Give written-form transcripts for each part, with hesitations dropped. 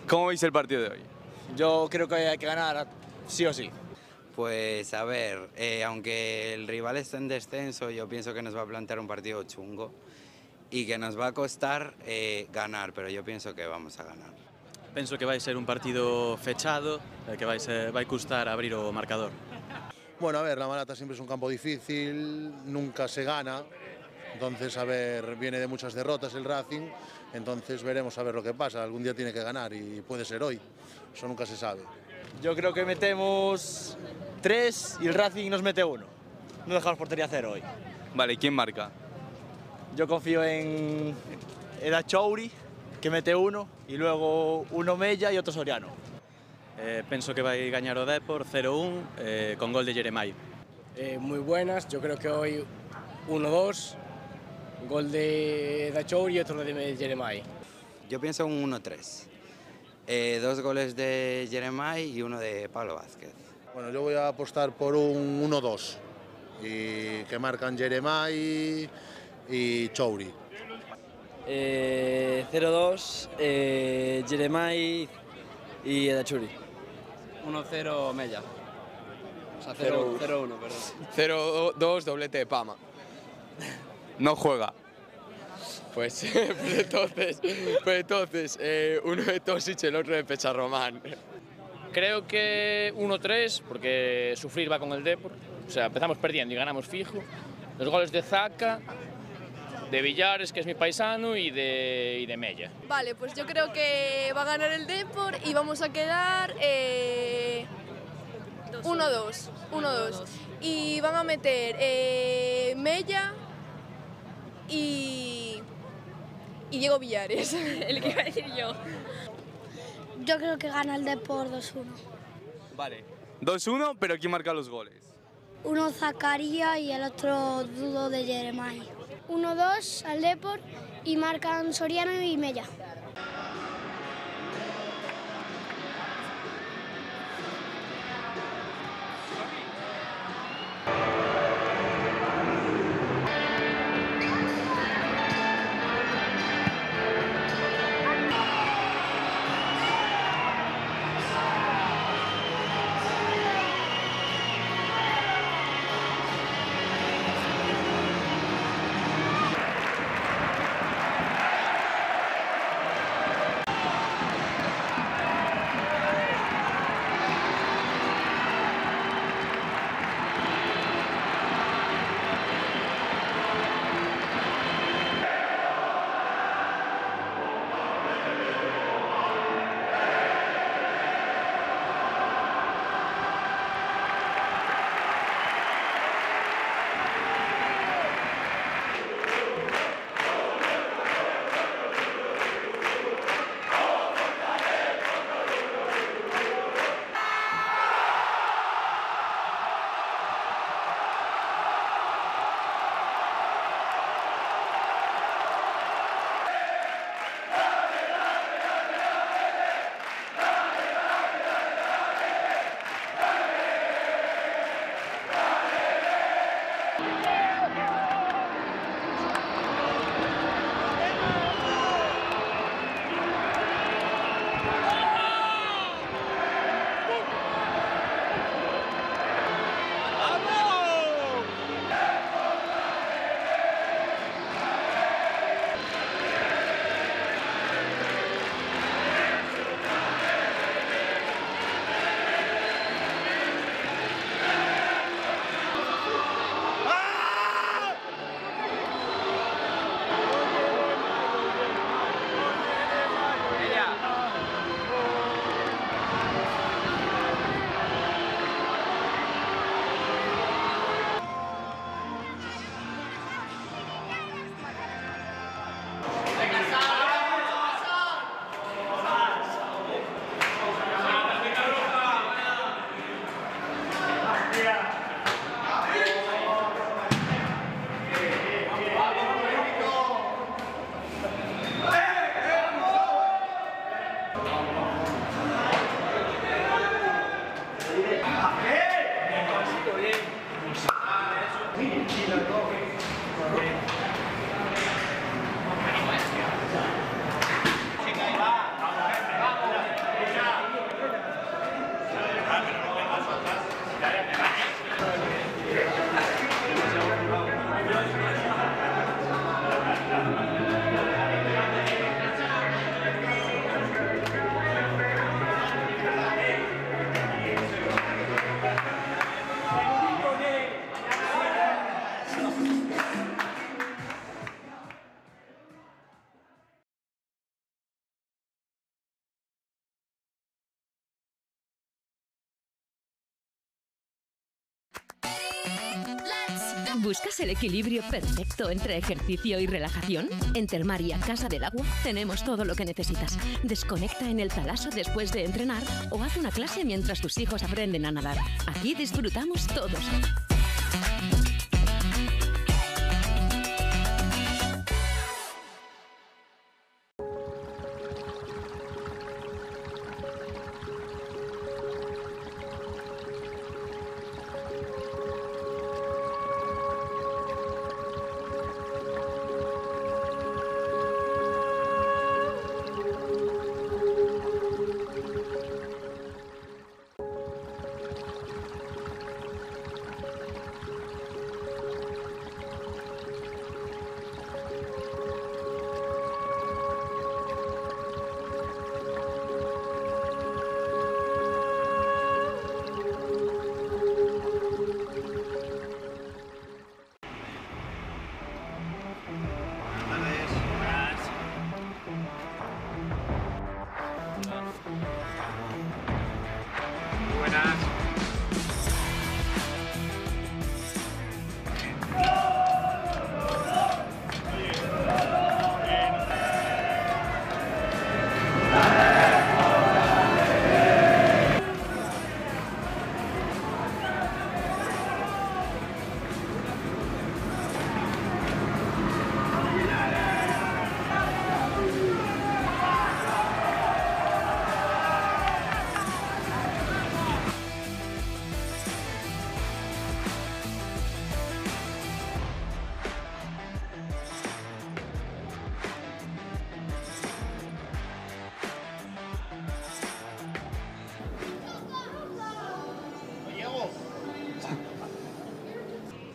¿Cómo veis el partido de hoy? Yo creo que hay que ganar sí o sí. Pues a ver, aunque el rival está en descenso, yo pienso que nos va a plantear un partido chungo y que nos va a costar ganar, pero yo pienso que vamos a ganar. Penso que vai ser un partido fechado, que vai custar abrir o marcador. Bueno, a ver, La Malata siempre es un campo difícil, nunca se gana, entonces, a ver, viene de muchas derrotas el Racing, entonces veremos a ver lo que pasa, algún día tiene que ganar y puede ser hoy, eso nunca se sabe. Yo creo que metemos 3 y el Racing nos mete 1. No dejamos portería cero hoy. Vale, ¿quién marca? Yo confío en Eda Chouri, que mete 1, y luego uno Mella y otro Soriano. Penso que vai gañar o Depor 0-1 con gol de Jeremai. Muy buenas, yo creo que hoy 1-2, gol de Dachour y otro de Jeremai. Yo pienso un 1-3, 2 goles de Jeremai y uno de Pablo Vázquez. Bueno, yo voy a apostar por un 1-2, y que marcan Jeremai y Chouri. 0-2, Jeremai y Edachuri. 1-0 Mella. O sea, 0-1, perdón. 0-2, doblete de Pama. No juega. Pues entonces, uno de Tosic, el otro de Pecharromán. Creo que 1-3, porque sufrir va con el Depor. O sea, empezamos perdiendo y ganamos fijo. Los goles de Zaca, de Villares, que es mi paisano, y de Mella. Vale, pues yo creo que va a ganar el Depor y vamos a quedar 1-2. Y van a meter Mella y Diego Villares, el que iba a decir yo. Yo creo que gana el Depor 2-1. Vale. 2-1, pero ¿quién marca los goles? Uno Zacarías y el otro Dudo de Jeremai. 1-2 al Depor y marcan Soriano y Mella. ¿Buscas el equilibrio perfecto entre ejercicio y relajación? En Termaria Casa del Agua tenemos todo lo que necesitas. Desconecta en el Talaso después de entrenar o haz una clase mientras tus hijos aprenden a nadar. Aquí disfrutamos todos.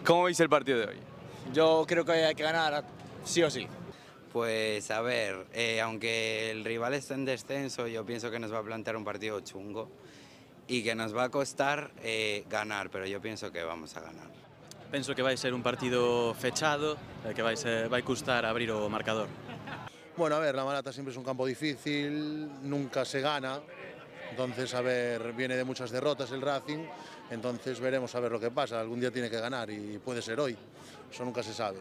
¿Cómo veis el partido de hoy? Yo creo que hay que ganar sí o sí. Pues a ver, aunque el rival está en descenso, yo pienso que nos va a plantear un partido chungo y que nos va a costar ganar, pero yo pienso que vamos a ganar. Penso que vai ser un partido fechado, que vai custar abrir o marcador. Bueno, a ver, la Malata siempre es un campo difícil, nunca se gana, entonces a ver, viene de muchas derrotas el Racing, entonces veremos a ver lo que pasa, algún día tiene que ganar y puede ser hoy, eso nunca se sabe.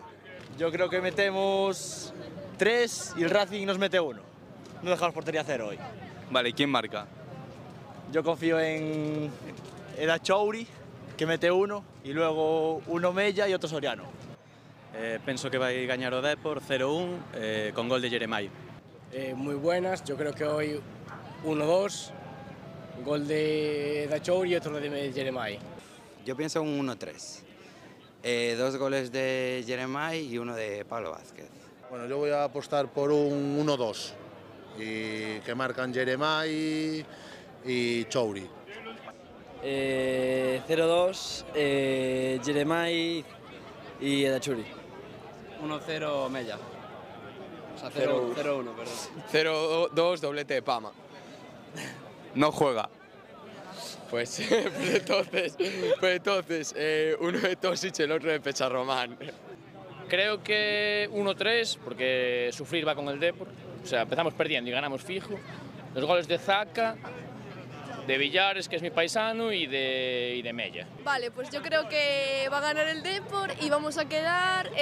Yo creo que metemos 3 y el Racing nos mete 1. No dejamos portería cero hoy. Vale, ¿y quién marca? Yo confío en Edachouri, que mete 1, y luego uno Mella y otro Soriano. Penso que vai gañar o Depor 0-1 con gol de Jeremai. Muy buenas, yo creo que hoy 1-2, gol de Edachouri y otro de Jeremai. Yo pienso un 1-3. 2 goles de Jeremai y uno de Pablo Vázquez. Bueno, yo voy a apostar por un 1-2 y que marcan Jeremai y Chouri. 0-2, Jeremai y Edachouri. 1-0 Mella. O sea, 0-1, perdón. 0-2 doblete de Pama. No juega. Pues entonces uno de Tosic y el otro de Pecharromán. Creo que 1-3, porque sufrir va con el Depor. O sea, empezamos perdiendo y ganamos fijo. Los goles de Zaca, de Villares, que es mi paisano, y de Mella. Vale, pues yo creo que va a ganar el Depor y vamos a quedar...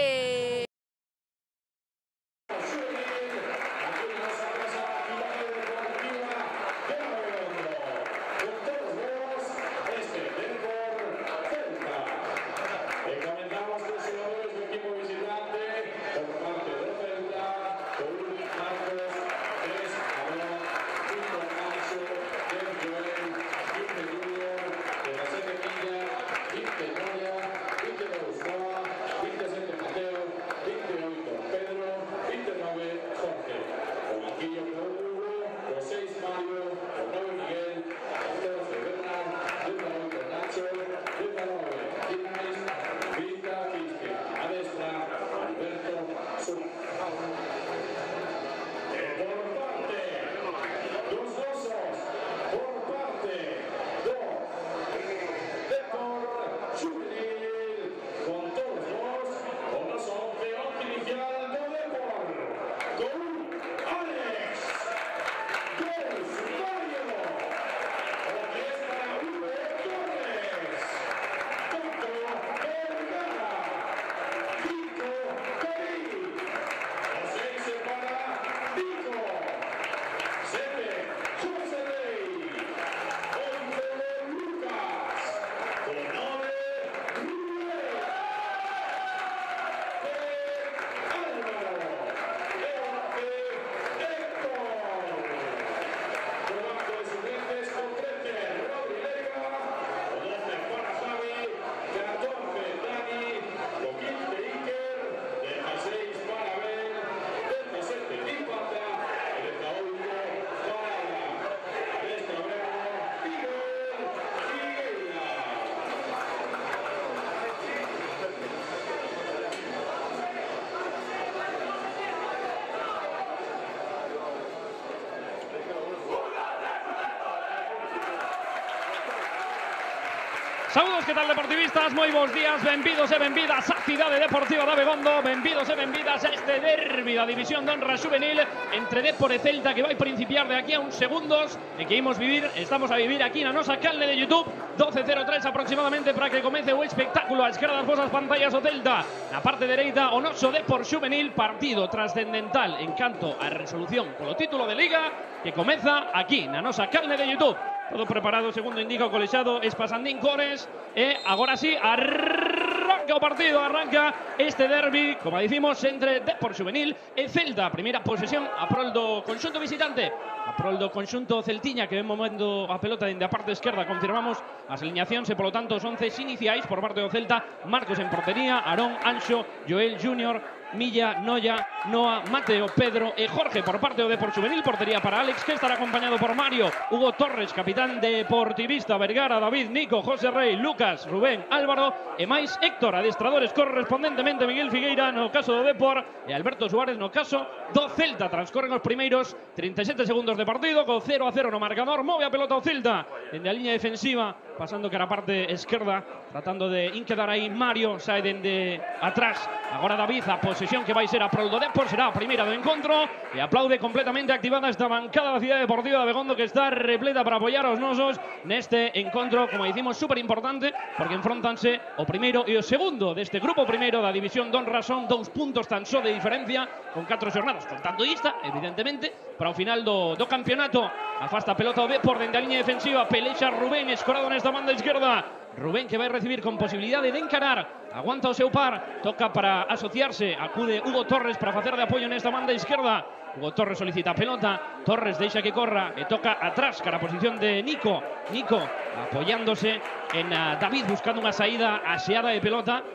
Saúdos, que tal deportivistas? Moi bons días, benvidos e benvidas á cidade deportiva de Abegondo, benvidos e benvidas a este derbi da División de Honra Xuvenil entre Dépor e Celta, que vai principiar de aquí a uns segundos e que estamos a vivir aquí na nosa canle de YouTube. 12:03 aproximadamente para que comece o espectáculo. A esquerda das vosas pantallas o Celta, na parte dereita o noso Dépor Xuvenil, partido trascendental en canto a resolución polo título de Liga que comeza aquí na nosa canle de YouTube. Todo preparado, segundo indica o colexado Espasandín Cores. E agora sí, arranca o partido, arranca este derbi, como dicimos, entre Dépor Xuvenil e Celta. Primeira posesión a prol do conxunto visitante, a prol do conxunto celtiña, que ven movendo a pelota dende a parte esquerda. Confirmamos as alineacións e, polo tanto, os 11 iniciais por parte do Celta. Marcos en portería, Arón, Anxo, Joel Júnior, Milla, Noia, Noa, Mateo, Pedro e Jorge por parte do Dépor Xuvenil. Portería para Alex, que estará acompañado por Mario, Hugo Torres, capitán deportivista, Vergara, David, Nico, José Rey, Lucas, Rubén, Álvaro e máis Héctor. Adestradores correspondentemente Miguel Figueira no caso do Dépor e Alberto Suárez no caso do Celta. Transcorren os primeiros 37 segundos de partido co 0-0 no marcador. Move a pelota o Celta dende a liña defensiva, pasando cara a parte esquerda, tratando de inquedar aí Mario, sae dende atrás. Agora David, a posesión que vai ser a prol do Dépor, será a primeira do encontro e aplaude completamente activada esta bancada da Cidade Deportiva de Abegondo, que está repleta para apoiar aos nosos neste encontro, como dicimos, super importante, porque enfrontanse o primeiro e o segundo deste grupo primeiro da División de Honra. Son 2 puntos tan só de diferencia con 4 xornadas, contando esta, evidentemente, para o final do campeonato. Afasta a pelota o Dépor dende a liña defensiva, pelexa Rubén, escorado nesta banda izquierda. Rubén, que vai recibir con posibilidade de encarar, aguanta o seu par, toca para asociarse, acude Hugo Torres para facer de apoio nesta banda izquierda. Hugo Torres solicita a pelota, Torres deixa que corra e toca atrás cara a posición de Nico. Nico apoiándose en David, buscando unha saída aseada de pelota.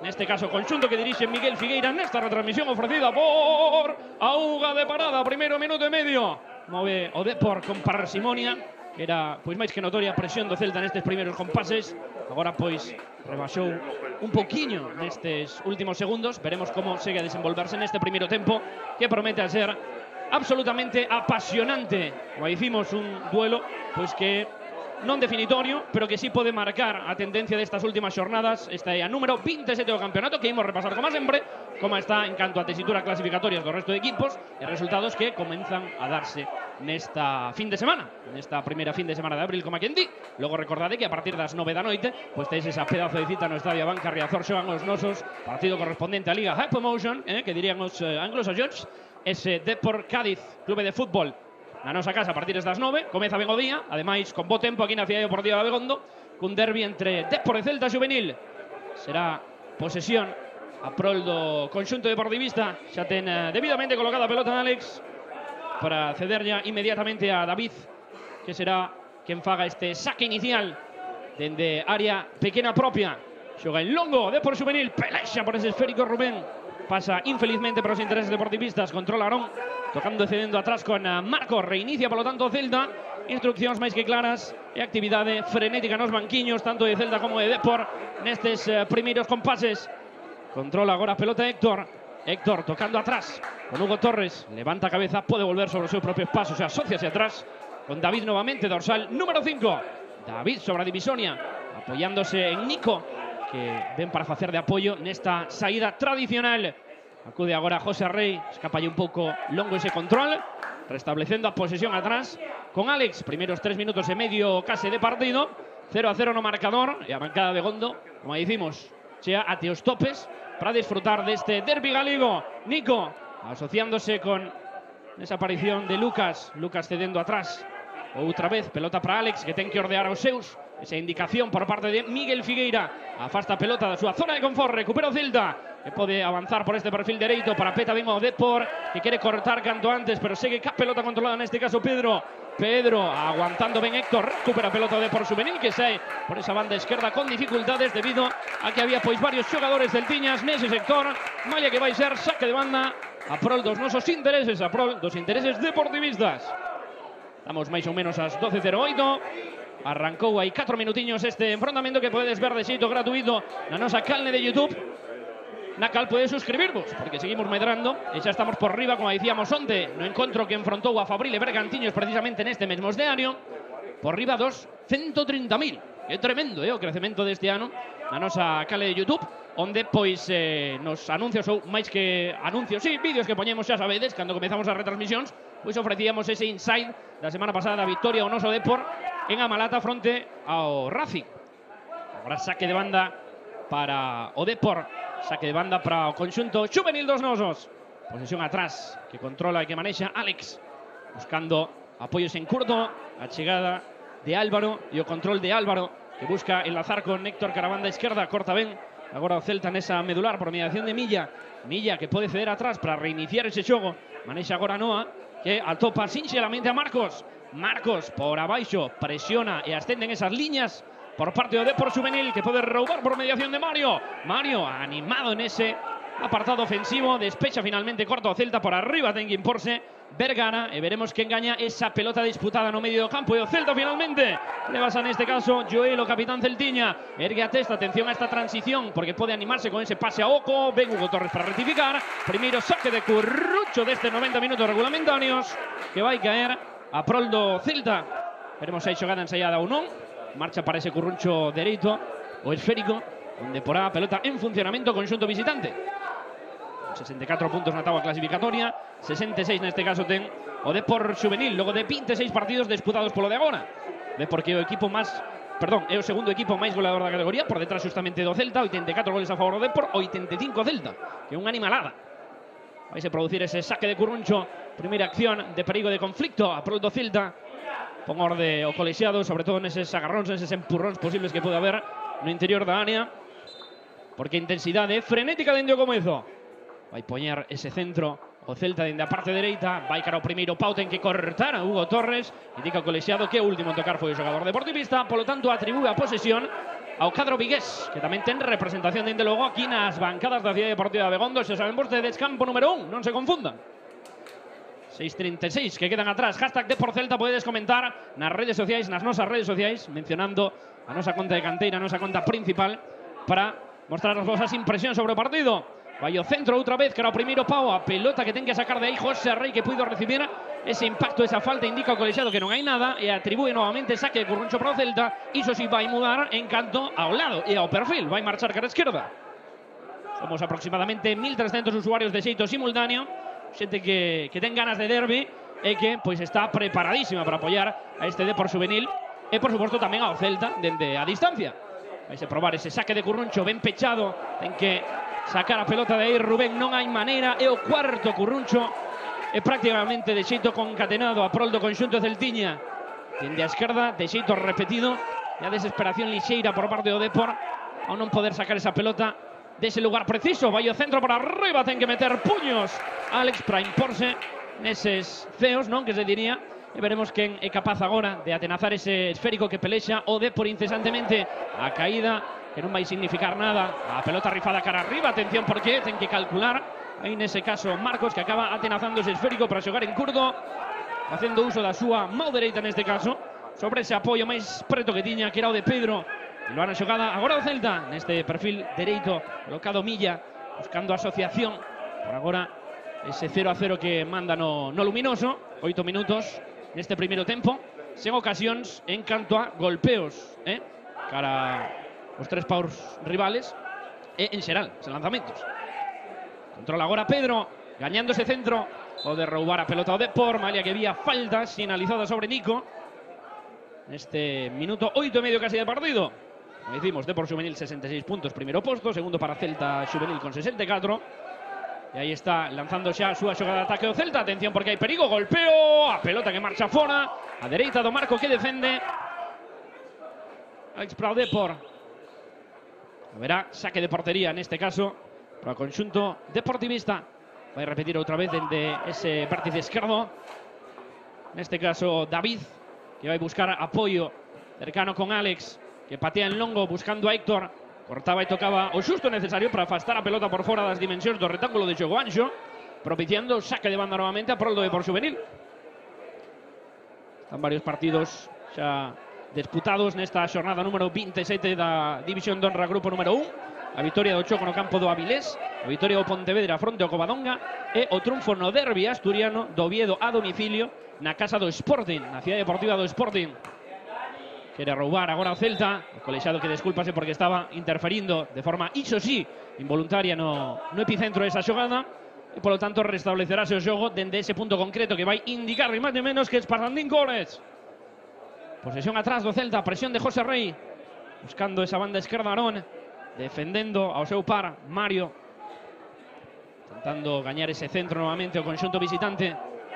Neste caso, conxunto que dirixe Miguel Figueira nesta retransmisión ofrecida por Auga de Parada. Primeiro minuto e medio. Move o Dépor con parsimonia. Era pois máis que notoria a presión do Celta nestes primeiros compases. Agora pois rebaixou un poquinho nestes últimos segundos. Veremos como segue a desenvolverse neste primeiro tempo, que promete a ser absolutamente apasionante. Como dicimos, un duelo pois que non definitorio, pero que sí pode marcar a tendencia destas últimas xornadas. Esta é a número 27 do campeonato, que imos repasar como sempre como está en canto a tesitura clasificatorias do resto de equipos e resultados que comenzan a darse nesta fin de semana, nesta primeira fin de semana de abril, como a quen di. Logo recordade que a partir das 9 da noite pois tedes esa pedazo de cita no Estadio Abanca Riazor. Xogan os nosos partido correspondente á Liga Hypermotion, que dirían os anglosaxóns, ese Dépor Cádiz, clube de fútbol, na nosa casa a partir das 9. Comeza ben o día, ademais con bo tempo aquí na Cidade Deportiva de Abegondo, cun derbi entre Dépor e Celta Xuvenil. Será posesión a prol do conxunto deportivista. Xa ten debidamente colocada a pelota en Alex para ceder ya inmediatamente a David, que será quen faga este saque inicial dende área pequena propia. Xoga en longo Dépor Xuvenil, pelexa por ese esférico Rubén, pasa infelizmente para os intereses deportivistas. Controla Arón, tocando e cedendo atrás con Marcos. Reinicia, polo tanto, Celta. Instruccións máis que claras e actividade frenética nos banquiños, tanto de Celta como de Dépor, nestes primeiros compases. Controla agora a pelota Héctor. Héctor tocando atrás con Hugo Torres. Levanta a cabeza, pode volver sobre os seus propios pasos e asociase atrás con David novamente, dorsal número 5. David sobre a Divisonia, apoiándose en Nico, que ven para facer de apoio nesta saída tradicional. Acude agora José Rey, escapa un pouco longo ese control, restablecendo a posesión atrás con Alex. Primeiros 3 minutos e medio case de partido, 0-0 no marcador, e a bancada de Gondo, como dicimos, chea ate os topes para disfrutar deste derbi galego. Nico asociándose con esa aparición de Lucas. Lucas cedendo atrás. Outra vez, pelota para Alex, que ten que ordear aos seus. Esa indicación por parte de Miguel Figueira. Afasta a pelota da súa zona de confort. Recupera o Celta, que pode avanzar por este perfil dereito para peta ben o Dépor, que quere cortar canto antes, pero segue ca pelota controlada neste caso Pedro. Pedro aguantando ben Héctor, recupera a pelota o Dépor Xuvenil, que sae por esa banda esquerda con dificultades debido a que había pois varios xogadores celtiñas nese sector. Malla que vai ser saque de banda a prol dos nosos intereses, a prol dos intereses deportivistas. Estamos máis ou menos ás 12:08. Arrancou hai 4 minutiños este enfrontamento que podedes ver de xeito gratuito na nosa canle de YouTube, na cal podedes suscribirvos, porque seguimos medrando e xa estamos por riba, como dicíamos onte, no encontro que enfrontou a Fabril e Bergantiños precisamente neste mesmo escenario, por riba dos 130.000. É tremendo, o crecemento deste ano na nosa cale de YouTube, onde pois nos anuncios ou máis que anuncios, sí, vídeos que poñemos, xa sabedes, cando comezamos as retransmisións, pois ofrecíamos ese inside da semana pasada da victoria o noso Depor en Amalata fronte ao Racing. Agora saque de banda para o Depor, saque de banda para o conxunto xuvenil dos nosos. Posesión atrás que controla e que manexa Alex, buscando apoios en curto, a chegada de Álvaro e o control de Álvaro, que busca enlazar con Héctor Caravanda izquierda, corta ben agora o Celta nesa medular por mediación de Milla. Milla que pode ceder atrás para reiniciar ese xogo, manexa agora Noa, que atopa sinxelamente a Marcos. Marcos por abaixo presiona e ascenden esas liñas por parte do Depor Xuvenil, que pode roubar por mediación de Mario. Mario animado en ese apartado ofensivo, despecha finalmente corto o Celta, por arriba ten que imporse Vergara e veremos quen gaña esa pelota disputada no medio do campo. E o Celta finalmente le basa neste caso Joel, o capitán celtiña, ergue a testa, atención a esta transición porque pode animarse con ese pase a Oco. Ven Hugo Torres para rectificar, primeiro saque de Currucho deste 90 minutos regulamentarios que vai caer a prol do Celta. Veremos aí xogada ensaiada ou non, marcha para ese Currucho dereito, o esférico, onde porá a pelota en funcionamento conxunto visitante. 64 puntos na táboa clasificatoria, 66 neste caso ten o Depor Xuvenil, logo de 26 partidos disputados polo de agora. Depor que é o equipo máis, é o segundo equipo máis goleador da categoría, por detrás justamente do Celta, 84 goles a favor do Depor, 85 Celta, que é unha animalada. Vai se producir ese saque de Curruncho, primeira acción de perigo de conflicto a prol do Celta. Pon orde o colexiado, sobre todo neses agarróns, neses empurróns posibles que pode haber no interior da área, porque a intensidade frenética dende o comezo. Vai poñer ese centro o Celta dende a parte dereita, vai cara ao primeiro pau, ten que cortar a Hugo Torres, indica o colexiado que o último en tocar foi o xogador deportivista, polo tanto atribúe a posesión ao cadro vigués, que tamén ten representación dende logo aquí nas bancadas da Cidade Deportiva de Abegondo. Se saben vostedes, campo número 1, non se confundan. 6:36 que quedan atrás, hashtag Deporcelta, podedes comentar nas redes sociais, nas nosas redes sociais, mencionando a nosa conta de canteira, a nosa conta principal, para mostrar as vosas impresións sobre o partido. Vai o centro outra vez, cara ao primeiro pau, a pelota que ten que sacar de aí José Rey, que puido recibir ese impacto, esa falta, indica o colexiado que non hai nada e atribúe novamente saque de Curruncho para o Celta. Iso si vai mudar en canto ao lado e ao perfil, vai marchar cara a esquerda. Somos aproximadamente 1.300 usuarios de xeito simultáneo, xente que ten ganas de derbi e que pois está preparadísima para apoiar a este Depor Xuvenil e por suposto tamén ao Celta dende a distancia. Vai se probar ese saque de Curruncho ben pechado, ten que sacar a pelota de aí Rubén, non hai maneira, é o cuarto Curruncho, é prácticamente de xeito concatenado a prol do conxunto celtiña. Tende a esquerda, de xeito repetido, e a desesperación lixeira por parte do Depor ao non poder sacar esa pelota dese lugar preciso. Vai o centro para arriba, ten que meter puños Alex para imporse neses ceos, non, que se diría, e veremos quen é capaz agora de atenazar ese esférico que pelexa o Depor incesantemente. A caída que non vai significar nada, a pelota rifada cara arriba, atención porque ten que calcular aí nese caso Marcos, que acaba atenazando ese esférico para xogar en curdo, facendo uso da súa mão dereita neste caso, sobre ese apoio máis preto que tiña, que era o de Pedro. Lo han xogada agora o Celta, neste perfil dereito, colocado Milla, buscando asociación, por agora ese 0-0 que manda no luminoso, 8 minutos neste primeiro tempo, sen ocasións en canto a golpeos, cara os tres paus rivales e en xeral, sen lanzamentos. Controla agora Pedro, gañando ese centro, pode roubar a pelota ao Depor, malia que vía falta sinalizada sobre Nico neste minuto 8,5 casi de partido. Como dicimos, Depor Xuvenil 66 puntos, primeiro posto, segundo para Celta Xuvenil con 64. E aí está lanzando xa a súa xogada de ataque o Celta, atención porque hai perigo, golpeo, a pelota que marcha fora, a dereita do Marco que defende Alex para o Depor. Haberá saque de portería neste caso para o conxunto deportivista. Vai repetir outra vez dende ese vértice esquerdo, neste caso David, que vai buscar apoio cercano con Alex, que patea en longo buscando a Héctor, cortaba e tocaba o xusto necesario para afastar a pelota por fora das dimensións do rectángulo de xogo anxo, propiciando saque de banda novamente a prol do Depor Xuvenil. Están varios partidos xa disputados nesta xornada número 27 da División de Honra Grupo número 1. A vitoria do Choco no campo do Avilés, a vitoria do Pontevedra fronte ao Covadonga e o triunfo no derbi asturiano do Oviedo a domicilio na casa do Sporting, na Cidade Deportiva do Sporting. quere roubar agora o Celta, o colexado que desculpase porque estaba interferindo de forma, iso sí, involuntaria no epicentro desa xogada, e polo tanto restablecerase o xogo dende ese punto concreto que vai indicar ni máis ni menos que Esparzandín Cores. Posesión atrás do Celta, presión de José Rey, buscando esa banda esquerda Arón, defendendo ao seu par Mario, intentando gañar ese centro novamente o conxunto visitante.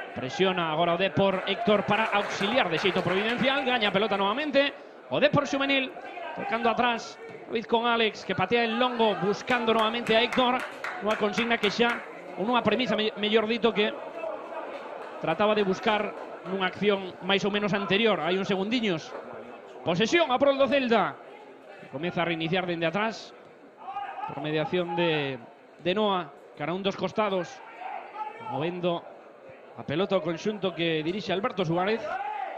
Presiona agora o Depor, Héctor para auxiliar de xeito providencial, gaña a pelota novamente o Depor xuvenil, tocando atrás David con Alex, que patea el longo buscando novamente a Héctor, nunha consigna que xa, ou nunha premisa mellor dito, que trataba de buscar nunha acción máis ou menos anterior, hai uns segundiños. Posesión a prol do Celta, comeza a reiniciar dende atrás por mediación de Noa, cara a un dos costados, movendo a pelota o conxunto que dirixe Alberto Suárez.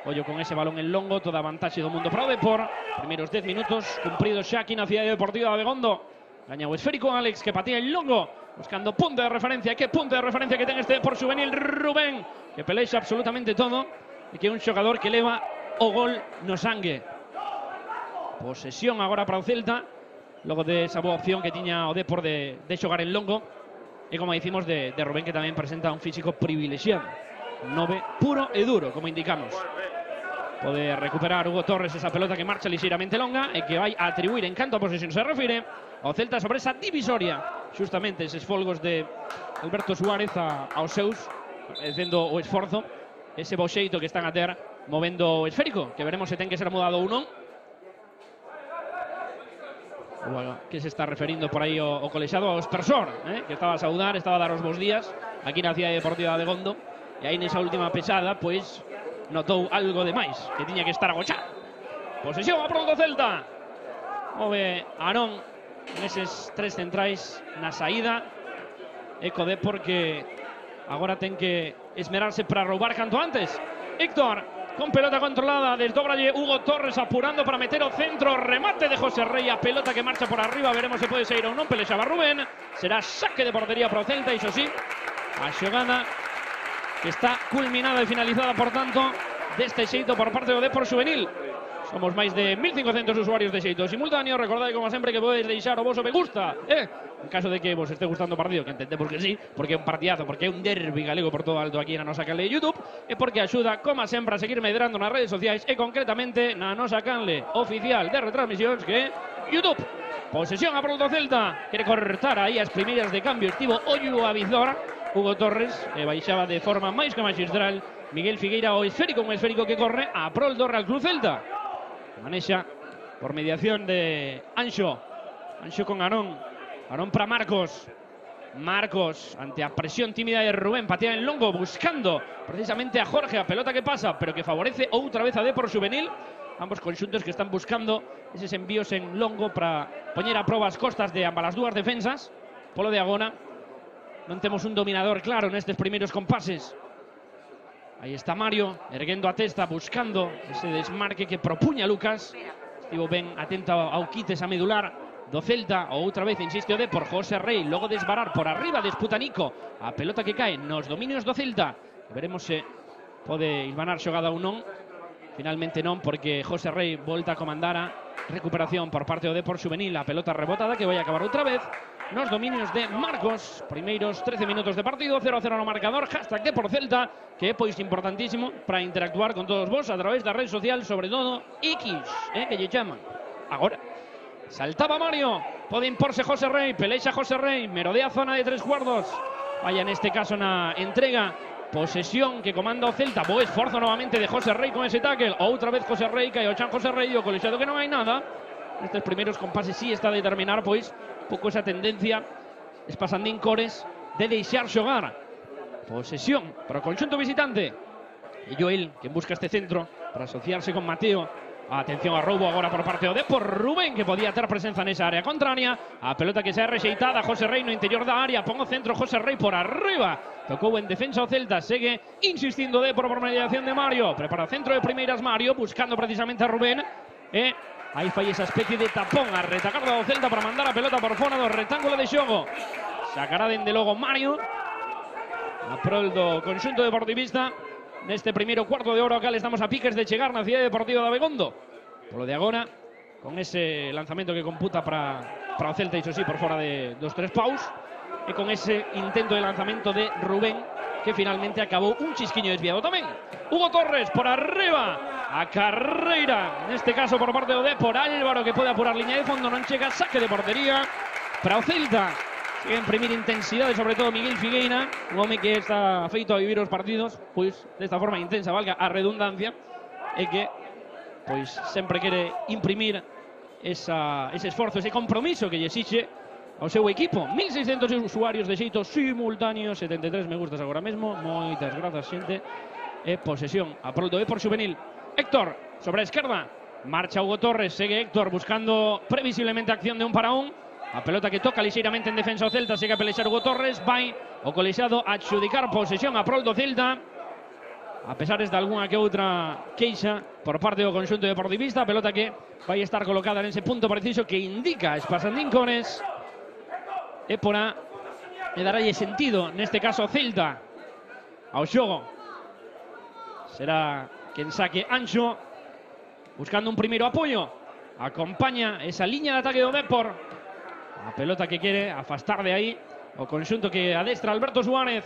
Ollo con ese balón en longo, toda a vantaxe do mundo para o Depor. Primeiros 10 minutos cumpridos xa aquí na Cidade Deportiva de Abegondo. Gaña o esférico Alex, que patea en longo, buscando punto de referencia. Que punto de referencia que ten este Depor xuvenil. Rubén, que pelexa absolutamente todo e que é un xogador que leva o gol no sangue. Posesión agora para o Celta, logo de esa boa opción que tiña o Depor de xogar en longo. E como dicimos de Rubén, que tamén presenta un físico privilexiado, 9 puro e duro, como indicamos. Pode recuperar Hugo Torres esa pelota que marcha lixeiramente longa e que vai a atribuir en canto a posesión se refire ao Celta sobre esa divisoria. Justamente eses folgos de Alberto Suárez aos seus, facendo o esforzo, ese bo xeito que están a ter movendo o esférico, que veremos se ten que ser mudado ou non. Bueno, que se está referindo por aí o colexado ao Espersor, que estaba a saudar, estaba a dar os bons días aquí na Cidade Deportiva de Abegondo, e aí nesa última pesada pois notou algo de máis, que tiña que estar agochado. Posesión a prol do Celta, move Arón neses tres centrais na saída, e co Depor que agora ten que esmerarse para roubar canto antes. Héctor con pelota controlada, desdóbralle Hugo Torres apurando para meter o centro, remate de José Rey, a pelota que marcha por arriba, veremos se pode sair ou non, pelexaba Rubén, será saque de portería para o Celta, iso sí, a xogada que está culminada e finalizada, por tanto, deste xeito por parte do Depor xuvenil. Somos máis de 1.500 usuarios de xeito simultáneo. Recordade, como sempre, que podedes deixar o vosso me gusta, en caso de que vos este gustando o partido, que entendemos que sí, porque é un partidazo, porque é un derbi galego por todo alto aquí na nosa canle de YouTube, e porque axuda, como sempre, a seguir medrando nas redes sociais e concretamente na nosa canle oficial de retransmisións, que é YouTube. Posesión a prol do Celta, quere cortar aí as primeiras de cambio, estivo ollo a visor Hugo Torres, e baixaba de forma máis que magistral Miguel Figueira o esférico, un esférico que corre a prol do Real Club Celta. Manexa por mediación de Anxo con Arón para Marcos, ante a presión tímida de Rubén, patea en longo buscando precisamente a Jorge, a pelota que pasa pero que favorece outra vez a Depor xuvenil. Ambos conxuntos que están buscando eses envíos en longo para poñer a proba as costas de ambas as dúas defensas. Polo de agora non temos un dominador claro nestes primeiros compases. Aí está Mario, erguendo a testa, buscando ese desmarque que propuña Lucas. Estivo ben atento ao quite esa medular do Celta. Outra vez insiste o Depor, José Rey, logo desbarar por arriba, disputa Nico. A pelota que cae nos dominios do Celta. Veremos se pode ilvanar xogada ou non. Finalmente non, porque José Rey volta a comandar a recuperación por parte do Depor xuvenil. A pelota rebotada que vai acabar outra vez nos dominios de Marcos. Primeiros 13 minutos de partido, 0-0 no marcador. Hashtag Depor Celta, que é pois importantísimo para interactuar con todos vos a través da red social, sobre todo X, que lle chaman. Agora, saltaba Mario, pode imporse José Rey, pelexa José Rey, merodea zona de tres cuartos. Vaya neste caso na entrega, posesión que comanda o Celta, bo esforzo novamente de José Rey con ese tackle. Outra vez José Rey, cae o chan José Rey, o colexado que non hai nada. Nestes primeiros compases sí está a determinar pois pouco esa tendencia Esparzandín Cores de deixar xogar. Posesión para o conxunto visitante, e Joel que busca este centro para asociarse con Mateo. Atención a roubo agora por parte do Depor. Rubén, que podía ter presenza nesa área contraria. A pelota que se é rexeitada, José Rey no interior da área, pon o centro José Rey por arriba, tocou en defensa o Celta, segue insistindo Depor por mediación de Mario, prepara o centro de primeiras Mario, buscando precisamente a Rubén, e aí fai esa especie de tapón a retacarda do Celta para mandar a pelota por fora do rectángulo de xogo. Sacará dende logo Mario a prol do conxunto deportivista neste primeiro cuarto de hora, cal estamos a piques de chegar na Cidade Deportiva de Abegondo. Polo de agora, con ese lanzamento que computa para o Celta, iso sí, por fora dos 3 paus, e con ese intento de lanzamento de Rubén, que finalmente acabou un chisquiño desviado tamén. Hugo Torres por arriba, a carreira, neste caso por parte do Depor, Álvaro que pode apurar liña de fondo, non chega, saque de portería para o Celta. Sigue a imprimir intensidade, sobre todo Miguel Figueira, un home que está feito a vivir os partidos pois desta forma intensa, valga a redundancia, e que pois sempre quere imprimir ese esforzo, ese compromiso que lle exixe ao seu equipo. 1600 usuarios de xeito simultáneo, 73 me gustas agora mesmo, moitas grazas xente, e posesión a prol do Depor Xuvenil. Héctor sobre a esquerda, marcha Hugo Torres, segue Héctor buscando previsiblemente acción de un para un. A pelota que toca lixeiramente en defensa o Celta, segue a pelexar Hugo Torres, vai o colexiado a adxudicar posesión a prol do Celta, a pesares de algunha que outra queixa por parte do conxunto deportivista. A pelota que vai estar colocada nese punto preciso que indica Espasandín Cores, e porá e daralle sentido neste caso Celta ao xogo. Será quen saque Anxo, buscando un primeiro apoio, acompaña esa liña de ataque do Depor. A pelota que quere afastar de aí o conxunto que adestra Alberto Suárez.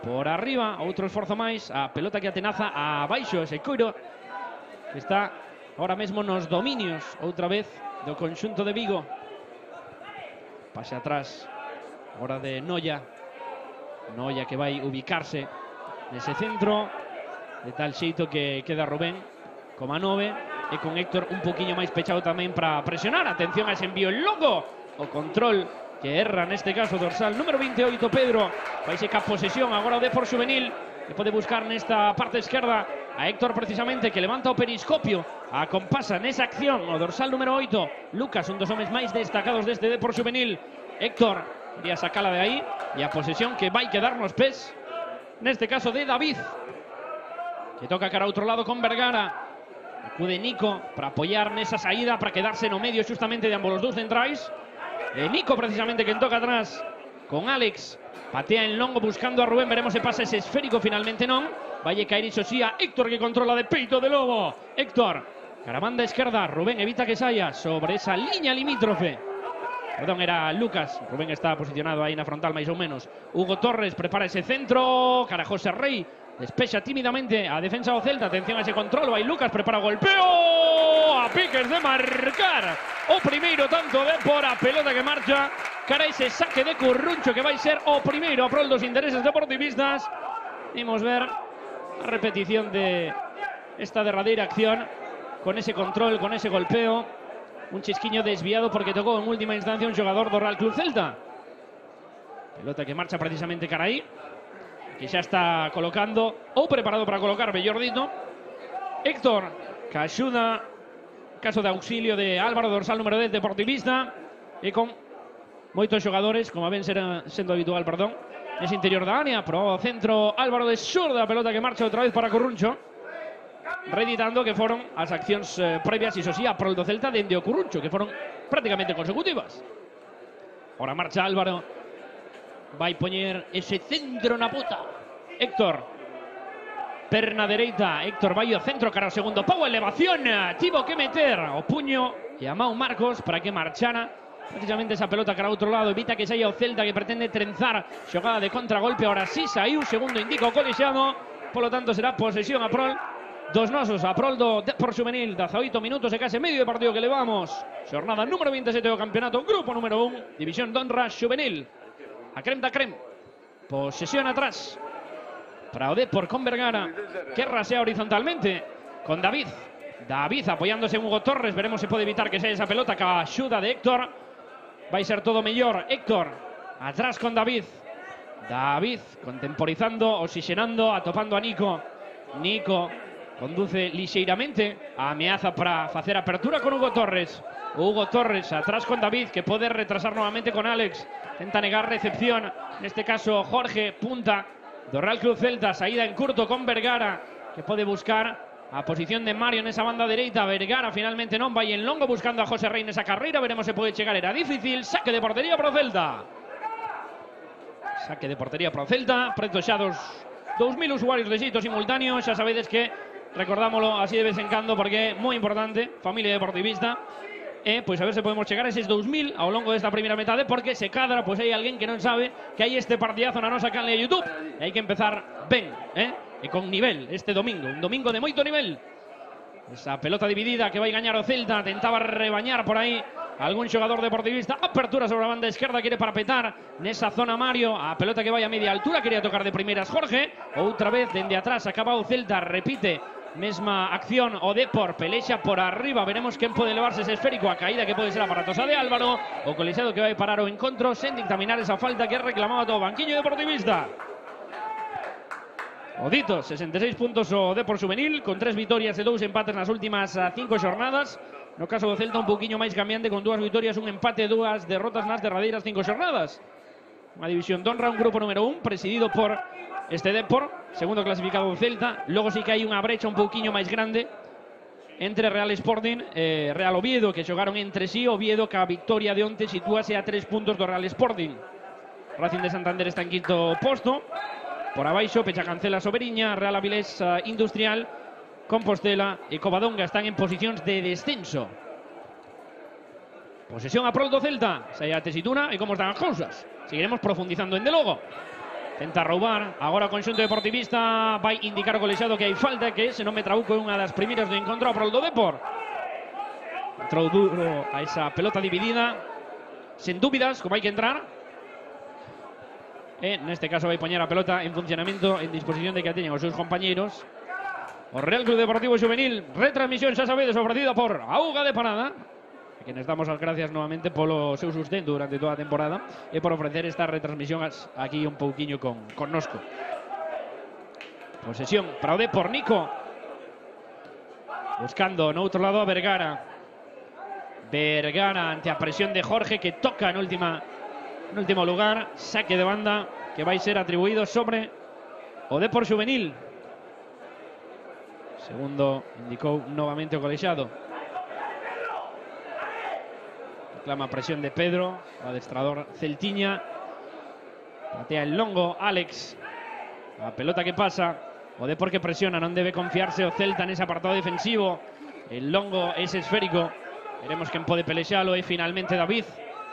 Por arriba, outro esforzo máis. A pelota que atenaza abaixo ese Coiro, que está ahora mesmo nos dominios outra vez do conxunto de Vigo. Pase atrás agora de Noia. Noia que vai ubicarse nese centro, de tal xeito que queda Rubén como a 9, e con Héctor un poquinho máis pechado tamén para presionar. Atención a ese envío loco, o control que erra neste caso dorsal número 28 Pedro. Vai seca posesión agora o Depor Xuvenil, que pode buscar nesta parte esquerda a Héctor precisamente, que levanta o periscopio, acompasa nesa acción o dorsal número 8 Lucas, un dos homes máis destacados deste Depor Xuvenil. Héctor quería sacala de aí, e a posesión que vai quedar nos pés neste caso de David, que toca cara a outro lado con Vergara. Acude Nico para apoiar nesa saída, para quedarse no medio xustamente de ambos os dous centrais. Nico precisamente quen toca atrás con Alex, patea en longo buscando a Rubén, veremos se pasa ese esférico, finalmente non. Vai caer iso sí a Héctor, que controla de peito de lobo. Héctor, caramanda esquerda, Rubén evita que saia sobre esa liña limítrofe. Perdón, era Lucas, Rubén está posicionado aí na frontal máis ou menos. Hugo Torres prepara ese centro, cara José Rey, despexa tímidamente a defensa do Celta. Atención a ese control, vai Lucas, prepara o golpeo, a piques de marcar o primeiro tanto Depor. A pelota que marcha cara a ese saque de Curruncho, que vai ser o primeiro a prol dos intereses deportivistas. Imos ver a repetición de esta derradeira acción, con ese control, con ese golpeo. Un chisquiño desviado porque tocou en última instancia un xogador do Real Club Celta. Pelota que marcha precisamente cara aí, que xa está colocando, ou preparado para colocar, mellor dito, Héctor, que axuda caso de auxilio de Álvaro, dorsal número 10 deportivista, e con moitos xogadores, como ven sendo habitual, perdón, nese interior da área. Pro centro Álvaro de xurda, a pelota que marcha outra vez para Curruncho, reeditando que foron as accións previas, iso sí, a prol do Celta dende o Curruncho, que foron prácticamente consecutivas. Ora marcha Álvaro, vai poñer ese centro na puta. Héctor, perna dereita, Héctor vai ao centro cara ao segundo pau, elevación, tivo que meter o puño e a Mau Marcos para que marchara precisamente esa pelota cara ao outro lado, evita que saia o Celta, que pretende trenzar xogada de contragolpe. Ahora sí saiu, segundo indica o colexiado, polo tanto será posesión a prol dos nosos, a prol do Depor Xuvenil. 18 minutos e case medio de partido que levamos. Xornada número 27 do campeonato, grupo número 1, división de honra Xuvenil. A crem da crem, posesión atrás para o Depor con Vergara, que rasea horizontalmente con David. David apoyándose en Hugo Torres, veremos se pode evitar que sea esa pelota que axuda de Héctor. Vai ser todo mellor. Héctor atrás con David. David contemporizando, oxigenando, atopando a Nico. Nico conduce lixeiramente, a ameaza para facer apertura con Hugo Torres. Hugo Torres atrás con David, que pode retrasar novamente con Alex. Tenta negar recepción, neste caso Jorge, punta do Real Club Celta. Saída en curto con Vergara, que pode buscar a posición de Mario nesa banda dereita. Vergara finalmente non, vai en longo buscando a José Rey nesa carreira, veremos se pode chegar, era difícil. Saque de portería pro Celta. Saque de portería pro Celta, preto xa dos 2000 usuarios de xeito simultáneo. Xa sabedes que recordámoslo así de vez en cuando porque é moi importante, familia deportivista. Pois a ver se podemos chegar a eses 2000 ao longo desta primeira metade, porque se cadra, pois hai alguén que non sabe que hai este partidazo na nosa canle de YouTube. E hai que empezar ben, e con nivel este domingo, un domingo de moito nivel. Esa pelota dividida que vai gañar o Celta, tentaba rebañar por aí algún xogador deportivista, apertura sobre a banda esquerda, quere parapetar nesa zona Mario, a pelota que vai a media altura, quería tocar de primeiras Jorge, outra vez dende atrás acaba o Celta, repite mesma acción o Depor, pelexa por arriba, veremos quen pode levarse ese esférico, a caída que pode ser aparatosa de Álvaro, o colexado que vai parar o encontro sen dictaminar esa falta que reclamaba todo o banquiño deportivista. O dito, 66 puntos o Depor Juvenil, con 3 vitorias e 2 empates nas últimas 5 xornadas. No caso do Celta un poquinho máis cambiante, con 2 vitorias, un empate e 2 derrotas nas derradeiras 5 xornadas. Unha división de honra, un grupo número 1, presidido por este Depor, segundo clasificado do Celta. Logo sí que hai unha brecha un pouquiño máis grande entre Real Sporting e Real Oviedo, que xogaron entre sí. Oviedo, que a victoria de onte sitúase a 3 puntos do Real Sporting. Racing de Santander está en quinto posto. Por abaixo, Pechacancela, Soberiña, Real Avilés, Industrial, Compostela e Covadonga están en posicións de descenso. Posesión a prol do Celta, se hai a tesitura e como están as cousas. Seguiremos profundizando en de logo. Tenta roubar, agora o conxunto deportivista vai indicar o colexado que hai falta, que se non me trabuco é unha das primeiras do encontro a prol do Depor. Entrou duro a esa pelota dividida, sen dúbidas, como hai que entrar. Neste caso vai poñer a pelota en funcionamento, en disposición de que a teñen os seus compañeiros. O Real Club Deportivo Juvenil, retransmisión, xa sabedes, ofrecida por Auga de Parada, a quienes damos as gracias novamente polo seu sustento durante toda a temporada e por ofrecer esta retransmisión aquí un pouquiño connosco. Posesión para o Depor, Nico, buscando no outro lado a Vergara. Vergara ante a presión de Jorge, que toca en último lugar, saque de banda que vai ser atribuído sobre o Depor Juvenil. Segundo indicou novamente o colexado. Reclama presión de Pedro, o adestrador celtiña. Patea el longo Alex. A pelota que pasa, o Depor que presiona, non debe confiarse o Celta nese apartado defensivo. El longo es esférico, veremos quen pode pelexalo, e finalmente David,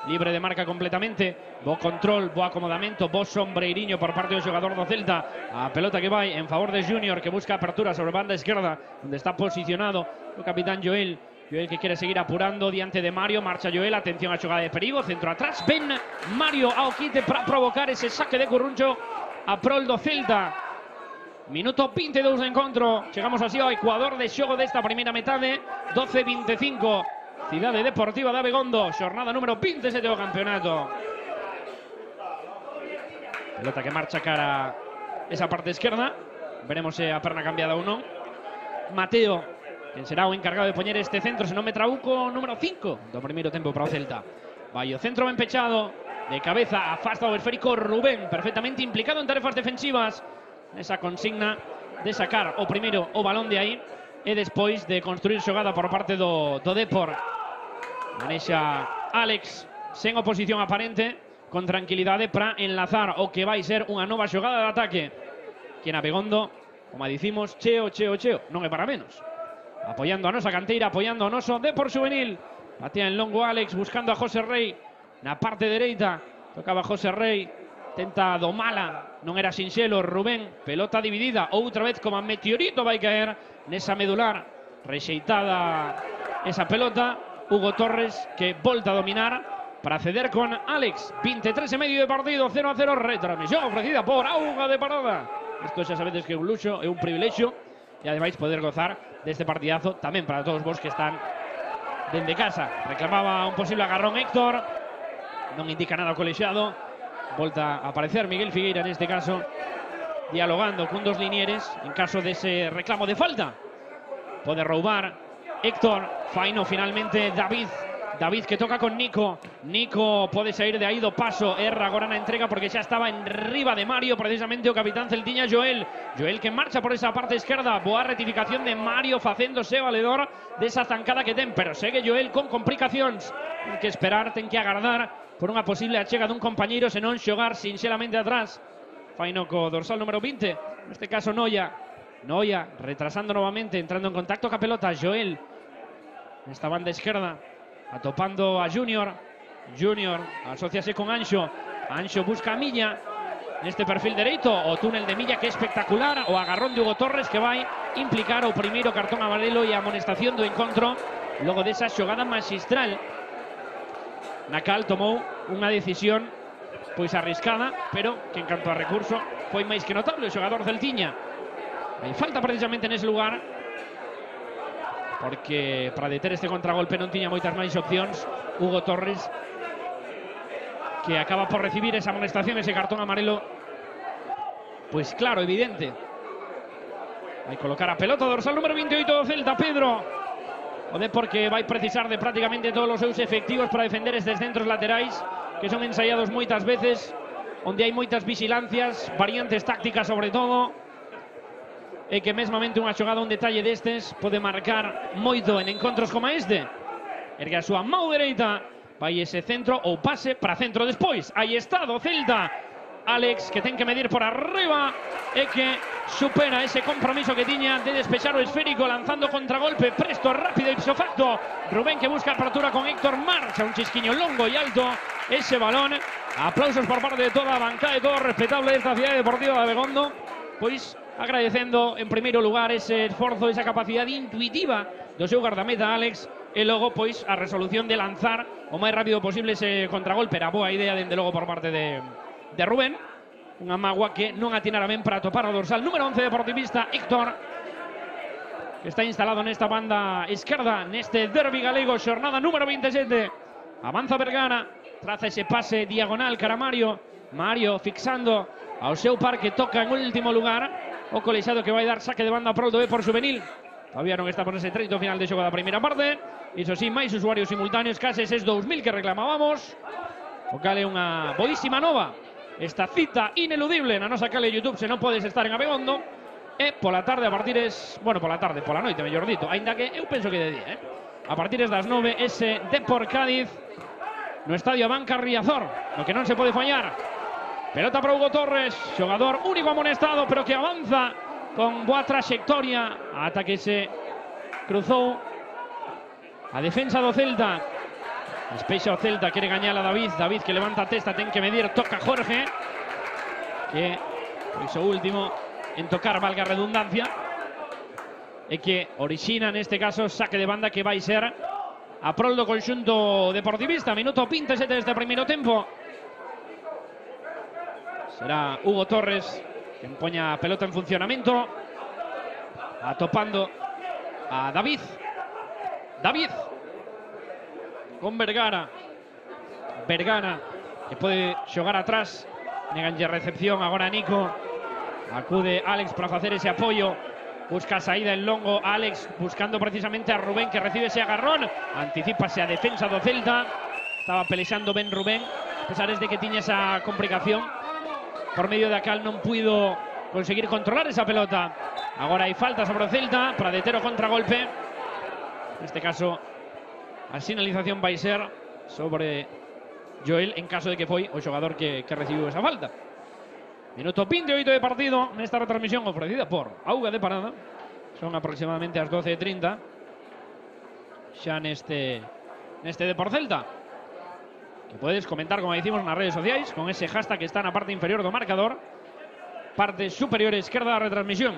libre de marca completamente. Bo control, bo acomodamento, bo sombreiriño por parte do xogador do Celta. A pelota que vai en favor de Junior, que busca apertura sobre banda esquerda, onde está posicionado o capitán Joel. Joel que quere seguir apurando diante de Mario. Marcha Joel, atención a xogada de perigo, centro atrás. Ven Mario ao quite para provocar ese saque de Curruncho a prol do Celta. Minuto 22 de encontro. Chegamos así ao ecuador de xogo desta primeira metade. 12-25. Cidade Deportiva de Abegondo, xornada número 27 do campeonato. Pelota que marcha cara esa parte esquerda. Veremos se a perna cambiada ou non. Mateo, quen será o encargado de poñer este centro, se non me trabuco, número 5 do primeiro tempo para o Celta. Vai o centro ben pechado, de cabeza afasta o esférico Rubén, perfectamente implicado en tarefas defensivas, nesa consigna de sacar o primeiro o balón de aí e despois de construir xogada por parte do Depor. Manexa Alex sen oposición aparente, con tranquilidade para enlazar o que vai ser unha nova xogada de ataque. Que en Abegondo, como dicimos, cheo, non é para menos. Apoiando a nosa canteira, apoiando o noso Depor Juvenil. Batea en longo Alex, buscando a José Rey na parte dereita. Tocaba José Rey, tenta domala, non era sinxelo Rubén. Pelota dividida, outra vez como a meteorito vai caer nesa medular. Rexeitada esa pelota. Hugo Torres que volta a dominar para ceder con Alex. 23 e medio de partido, 0-0, retransmisión ofrecida por Auga de Parada. Isto xa sabedes que é un luxo, é un privilexio, e ademais poder gozar deste partidazo tamén para todos vos que están dende casa. Reclamaba un posible agarrón Héctor, non indica nada o colexado. Volta a aparecer Miguel Figueira neste caso, dialogando cun dos linieres en caso dese reclamo de falta. Pode roubar Héctor, faino finalmente David que toca con Nico. Nico pode sair de aí do paso. Erra agora na entrega porque xa estaba en riba de Mario, precisamente o capitán celtiña Joel. Joel que marcha por esa parte esquerda. Boa rectificación de Mario facéndose valedor desa zancada que ten. Pero segue Joel con complicacións. Ten que esperar, ten que agardar por unha posible achega dun compañeiro, senón xogar sinxelamente atrás. Faino co dorsal número 20. Neste caso Noia. Noia retrasando novamente, entrando en contacto con la pelota. Joel, esta banda izquierda, atopando a Junior. Junior asociase con Anxo. Anxo busca a Milla neste perfil dereito. O túnel de Milla que é espectacular. O agarrón de Hugo Torres que vai implicar o primeiro cartón amarelo e a amonestación do encontro logo desa xogada maxistral na cal tomou unha decisión pois arriscada, pero que en canto a recurso foi máis que notable o xogador celtiña. Hai falta precisamente nese lugar porque para deter este contragolpe non tiña moitas máis opcións Hugo Torres, que acaba por recibir esa amonestación, ese cartón amarelo pois claro, evidente. Vai colocar a pelota dorsal número 28 do Celta, Pedro. O Depor que vai precisar de prácticamente todos os seus efectivos para defender estes centros laterais que son ensayados moitas veces, onde hai moitas vigilancias, variantes tácticas sobre todo, e que mesmamente unha xogada, un detalle destes pode marcar moito en encontros como este. Ergue a súa mão dereita, vai ese centro ou pase para centro despois. Aí está do Celta Alex, que ten que medir por arriba e que supera ese compromiso que tiña de despexar o esférico, lanzando contragolpe presto, rápido, ipso facto. Rubén que busca apertura con Héctor, marcha un chisquiño longo e alto ese balón. Aplausos por parte de toda a bancada e todo respetable desta cidade deportiva de Abegondo, pois agradecendo en primeiro lugar ese esforzo, esa capacidade intuitiva do seu guardameta Alex, e logo pois a resolución de lanzar o máis rápido posible ese contragolpe. Era boa idea dende logo por parte de Rubén, unha magua que non atinara ben para topar o dorsal número 11 deportivista Héctor, que está instalado nesta banda esquerda neste derbi galego, xornada número 27. Avanza Vergara, traza ese pase diagonal cara a Mario. Mario fixando ao seu par, que toca en último lugar o colexado que vai dar saque de banda pro do Depor Juvenil. Todavía non está por ese treito final de xogo da primeira parte. Iso sí, máis usuarios simultáneos, case eses 2000 que reclamábamos. O cal é unha boísima nova esta cita ineludible na nosa cale YouTube se non podes estar en Abegondo. E pola tarde, a partires, bueno, pola tarde, pola noite, mellor dito, aínda que eu penso que de día, a partires das 9, ese Depor Cádiz no Estadio Abanca Riazor, no que non se pode fallar. Pelota para Hugo Torres, xogador único amonestado, pero que avanza con boa trayectoria ata que se cruzou a defensa do Celta. Despexa o Celta, quere gañar a David. David que levanta a testa, ten que medir, toca Jorge, que pois o último en tocar, valga a redundancia, e que orixina neste caso saque de banda que vai ser a prol do conxunto deportivista. Minuto 27 deste primeiro tempo. Será Hugo Torres que empoña a pelota en funcionamento, atopando a David. David con Vergara. Vergara que pode xogar atrás, neganlle recepción agora a Nico. Acude Alex para facer ese apoio, busca a saída en longo. Alex buscando precisamente a Rubén, que recibe ese agarrón, anticipase a defensa do Celta. Estaba pelexando ben Rubén, a pesar de que tiña esa complicación por medio da cal non puido conseguir controlar esa pelota. Agora hai falta sobre o Celta para deter o contragolpe. Neste caso a sinalización vai ser sobre Joel, en caso de que foi o xogador que recibiu esa falta. Minuto 28 de partido nesta retransmisión ofrecida por Auga de Parada. Son aproximadamente as 12:30 xa neste Depor Celta, que podes comentar, como decimos, nas redes sociais con ese hashtag que está na parte inferior do marcador, parte superior esquerda da retransmisión.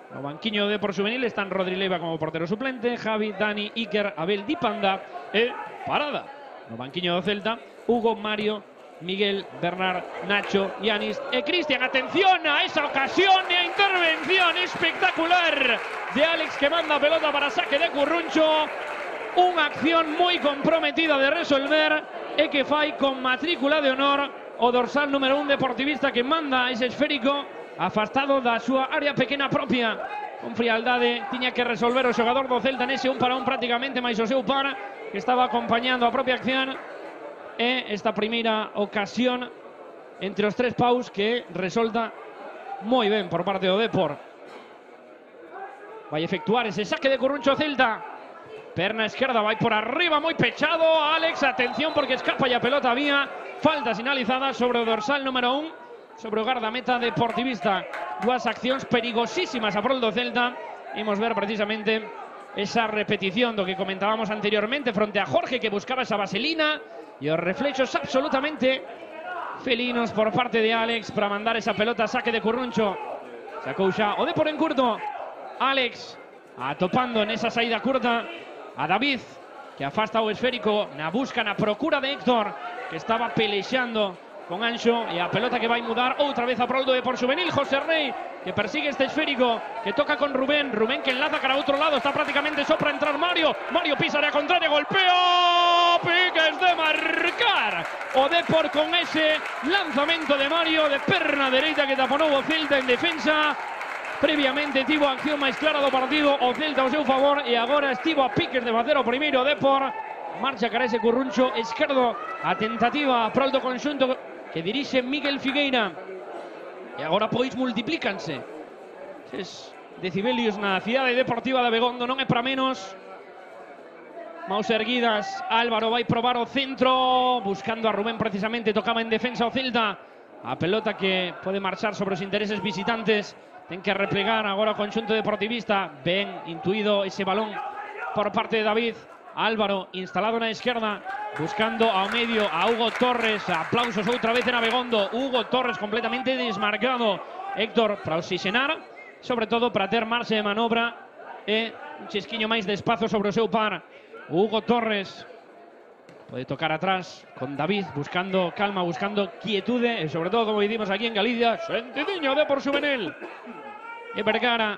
No banquiño do Depor Juvenil están Rodri Leiva como portero suplente, Javi, Dani, Iker, Abel, Dipanda e Parada. No banquiño do Celta, Hugo, Mario, Miguel, Bernard, Nacho, Yanis e Cristian. Atención a esa ocasión e a intervención espectacular de Alex, que manda a pelota para saque de Curruncho. Unha acción moi comprometida de resolver e que fai con matrícula de honor o dorsal número 1 deportivista, que manda ese esférico afastado da súa área pequena propia. Con frialdade tiña que resolver o xogador do Celta nese 1 para 1 prácticamente, máis o seu par que estaba acompañando a propia acción. E esta primeira ocasión entre os tres paus que resolta moi ben por parte do Depor. Vai efectuar ese saque de Curruncho Celta. Perna esquerda, vai por arriba, moi pechado Alex, atención porque escapa e a pelota vía. Falta sinalizada sobre o dorsal número 1 sobre o guardameta deportivista. Dúas accións perigosísimas a prol do Celta. Imos ver precisamente esa repetición do que comentábamos anteriormente fronte a Jorge, que buscaba esa vaselina, e os reflexos absolutamente felinos por parte de Alex para mandar esa pelota a saque de Curruncho. Sacou xa o Depor en curto. Alex atopando nesa saída curta a David, que afasta o esférico na busca, na procura de Héctor, que estaba pelexando con Anxo, e a pelota que vai mudar outra vez a prol do Depor Xuvenil. José Rey, que persigue este esférico, que toca con Rubén. Rubén que enlaza cara a outro lado, está prácticamente só para entrar Mario. Mario pisa a contraria, golpea, Piques de marcar o Depor con ese lanzamento de Mario de perna dereita que taponou o Celta en defensa. Previamente tivo a acción máis clara do partido o Celta ao seu favor, e agora estivo a piques de facer o primeiro Depor. Marcha cara ese Curruncho esquerdo, a tentativa a prol do conxunto que dirixe Miguel Figueira. E agora pois multiplícanse eses decibelios na cidade deportiva de Abegondo, non é para menos. Maus erguidas, Álvaro vai probar o centro, buscando a Rubén precisamente, tocaba en defensa o Celta. A pelota que pode marchar sobre os intereses visitantes, ten que replegar agora o conxunto deportivista. Ben intuído ese balón por parte de David. Álvaro instalado na esquerda, buscando ao medio a Hugo Torres. Aplausos outra vez en Abegondo. Hugo Torres completamente desmarcado. Héctor para oxigenar, sobre todo para ter marxe de manobra e un chisquiño máis de espazo sobre o seu par. Hugo Torres pode tocar atrás con David, buscando calma, buscando quietude, e sobre todo, como dicimos aquí en Galicia, sentidiño de por Xuvenil. E Vergara,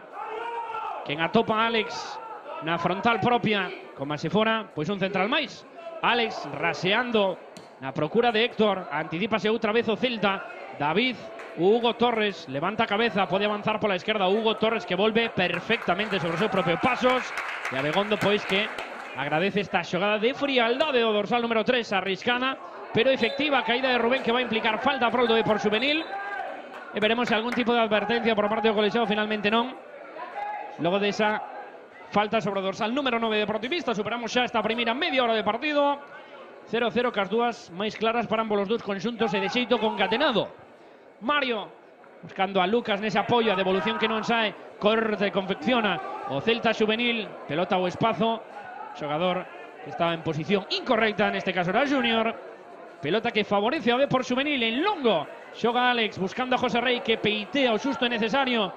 quen atopa a Alex na frontal propia, como se fora pois un central máis. Alex raseando na procura de Héctor, anticípase outra vez o Celta. David, Hugo Torres levanta a cabeza, pode avanzar pola esquerda. Hugo Torres que volve perfectamente sobre os seus propios pasos, e Abegondo pois que agradece esta xogada de frialdade do dorsal número 3, arriscada pero efectiva, caída de Rubén que vai implicar falta a prol do Depor Xuvenil, e veremos se algún tipo de advertencia por parte do colexiado. Finalmente non, logo desa falta sobre o dorsal número 9 deportivista. Superamos xa esta primeira media hora de partido. 0-0, cas dúas máis claras para ambos os dous conxuntos, e de xeito concatenado. Mario buscando a Lucas nese apoio, a devolución que non sae, corta e confecciona o Celta Xuvenil, pelota ao espazo, xogador que estaba en posición incorrecta, neste caso era Junior. Pelota que favorece ao Depor Xuvenil en longo. Xoga Alex buscando a José Rey, que peitea o xusto e necesario.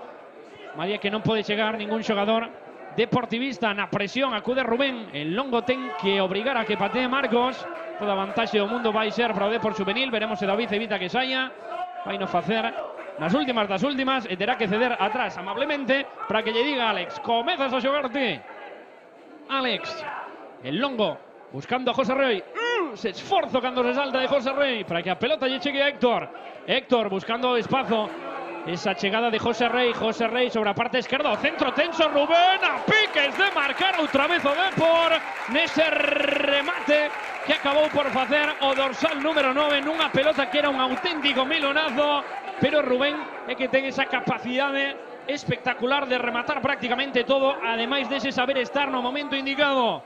María que non pode chegar ningún xogador deportivista. Na presión acude Rubén. En longo ten que obrigar a que patee Marcos. Toda a vantaxe do mundo vai ser para o Depor Xuvenil. Veremos se David evita que saia. Vai no facer nas últimas das últimas, e terá que ceder atrás amablemente para que lle diga a Alex: comezas a xogarte. Alex, el longo, buscando a José Rey. Se esforzo cando se salta de José Rey para que a pelota lle chegue a Héctor. Héctor buscando espazo. Esa chegada de José Rey. José Rey sobre a parte esquerda. O centro tenso, Rubén a piques de marcar outra vez o Depor nese remate que acabou por facer o dorsal número 9 nunha pelota que era un auténtico milonazo, pero Rubén é que ten esa capacidade espectacular de rematar prácticamente todo, ademais dese saber estar no momento indicado.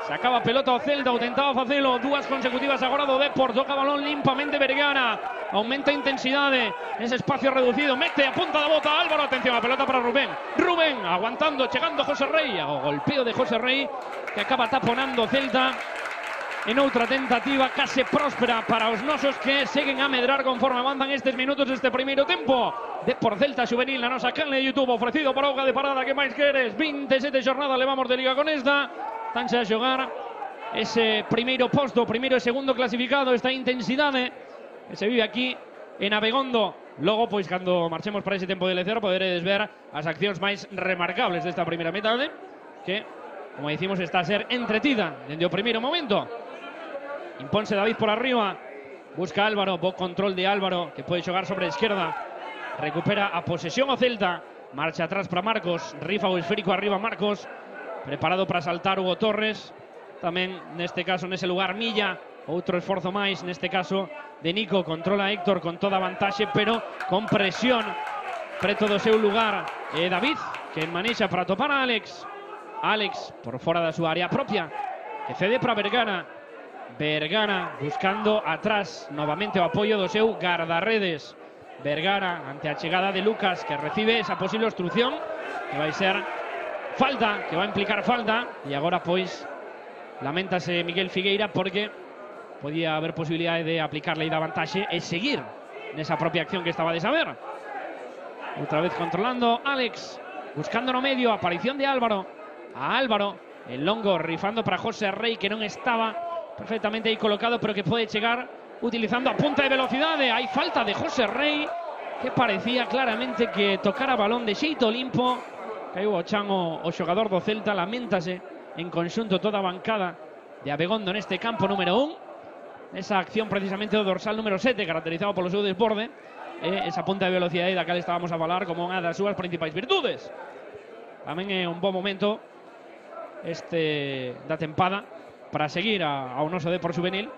Sacaba pelota o Celta, ou tentaba facelo. Dúas consecutivas agora do Depor. Toca balón limpamente Vergara, aumenta a intensidade nese espacio reducido, mete a punta da bota Álvaro. Atención, a pelota para Rubén. Rubén aguantando, chegando José Rey. O golpeo de José Rey que acaba taponando o Celta en outra tentativa case próspera para os nosos, que seguen a medrar conforme avanzan estes minutos deste primeiro tempo. Depor Celta Xuvenil na nosa canle de YouTube, ofrecido por Auga de Parada. Que máis queres? 27 xornadas levamos de Liga con esta. Tanse a xogar ese primeiro posto, primeiro e segundo clasificado. Esta intensidade que se vive aquí en Abegondo. Logo, pois, cando marchemos para ese tempo de lecer, poderedes ver as accións máis remarcables desta primeira metade, que, como dicimos, está a ser entretida dende o primeiro momento. Imponse David por arriba, busca Álvaro, bo control de Álvaro, que pode xogar sobre a esquerda. Recupera a posesión o Celta, marcha atrás para Marcos, rifa o esférico arriba Marcos, preparado para saltar Hugo Torres. Tamén neste caso, nese lugar, Milla, outro esforzo máis, neste caso de Nico. Controla Héctor con toda a vantaxe, pero con presión preto do seu lugar. E David, que manexa para topar a Alex. Alex por fora da súa área propia, que cede para Vergara. Vergara buscando atrás novamente o apoio do seu guardarredes. Vergara ante a chegada de Lucas, que recibe esa posible obstrucción que vai ser falta, que va a implicar falta, e agora pois lamentase Miguel Figueira porque podía haber posibilidade de aplicar lei da vantaxe e seguir nesa propia acción que estaba de saber. Outra vez controlando Alex, buscando no medio, aparición de Álvaro. A Álvaro, el longo rifando para José Rey, que non estaba perfectamente aí colocado, pero que pode chegar utilizando a punta de velocidade. Hai falta de José Rey, que parecía claramente que tocara balón de xeito limpo. Caiu o chan o xogador do Celta, lamentase en conxunto toda a bancada de Abegondo neste campo número 1. Esa acción precisamente do dorsal número 7, caracterizado polo seu desborde, e esa punta de velocidade da cal estábamos a falar como unha das súas principais virtudes. Tamén é un bom momento da tempada para seguir ao noso Depor Xuvenil,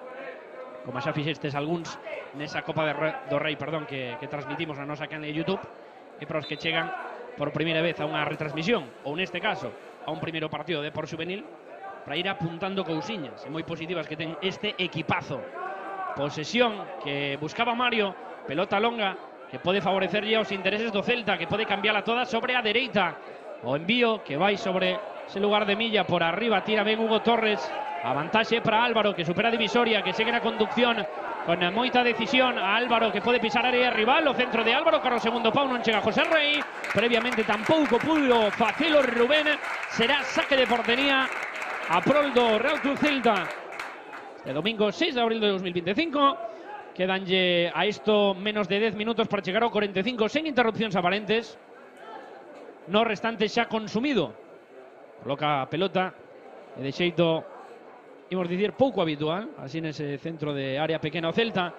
como xa fixestes algúns nesa Copa do Rei, que transmitimos na nosa canal de YouTube, e para os que chegan por primeira vez a unha retransmisión, ou neste caso a un primeiro partido de Depor Xuvenil, para ir apuntando cousiñas moi positivas que ten este equipazo. Posesión que buscaba Mario, pelota longa que pode favorecerlle aos intereses do Celta, que pode cambiarla toda sobre a dereita. O envío que vai sobre ese lugar de Milla por arriba, tira ben Hugo Torres. A vantaxe para Álvaro, que supera a divisoria, que segue na conducción con moita decisión. A Álvaro, que pode pisar área rival. O centro de Álvaro, cara o segundo pau, non chega José Rey. Previamente tampouco pudo facelo Rubén. Será saque de portería a prol do Real Club Celta. De domingo 6 de abril de 2025. Quedanlle a isto menos de 10 minutos para chegar ao 45 sen interrupcións aparentes. No restante xa consumido. Coloca a pelota e de xeito, imos dicir, pouco habitual, así nese centro de área pequena o Celta.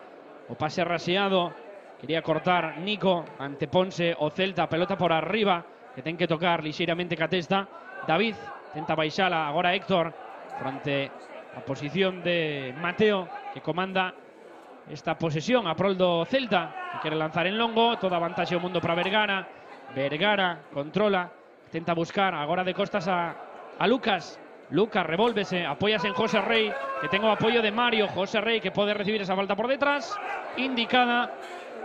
O pase raseado, quería cortar Nico, anteponse o Celta, pelota por arriba, que ten que tocar lixeiramente ca testa. David tenta baixala, agora Héctor, fronte a posición de Mateo, que comanda esta posesión a prol do Celta, que quere lanzar en longo, toda a vantaxe do mundo para Vergara. Vergara controla, tenta buscar agora de costas a Lucas. Lucas revólvese, apóyase en José Rey, que ten o apoio de Mario. José Rey, que pode recibir esa falta por detrás, indicada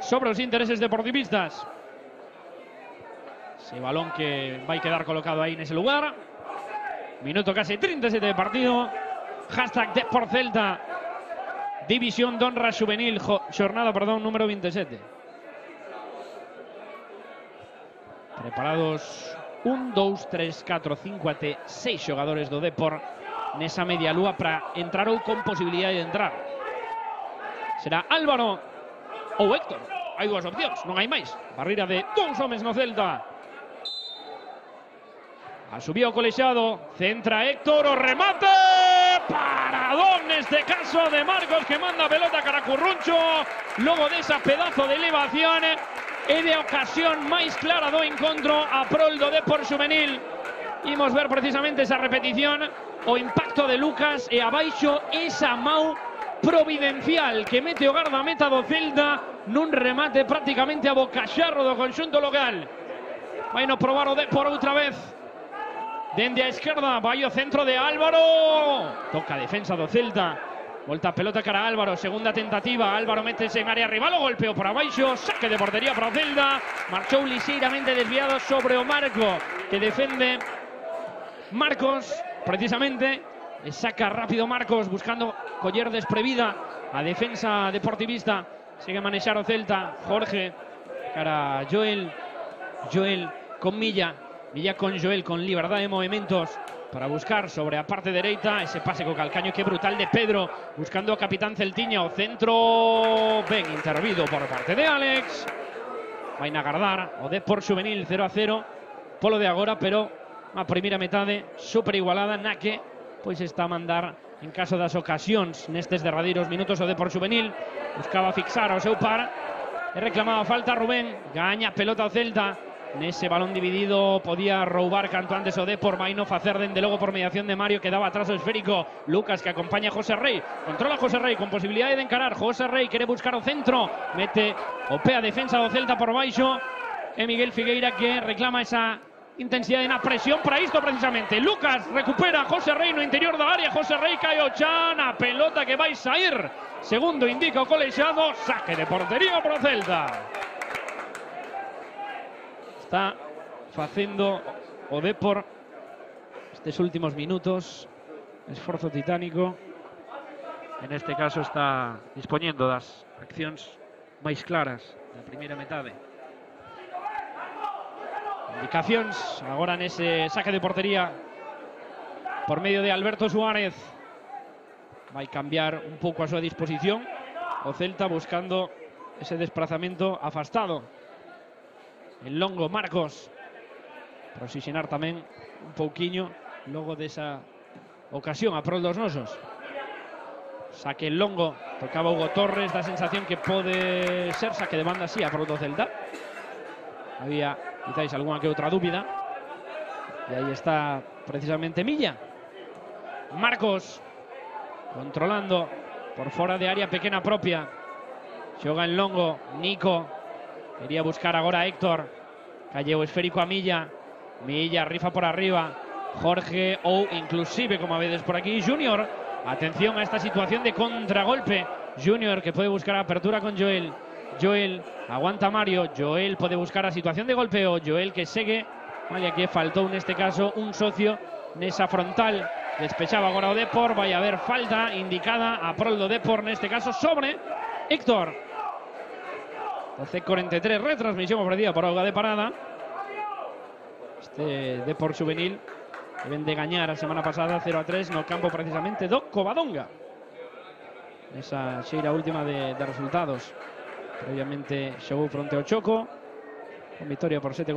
sobre os intereses deportivistas. Ese balón que vai quedar colocado aí nese lugar. Minuto case 37 de partido. Hashtag Depor Celta. División de Honra Xuvenil, xornada, número 27. Preparados 1, 2, 3, 4, 5 até 6 xogadores do Depor nesa media lúa para entrar ou con posibilidade de entrar. Será Álvaro ou Héctor. Hai dúas opcións, non hai máis. Barreira de dous homes no Celta. Asubía o colexado, centra Héctor, o remate, paradón neste caso de Marcos, que manda a pelota cara a Curruncho, logo desa pedazo de elevación e de ocasión máis clara do encontro a prol do Depor Xuvenil. Imos ver precisamente esa repetición, o impacto de Lucas e abaixo esa mau providencial que mete o gardameta do Celta nun remate prácticamente a bocaxarro do conxunto local. Vai no probar o Depor outra vez. Dende a esquerda, vai o centro de Álvaro. Toca a defensa do Celta. Volta a pelota cara a Álvaro, segunda tentativa. Álvaro métese en área rival, o golpeo por abaixo. Saque de portería para o Celta. Marchou lixeiramente desviado sobre o marco que defende Marcos, precisamente. E saca rápido Marcos, buscando coller desprevida a defensa deportivista. Sigue a manexar o Celta. Jorge cara a Joel. Joel con Milla. Milla con Joel, con liberdade de movimentos para buscar sobre a parte dereita. Ese pase co calcaño que brutal de Pedro, buscando o capitán Celtiña. O centro ben intervido por parte de Alex. Vai na agardar o Depor Xuvenil 0-0 polo de agora, pero a primeira metade super igualada na que pois está a mandar en caso das ocasións nestes derradeiros minutos o Depor Xuvenil. Buscaba fixar ao seu par e reclamaba falta Rubén. Gaña pelota o Celta. Nese balón dividido podía roubar canto antes o Depor, vai no facer dende logo por mediación de Mario, que daba atrás o esférico. Lucas, que acompaña a José Rey, controla a José Rey con posibilidade de encarar. José Rey quere buscar o centro, mete o pé a defensa do Celta por baixo, e Miguel Figueira, que reclama esa intensidade na presión para isto precisamente. Lucas recupera a José Rey no interior da área. José Rey cae o chan, a pelota que vai sair, segundo indica o colexado. Saque de portería para o Celta. está facendo o Depor estes últimos minutos. Esforzo titánico. En este caso está dispoñendo das accións máis claras da primeira metade. Indicacións agora nese saque de portería por medio de Alberto Suárez. Vai cambiar un pouco a súa disposición o Celta, buscando ese desplazamento afastado. El longo Marcos para oxigenar tamén un pouquiño logo desa ocasión a prol dos nosos. Saque el longo, tocaba Hugo Torres, da sensación que pode ser saque de banda así a prol do Celta. Había quizáis algunha que outra dúbida. E aí está precisamente Milla. Marcos controlando por fora de área pequena propia. Xoga en longo Nico. Quería buscar agora a Héctor. Calleu esférico a Milla. Milla rifa por arriba. Jorge ou inclusive, como vedes por aquí, Junior. Atención a esta situación de contragolpe. Junior que puede buscar apertura con Joel. Joel aguanta Mario. Joel puede buscar a situación de golpeo. Joel que segue. Vale, aquí faltou neste caso un socio nesa frontal. Despechaba agora o Depor. Vai haber falta indicada a prol do Depor, neste caso sobre Héctor. 12:43, retransmisión ofrecida por Auga de Parada. Este Depor juvenil que ven de gañar a semana pasada 0-3 no campo precisamente do Covadonga. Esa xeira última de resultados. Previamente xogou fronte ao Choco con victoria por 7-0.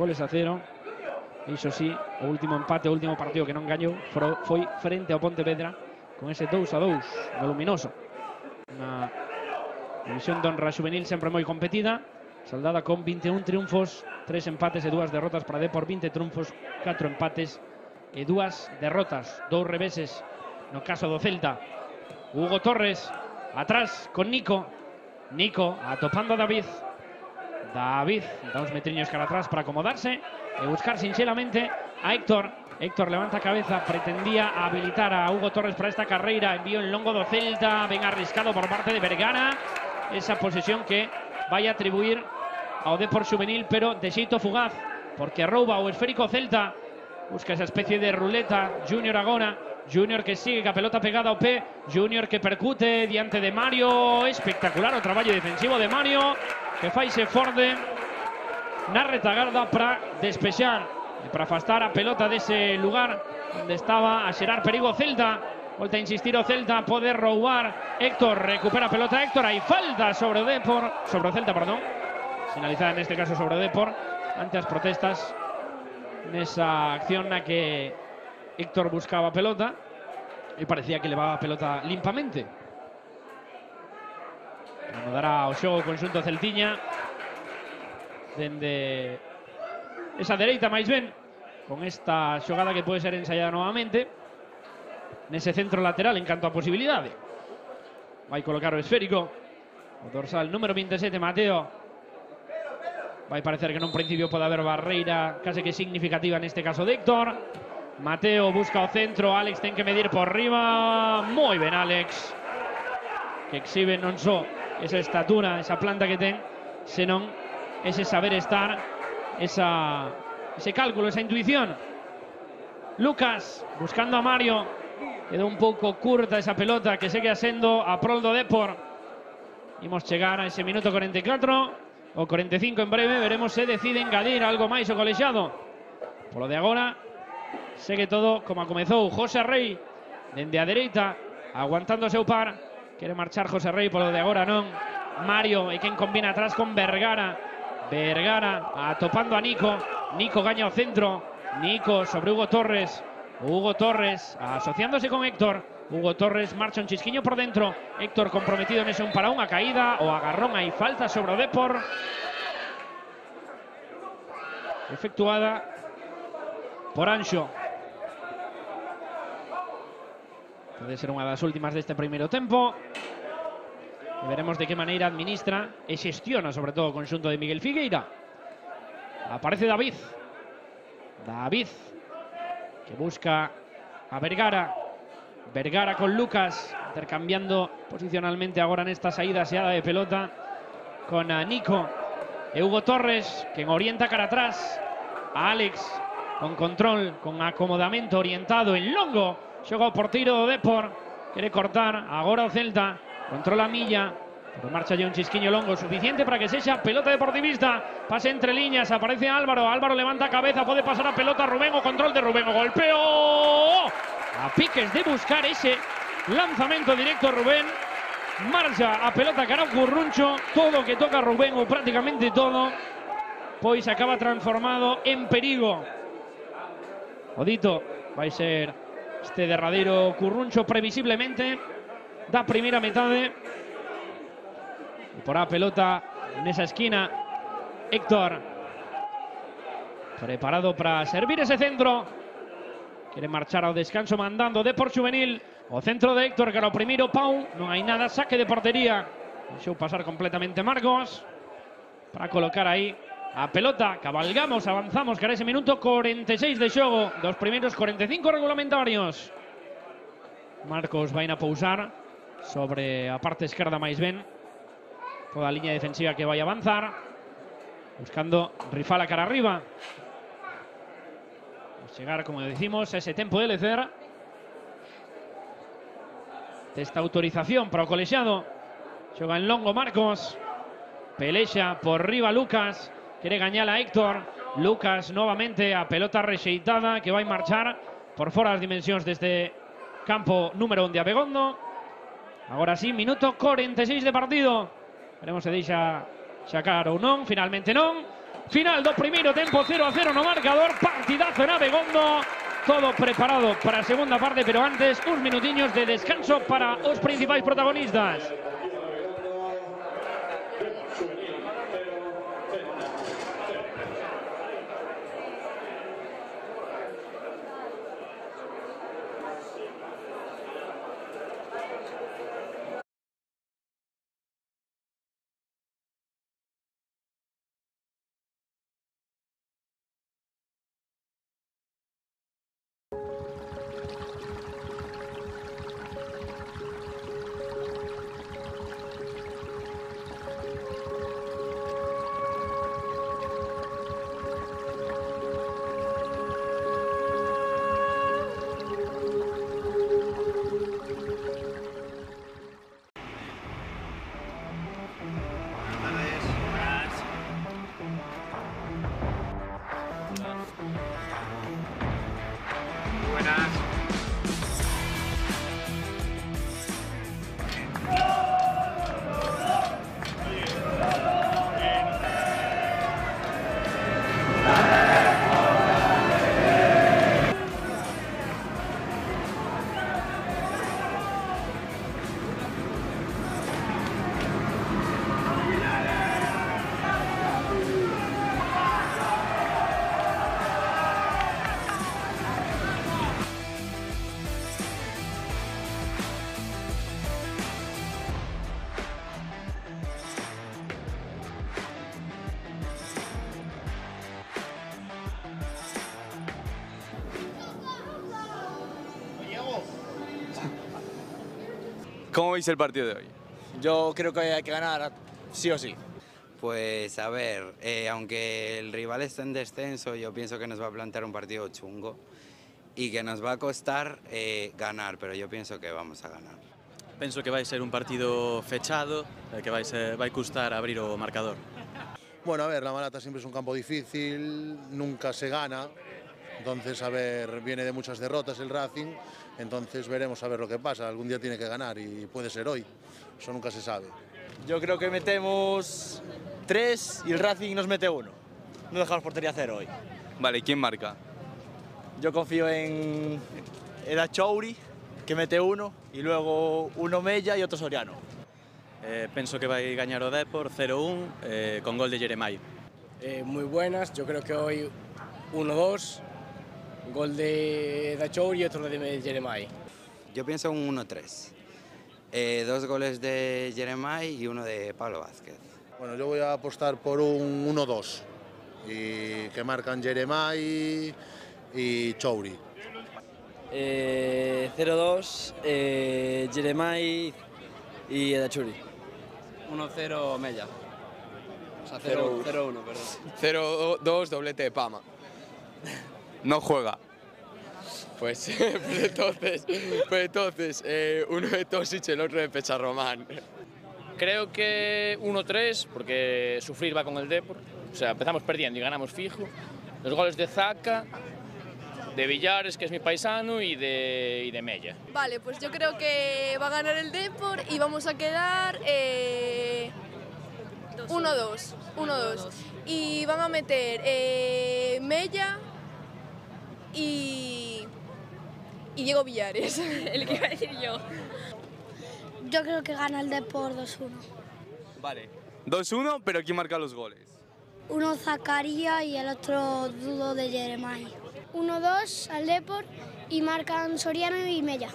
Iso sí, o último empate, o último partido que non gañou foi frente ao Pontevedra con ese 2-2 do Luminoso. Unha división de honra juvenil sempre moi competida, saldada con 21 triunfos, 3 empates e 2 derrotas para Depor, 20 triunfos, 4 empates e 2 derrotas, 2 reveses no caso do Celta. Hugo Torres atrás con Nico. Nico atopando a David. David da uns metriños cara atrás para acomodarse e buscar sinxelamente a Héctor. Héctor levanta a cabeza, pretendía habilitar a Hugo Torres para esta carreira. Envío en longo do Celta, ben arriscado por parte de Vergara. Esa posesión que vai atribuir ao Depor juvenil, pero de xeito fugaz, porque rouba o esférico Celta. Busca esa especie de ruleta. Junior agora. Junior que sigue ca pelota pegada ao pé. Junior que percute diante de Mario. Espectacular o traballo defensivo de Mario, que faise forde na retagarda para despexar e para afastar a pelota dese lugar onde estaba a xerar perigo o Celta. Volta a insistir o Celta, pode roubar Héctor, recupera a pelota Héctor, hai falta sobre o Depor, sobre o Celta, perdón, sinalizada neste caso sobre o Depor ante as protestas nesa acción na que Héctor buscaba a pelota e parecía que levaba a pelota limpamente. Dará o xogo conxunto celtiña dende esa dereita máis ben, con esta xogada que pode ser ensaiada novamente nese centro lateral en canto a posibilidade. Vai colocar o esférico o dorsal número 27 Mateo. Vai parecer que nun principio pode haber barreira case que significativa neste caso de Héctor. Mateo busca o centro, Alex ten que medir por riba. Moi ben Alex, que exhibe non só esa estatura, esa planta que ten, senón ese saber estar, ese cálculo, esa intuición. Lucas buscando a Mario, quedou un pouco curta esa pelota que segue sendo a prol do Depor. Imos chegar a ese minuto 44 o 45 en breve, veremos se decide engadir algo máis o colexiado. Polo de agora segue todo como comezou. José Rey dende a dereita aguantando o seu par. Quere marchar José Rey, polo de agora non. Mario é quen combina atrás con Vergara. Vergara atopando a Nico. Nico gaña o centro. Nico sobre Hugo Torres. Hugo Torres asociándose con Héctor. Hugo Torres marcha un chisquiño por dentro. Héctor comprometido nese un para un. A caída o agarrón, hai falta sobre o Depor. Efectuada por Anxo. Pode ser unha das últimas deste primeiro tempo. E veremos de que maneira administra e xestiona, sobre todo, o conxunto de Miguel Figueira. Aparece David. David, que busca a Vergara. Vergara con Lucas, intercambiando posicionalmente agora nesta saída xeada de pelota con Nico e Hugo Torres, que orienta cara atrás. a Alex con control, con acomodamento orientado en longo. Xoga por tiro o Depor, quere cortar, agora o Celta, controla a Milla, pero marcha ya un chisquiño longo suficiente para que sexa pelota deportivista. Pase entre líneas, aparece Álvaro, Álvaro levanta cabeza, pode pasar a pelota Rubén, o control de Rubén, o golpeo a piques de buscar ese lanzamento directo Rubén. Marcha a pelota cara ao Curruncho, todo o que toca Rubén, ou prácticamente todo, pois acaba transformado en perigo. O dito vai ser este derradeiro Curruncho previsiblemente da primeira metade. E por a pelota nesa esquina Héctor, preparado para servir ese centro. Quere marchar ao descanso mandando Depor Xuvenil. O centro de Héctor cara ao primeiro pau, non hai nada, saque de portería. Deixou pasar completamente Marcos para colocar aí a pelota. Cabalgamos, avanzamos cara ese minuto 46 de xogo dos primeiros 45 regulamentarios. Marcos vai a pousar sobre a parte esquerda máis ben. Toda a liña defensiva que vai a avanzar, buscando rifar a cara arriba. Chegar, como decimos, a ese tempo de lecer. Esta autorización para o colexiado. Xoga en longo Marcos. Pelexa por riba Lucas. Quere gañar a Héctor. Lucas novamente a pelota rexeitada que vai marchar por fora das dimensións deste campo número 1 de Abegondo. Agora sí, minuto 46 de partido. Veremos se deixa sacar ou non. Finalmente non. Final do primeiro tempo, 0-0 no marcador. Partidazo en Abegondo. Todo preparado para a segunda parte, pero antes uns minutiños de descanso para os principais protagonistas. ¿Cómo veis el partido de hoy? Yo creo que hay que ganar sí o sí. Pues a ver, aunque el rival está en descenso, yo pienso que nos va a plantear un partido chungo y que nos va a costar ganar, pero yo pienso que vamos a ganar. Penso que vai ser un partido fechado, que vai custar abrir o marcador. Bueno, a ver, La Malata siempre es un campo difícil, nunca se gana, entonces, a ver, viene de muchas derrotas el Racing, entonces veremos a ver lo que pasa, algún día tiene que ganar y puede ser hoy, eso nunca se sabe. Yo creo que metemos 3 y el Racing nos mete 1. No dejamos portería cero hoy. Vale, ¿quién marca? Yo confío en Edachouri, que mete 1, y luego uno Mella y otro Soriano. Penso que vai gañar o Depor 0-1 con gol de Jeremai. Muy buenas, yo creo que hoy 1-2, gol de Dachor y otro de Jeremai. Yo pienso un 1-3. 2 goles de Jeremai y uno de Pablo Vázquez. Bueno, yo voy a apostar por un 1-2 y que marcan Jeremai y Chouri. 0-2, Jeremai y Edachuri. 1-0 Mella. O sea, 0-1, perdón. 0-2, doblete de Pama. No juega. Pues entonces, uno de Tosic, el otro de Pecharromán. Creo que 1-3, porque sufrir va con el Depor. O sea, empezamos perdiendo y ganamos fijo. Los goles de Zaka, de Villares, que es mi paisano, y de Mella. Vale, pues yo creo que va a ganar el Depor y vamos a quedar 1-2. Y van a meter Mella y Diego Villares, el que iba a decir yo. Yo creo que gana el Depor 2-1. Vale. 2-1, pero ¿quién marca los goles? Uno Zakaria y el otro Dudo de Jeremai. 1-2 al Depor y marcan Soriano y Mella.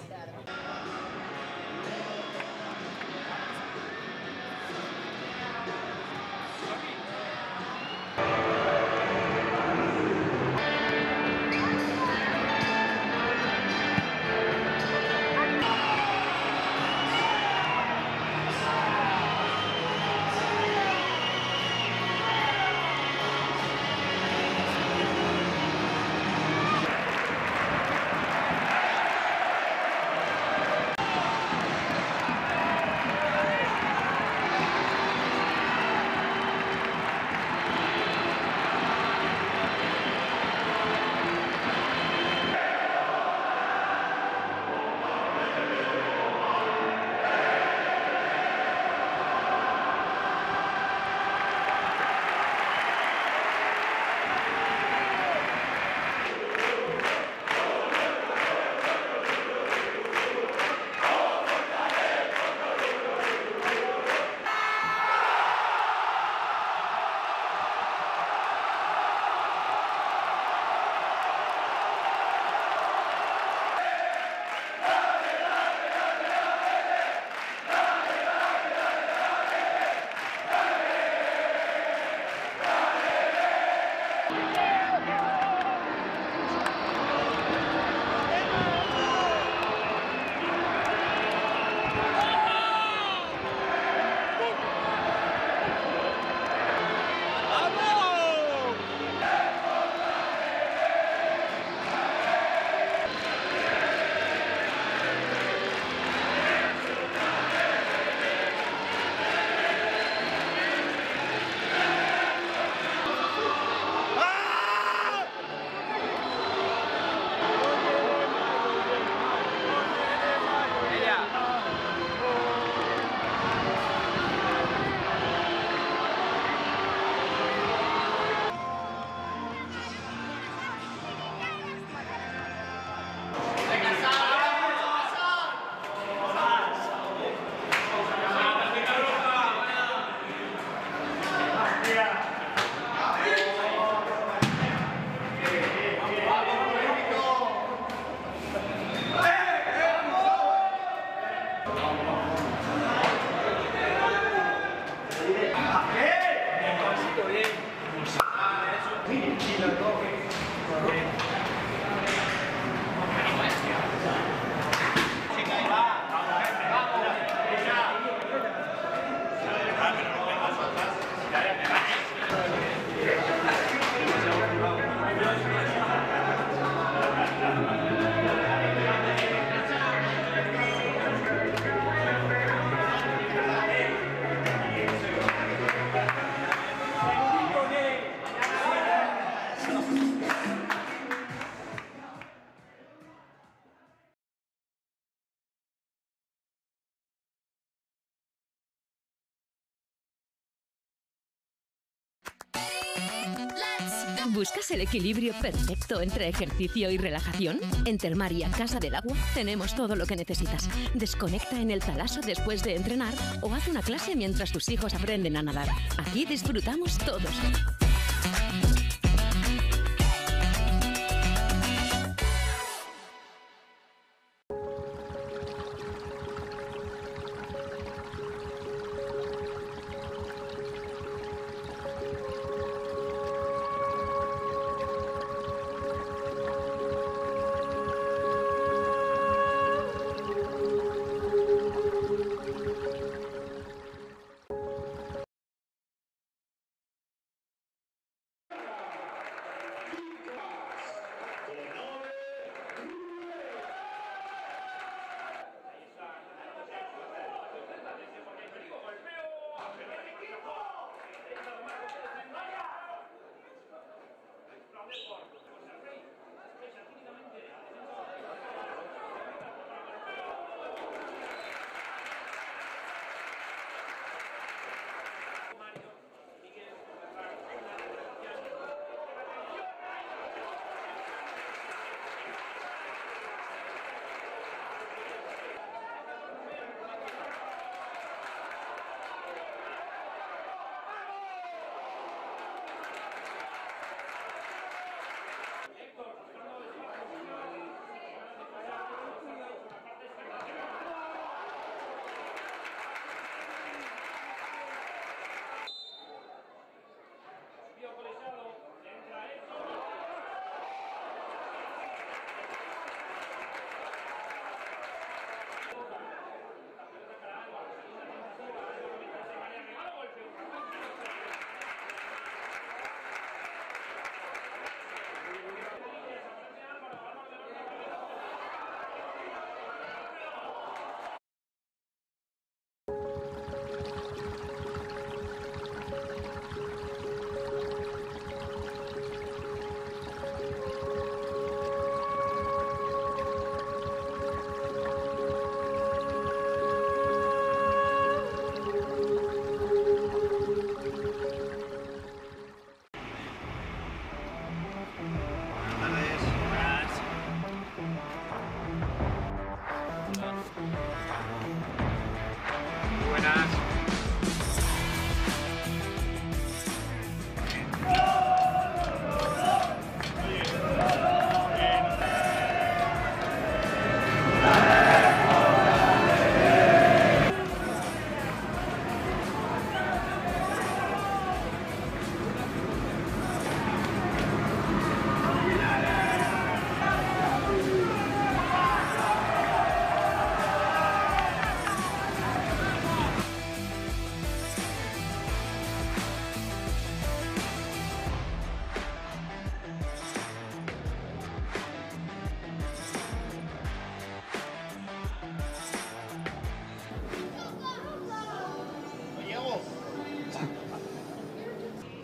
¿Buscas el equilibrio perfecto entre ejercicio y relajación? En Termaria Casa del Agua tenemos todo lo que necesitas. Desconecta en el talaso después de entrenar o haz una clase mientras tus hijos aprenden a nadar. Aquí disfrutamos todos.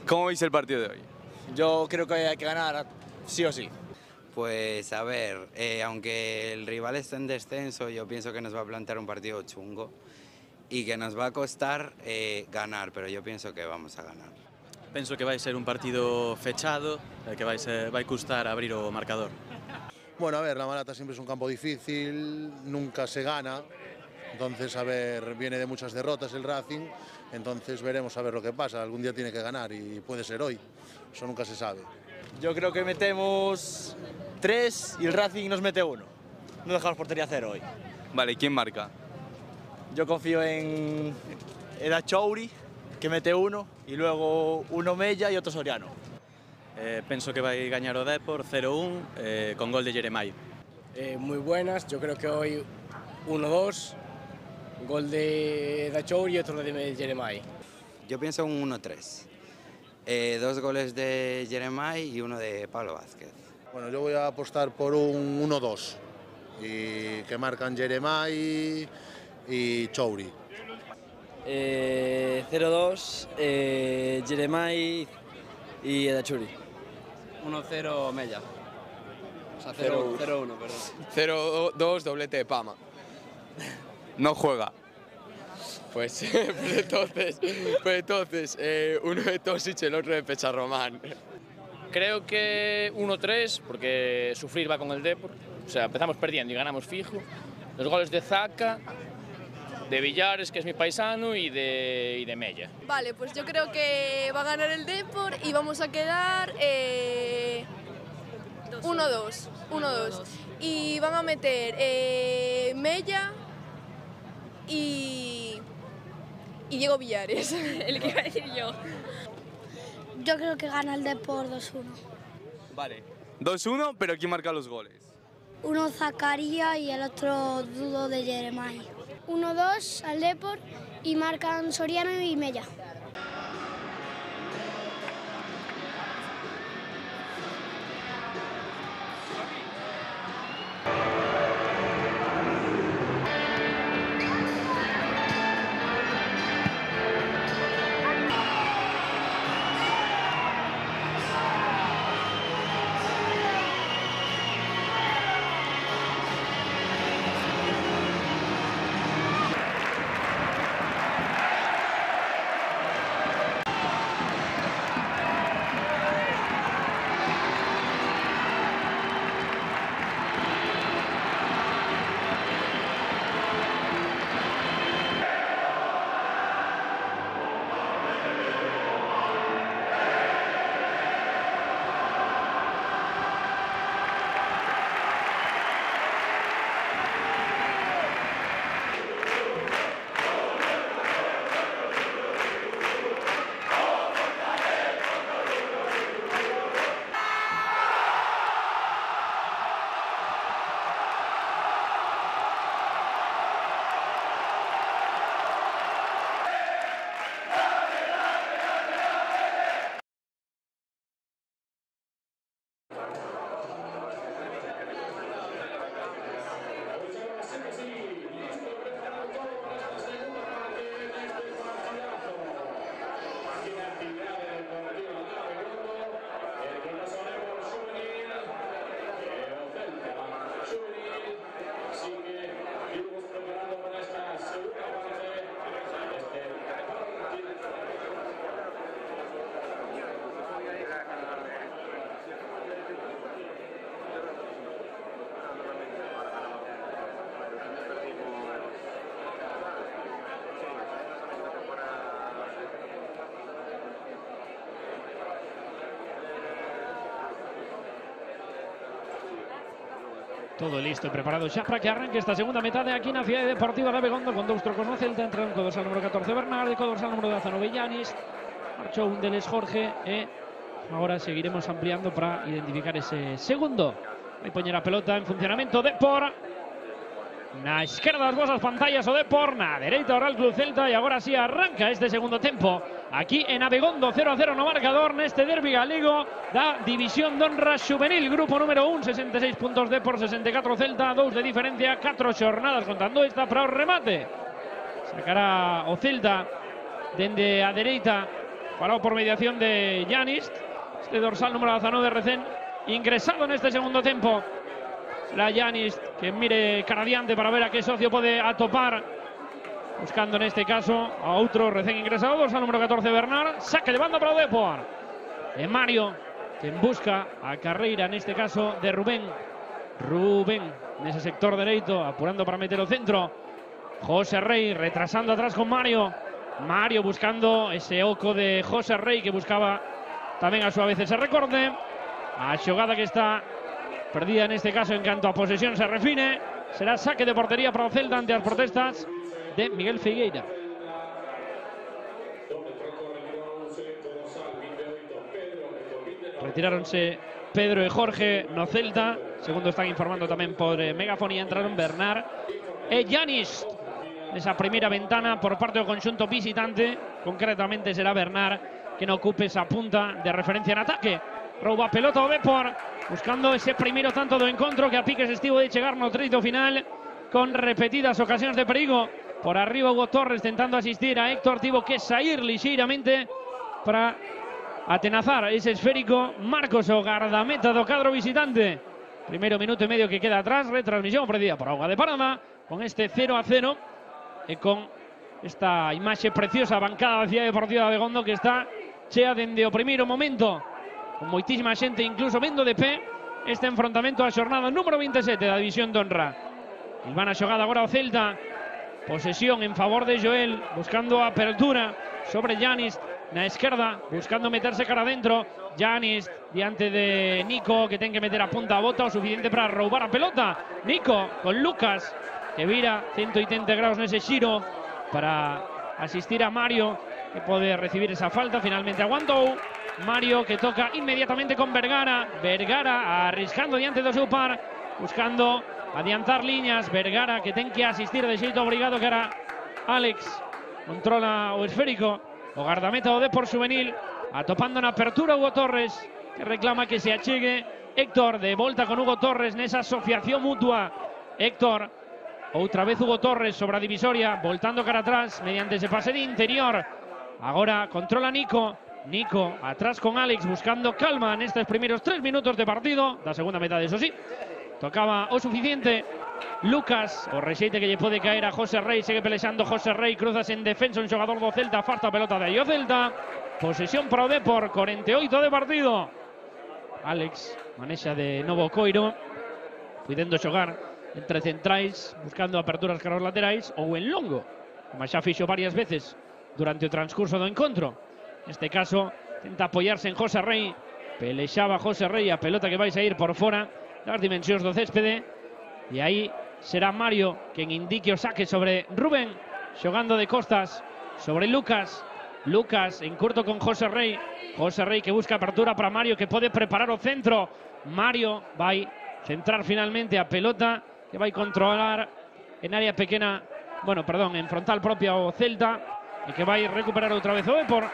¿Cómo veis el partido de hoy? Yo creo que hay que ganar sí o sí. Pues a ver, aunque el rival esté en descenso, yo pienso que nos va a plantear un partido chungo y que nos va a costar ganar, pero yo pienso que vamos a ganar. Penso que vai ser un partido fechado, que vai custar abrir o marcador. Bueno, a ver, La Malata siempre es un campo difícil, nunca se gana, entonces a ver, viene de muchas derrotas el Racing, entonces veremos a ver lo que pasa, algún día tiene que ganar y puede ser hoy, eso nunca se sabe. Yo creo que metemos 3 y el Racing nos mete 1. No dejamos portería cero hoy. Vale, ¿quién marca? Yo confío en Edachouri, que mete 1, y luego uno Mella y otro Soriano. Penso que vai gañar o Depor 0-1 con gol de Jeremai. Muy buenas, yo creo que hoy 1-2, gol de Dachouri y otro de Jeremai. Yo pienso un 1-3. 2 goles de Jeremai y uno de Pablo Vázquez. Bueno, yo voy a apostar por un 1-2 y que marcan Jeremai y Chouri. 0-2, Jeremai y Edachuri. 1-0 Mella. O sea, 0-1, perdón. 0-2, doblete de Pama. No juega. Pues entonces, uno de Tosic y el otro de Pecharromán. Creo que 1-3, porque sufrir va con el Depor. O sea, empezamos perdiendo y ganamos fijo. Los goles de Zaca, de Villares, que es mi paisano, y de Mella. Vale, pues yo creo que va a ganar el Depor y vamos a quedar 1-2. Y van a meter Mella y Diego Villares, el que iba a decir yo. Yo creo que gana el Depor 2-1. Vale. 2-1, pero ¿quién marca los goles? Uno Zacarías y el otro Dudo de Jeremai. 1-2 al Depor y marcan Soriano y Mella. Todo listo y preparado xa para que arranque esta segunda metade aquí na Cidade Deportiva de Abegondo con dous trocos no Celta, entra co dorsal número 14 Bernardi, co dorsal número 19 Yanis, marchou un deles Jorge e agora seguiremos ampliando para identificar ese segundo. Vai poñer a pelota en funcionamento Depor. Na esquerda das vosas pantallas o Depor, na dereita o Real Club Celta e agora sí arranca este segundo tempo aquí en Abegondo, 0-0 no marcador neste derbi galego da División de Honra Xuvenil, grupo número 1, 66 puntos Depor, 64 Celta, 2 de diferencia, 4 xornadas contando esta para o remate. Sacará o Celta dende a dereita parado por mediación de Janist, este dorsal número 19 recién ingresado en este segundo tiempo. Será Janist que mire caradiante para ver a qué socio puede atopar, buscando en este caso a otro recién ingresado, dorsal número 14 Bernard. Saque de banda para o Depor. Mario, quien busca a carreira en este caso de Rubén en ese sector derecho, apurando para meter el centro. José Rey retrasando atrás con Mario buscando ese oco de José Rey, que buscaba también a su vez ese recorte. A xogada que está perdida en este caso en cuanto a posesión se refine. Será saque de portería para o Celta ante las protestas de Miguel Figueira. Retiráronse Pedro e Jorge no Celta, segundo están informando tamén por megafonía. Entraron Bernard e Janist nesa primeira ventana por parte do conxunto visitante. Concretamente será Bernard que non ocupe esa punta de referencia en ataque. Rouba pelota o Depor, buscando ese primeiro tanto do encontro que a piques estivo de chegar no treito final con repetidas ocasións de perigo. Por arriba Hugo Torres tentando asistir a Héctor, tivo que sair lixeiramente para atenazar ese esférico. Marcos, o gardameta do cadro visitante. Primeiro minuto e medio que queda atrás, retransmisión ofrecida por Auga de Parada con este 0-0 e con esta imaxe preciosa bancada da Cidade Deportiva de Abegondo, que está chea dende o primeiro momento, con moitísima xente incluso vendo de pé este enfrontamento a xornada número 27 da División de Honra. Ilvana xogada agora o Celta, posesión en favor de Joel, buscando a apertura sobre Janist na esquerda, buscando meterse cara adentro. Janist diante de Nico, que ten que meter a punta a bota o suficiente para roubar a pelota. Nico con Lucas, que vira 180 grados nese xiro para asistir a Mario, que pode recibir esa falta. Finalmente aguantou Mario, que toca inmediatamente con Vergara. Vergara arriscando diante do seu par, buscando adiantar líneas. Vergara que ten que asistir de xeito obrigado, que era Alex. Controla o esférico, o gardameta do Depor Juvenil, atopando na apertura Hugo Torres, que reclama que se achegue Héctor. De volta con Hugo Torres nesa asociación mutua. Héctor, outra vez Hugo Torres sobre a divisoria, voltando cara atrás mediante ese pase de interior. Agora controla Nico atrás con Alex, buscando calma nestes primeiros 3 minutos de partido da segunda metade. Eso sí, tocaba o suficiente Lucas, o rexeite que lle pode caer a José Rey. Segue pelexando José Rey, cruzas en defensa un xogador do Celta, farta a pelota de aí o Celta. Posesión para o Depor, 48 de partido. Alex manexa de novo Coiro, puidendo xogar entre centrais, buscando aperturas cara aos laterais ou en longo, como xa fixo varias veces durante o transcurso do encontro. Neste caso, tenta apoiarse en José Rey, pelexaba José Rey, a pelota que vai sair por fora das dimensións do céspede, e aí será Mario quen indique o saque sobre Rubén, xogando de costas sobre Lucas. Lucas en curto con José Rey que busca apertura para Mario, que pode preparar o centro. Mario vai centrar finalmente a pelota, que vai controlar en área pequena, en frontal propia o Celta, e que vai recuperar outra vez o Depor.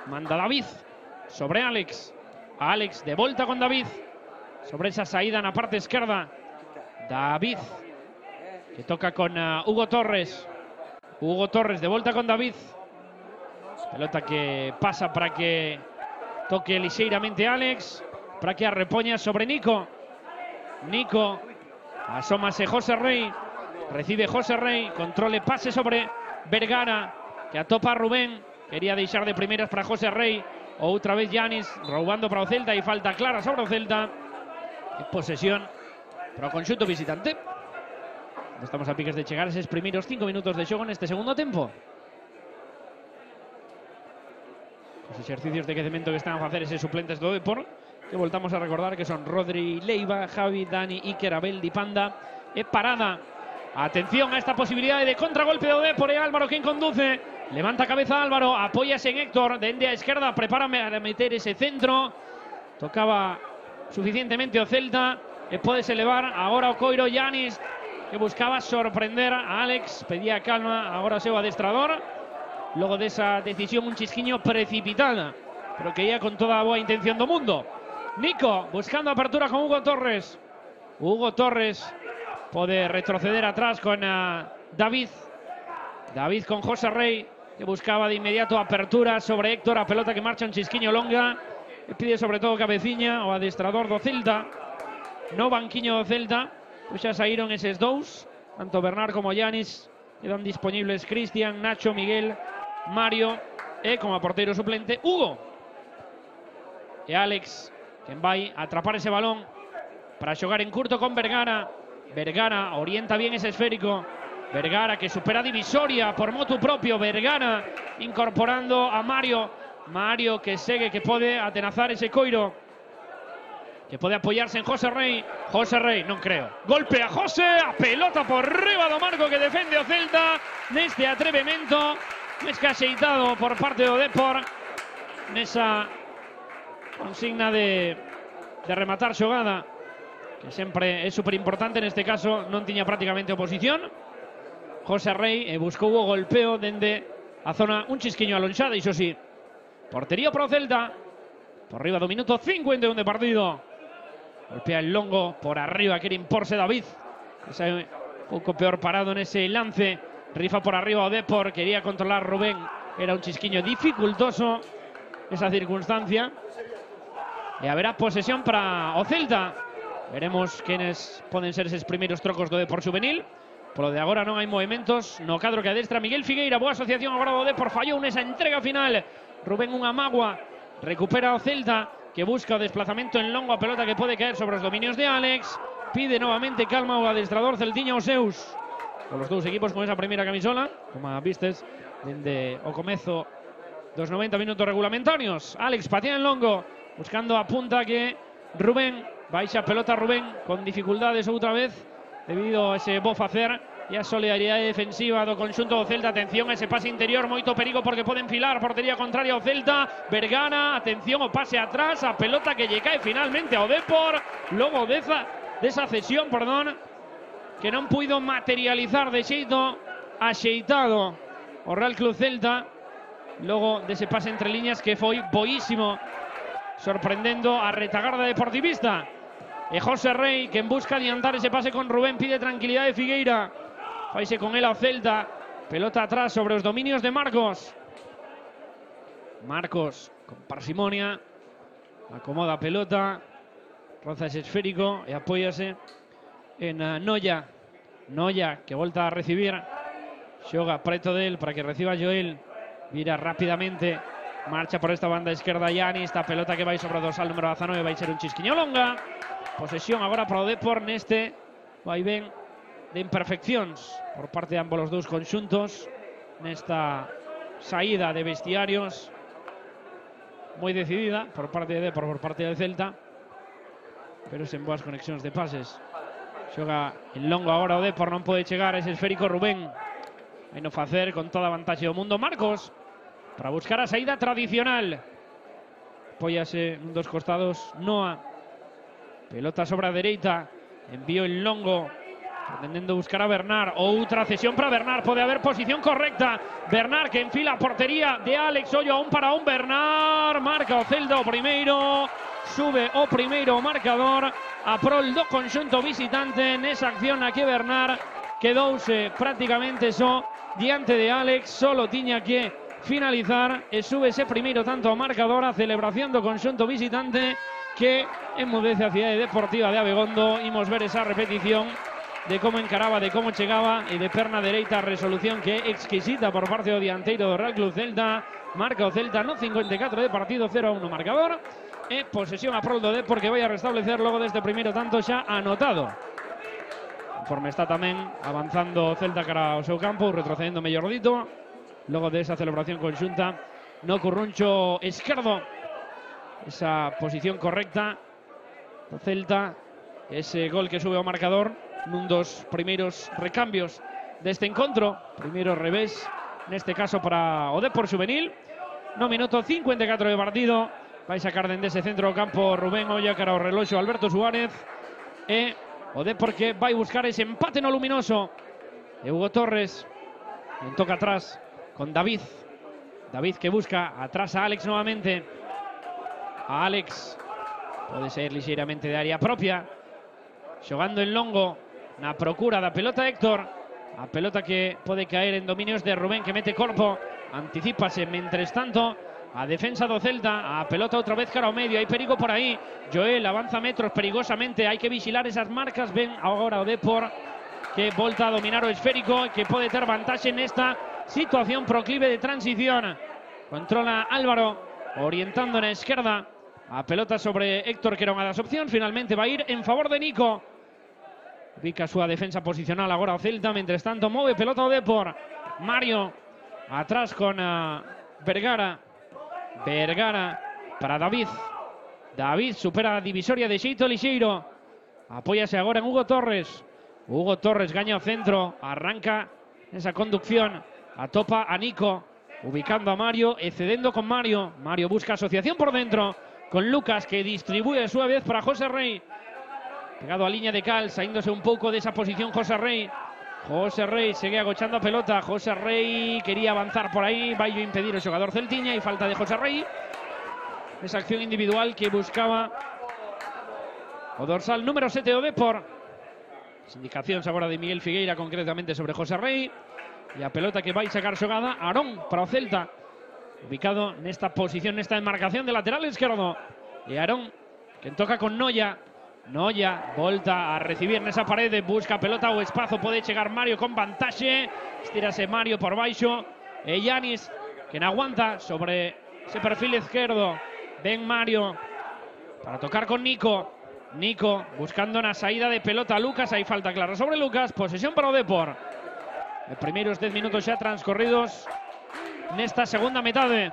Manda David sobre Alex. Alex de volta con David sobre esa saída na parte esquerda. David, que toca con Hugo Torres. Hugo Torres de volta con David. Pelota que pasa para que toque lixeiramente Alex, para que a repoña sobre Nico. Nico, asómase José Rey, recibe José Rey, controle, pase sobre Vergara, que atopa a Rubén. Quería deixar de primeras para José Rey. Outra vez Janist roubando para o Celta, e falta clara sobre o Celta. Posesión para o conxunto visitante. Estamos a piques de chegar eses primeiros 5 minutos de xogo neste segundo tempo. Os exercicios de quecemento que están a facer eses suplentes do Depor, que voltamos a recordar que son Rodri Leiva, Javi, Dani, Iker, Abel, Dipanda e Parada. Atención a esta posibilidade de contragolpe do Depor, e Álvaro quen conduce. Levanta cabeza Álvaro, apóyase en Héctor, dende a esquerda, prepara a meter ese centro. Tocaba suficientemente o Celta, e podese elevar agora o Coiro. Janist, que buscaba sorprender a Alex, pedía calma agora o seu adestrador, logo desa decisión un chisquiño precipitada, pero que ia con toda a boa intención do mundo. Nico buscando apertura con Hugo Torres. Hugo Torres pode retroceder atrás con David. David con José Rey. que buscaba de inmediato apertura sobre Héctor, a pelota que marcha un chisquiño longa, e pide sobre todo cabeciña o adestrador do Celta, no banquiño do Celta, pois xa saíron eses dous, tanto Bernard como Yanis, quedan disponibles Cristian, Nacho, Miguel, Mario e como porteiro suplente Hugo. E Alex, quen vai atrapar ese balón para xogar en curto con Vergara. Vergara orienta bien ese esférico. Vergara que supera Divisoria por motu propio. Vergara incorporando a Mario. Mario que segue, que pode atenazar ese coiro, que pode apoyarse en José Rey. José Rey, non creo. Golpe a José, a pelota por riba do marco que defende o Celta neste atrevemento. Mes que axeitado por parte do Depor nesa consigna de rematar xogada, que sempre é super importante. Neste caso non tiña prácticamente oposición. José Rey buscou o golpeo dende a zona un chisquiño alonxada, iso sí. Portería pro Celta, por riba do minuto 51 de partido. Golpea el longo por arriba, quere imporse David. Ese un pouco peor parado nese lance. Rifa por arriba o Depor, quería controlar Rubén. Era un chisquiño dificultoso esa circunstancia. E haberá posesión para o Celta. Veremos quenes poden ser eses primeiros trocos do Depor juvenil. Polo de agora non hai movimentos no cadro que adestra Miguel Figueira. Boa asociación agora do Depor, fallou nesa entrega final. Rubén unha mágoa, recupera o Celta, que busca o desplazamento en longo, a pelota que pode caer sobre os dominios de Alex. Pide novamente calma o adestrador celtiño os seus. Con los dous equipos con esa primeira camisola, como vistes, dende o comezo dos 90 minutos regulamentarios. Alex patea en longo, buscando a punta que Rubén, baixa a pelota Rubén, con dificultades outra vez, debido a ese bo facer e a solidaridade defensiva do conxunto do Celta. Atención a ese pase interior, moito perigo porque pode enfilar portería contraria ao Celta. Vergara, atención o pase atrás, a pelota que lle cae finalmente ao Depor, logo desa cesión, que non puido materializar de xeito axeitado o Real Club Celta, logo dese pase entre liñas que foi boísimo, sorprendendo a retagarda deportivista. E José Rey, que en busca adiantar ese pase con Rubén, pide tranquilidade de Figueira. Faise con él ao Celta. Pelota atrás sobre os dominios de Marcos. Marcos, con parsimonia, acomoda a pelota, roza ese esférico e apóyase en Noya. Noya, que volta a recibir. Xoga preto del para que reciba Joel. Vira rápidamente. Marcha por esta banda esquerda Yanis. Esta pelota que vai sobre o dorsal número 19 vai ser un chisquiño longa. Posesión agora para o Depor neste vai ben de imperfeccións por parte de ambos os dous conxuntos nesta saída de vestiarios moi decidida por parte de Depor, por parte de Celta, pero sen boas conexións de pases. Xoga en longo agora o Depor, non pode chegar a ese esférico Rubén. Vai no facer con toda a vantaxe do mundo Marcos para buscar a saída tradicional. Apóyase nun dos costados Noa. Pelota sobre a dereita, envío en longo, pretendendo buscar a Bernard. Outra cesión para Bernard, pode haber posición correcta. Bernard que enfila a portería de Alex, ollo a un para un. Bernard marca o Celta o primeiro, sube o primeiro o marcador a prol do conxunto visitante nesa acción na que Bernard quedouse prácticamente só diante de Alex, solo tiña que finalizar e sube ese primeiro tanto ao marcador. A celebración do conxunto visitante que enmudece a Cidade Deportiva de Abegondo. Imos ver esa repetición de como encaraba, de como chegaba e de perna dereita, resolución que é exquisita por parte do dianteiro do Real Club Celta. Marca o Celta no 54 de partido, 0-1 marcador e posesión a prol do Depor, que vai a restablecer logo deste primeiro tanto xa anotado. Conforme está tamén avanzando o Celta cara ao seu campo, retrocedendo mellor dito, logo desa celebración conxunta no curruncho esquerdo. Esa posición correcta do Celta, ese gol que sube ao marcador nun dos primeiros recambios deste encontro, primeiro revés neste caso para o Depor juvenil. No minuto 54 de partido, vai sacar dende ese centro do campo Rubén, olla cara ao reloxo Alberto Suárez, e o Depor que vai buscar ese empate no luminoso. E Hugo Torres en toca atrás con David. David que busca atrás a Alex novamente. A Alex, pode ser lixeiramente de área propia, xogando en longo na procura da pelota Héctor. A pelota que pode caer en dominios de Rubén, que mete corpo. Anticípase, mentres tanto, a defensa do Celta. A pelota outra vez cara ao medio, hai perigo por aí. Joel avanza metros perigosamente, hai que vigilar esas marcas. Ven agora o Depor, que volta a dominar o esférico, que pode ter vantaxe nesta situación proclive de transición. Controla Álvaro, orientando na esquerda. A pelota sobre Héctor, que era unha das opcións. Finalmente vai ir en favor de Nico. Ubica a súa defensa posicional agora o Celta. Mentres tanto, move pelota o Depor. Mario, atrás con Vergara. Vergara para David. David supera a divisoria de Xeito Lixeiro. Apóyase agora en Hugo Torres. Hugo Torres gaña o centro. Arranca esa conducción. Atopa a Nico. Ubicando a Mario, excedendo con Mario. Mario busca asociación por dentro con Lucas, que distribuye a súa vez para José Rey. Pegado a liña de cal, saíndose un pouco desa posición José Rey. José Rey segue agochando a pelota. José Rey quería avanzar por aí. Vai a impedir o xogador celtiña e falta de José Rey. Esa acción individual que buscaba o dorsal número 7 o Depor. As indicacións agora de Miguel Figueira concretamente sobre José Rey. E a pelota que vai sacar xogada Aarón para o Celta. Ubicado nesta posición, nesta enmarcación de lateral esquerdo. E Aarón, que toca con Noia. Noia volta a recibir nesa parede, busca pelota o espazo, pode chegar Mario con vantaxe. Estírase Mario por baixo e Yanis, que non aguanta sobre ese perfil izquierdo. Ven Mario para tocar con Nico. Nico buscando na saída de pelota Lucas, hai falta clara sobre Lucas. Posesión para o Depor. Os primeiros 10 minutos xa transcorridos nesta segunda metade.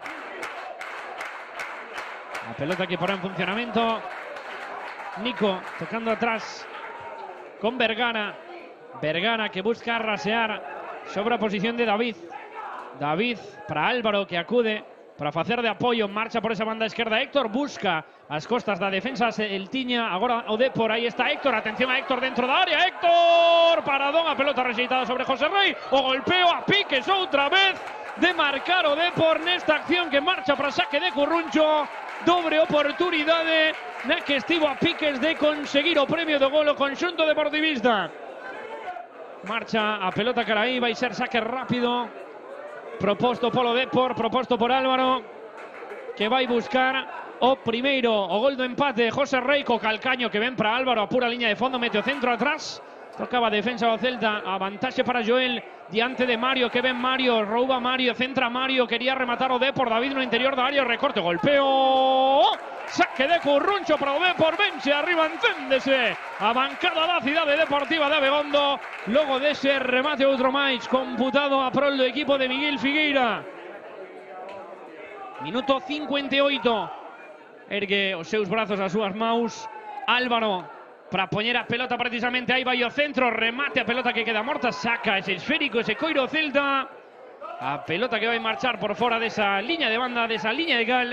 A pelota que porá en funcionamento Nico, tocando atrás con Vergara. Vergara que busca rasear sobre a posición de David. David para Álvaro, que acude para facer de apoio. Marcha por esa banda esquerda Héctor, busca as costas da defensa celtiña. Agora o Depor, aí está Héctor. Atención a Héctor dentro da área. Héctor, paradón, a pelota rexeitada sobre José Rey. O golpeo a piques outra vez de marcar o Depor nesta acción que marcha para saque de Curruncho. Dobre oportunidade na que estivo a piques de conseguir o premio do gol o conxunto deportivista. Marcha a pelota cara aí, vai ser saque rápido proposto polo Depor, proposto por Álvaro, que vai buscar o primeiro, o gol do empate. José Rey co calcaño que ven para Álvaro, a pura liña de fondo, mete o centro atrás. Tocaba defensa do Celta, a vantaxe para Joel diante de Mario, que ven Mario, rouba Mario, centra Mario, quería rematar o Depor, David no interior da área, recorte, golpeo, saque de Curruncho para o Depor, vense arriba, encéndese a bancada da Cidade Deportiva de Abegondo, logo dese remate outro máis, computado a prol do equipo de Miguel Figueira. Minuto 58, ergue os seus brazos, as súas maus, Álvaro, para poñer a pelota precisamente aí vai o centro, remate a pelota que queda morta, saca ese esférico, ese coiro Celta. A pelota que vai marchar por fora desa liña de banda, desa liña de cal.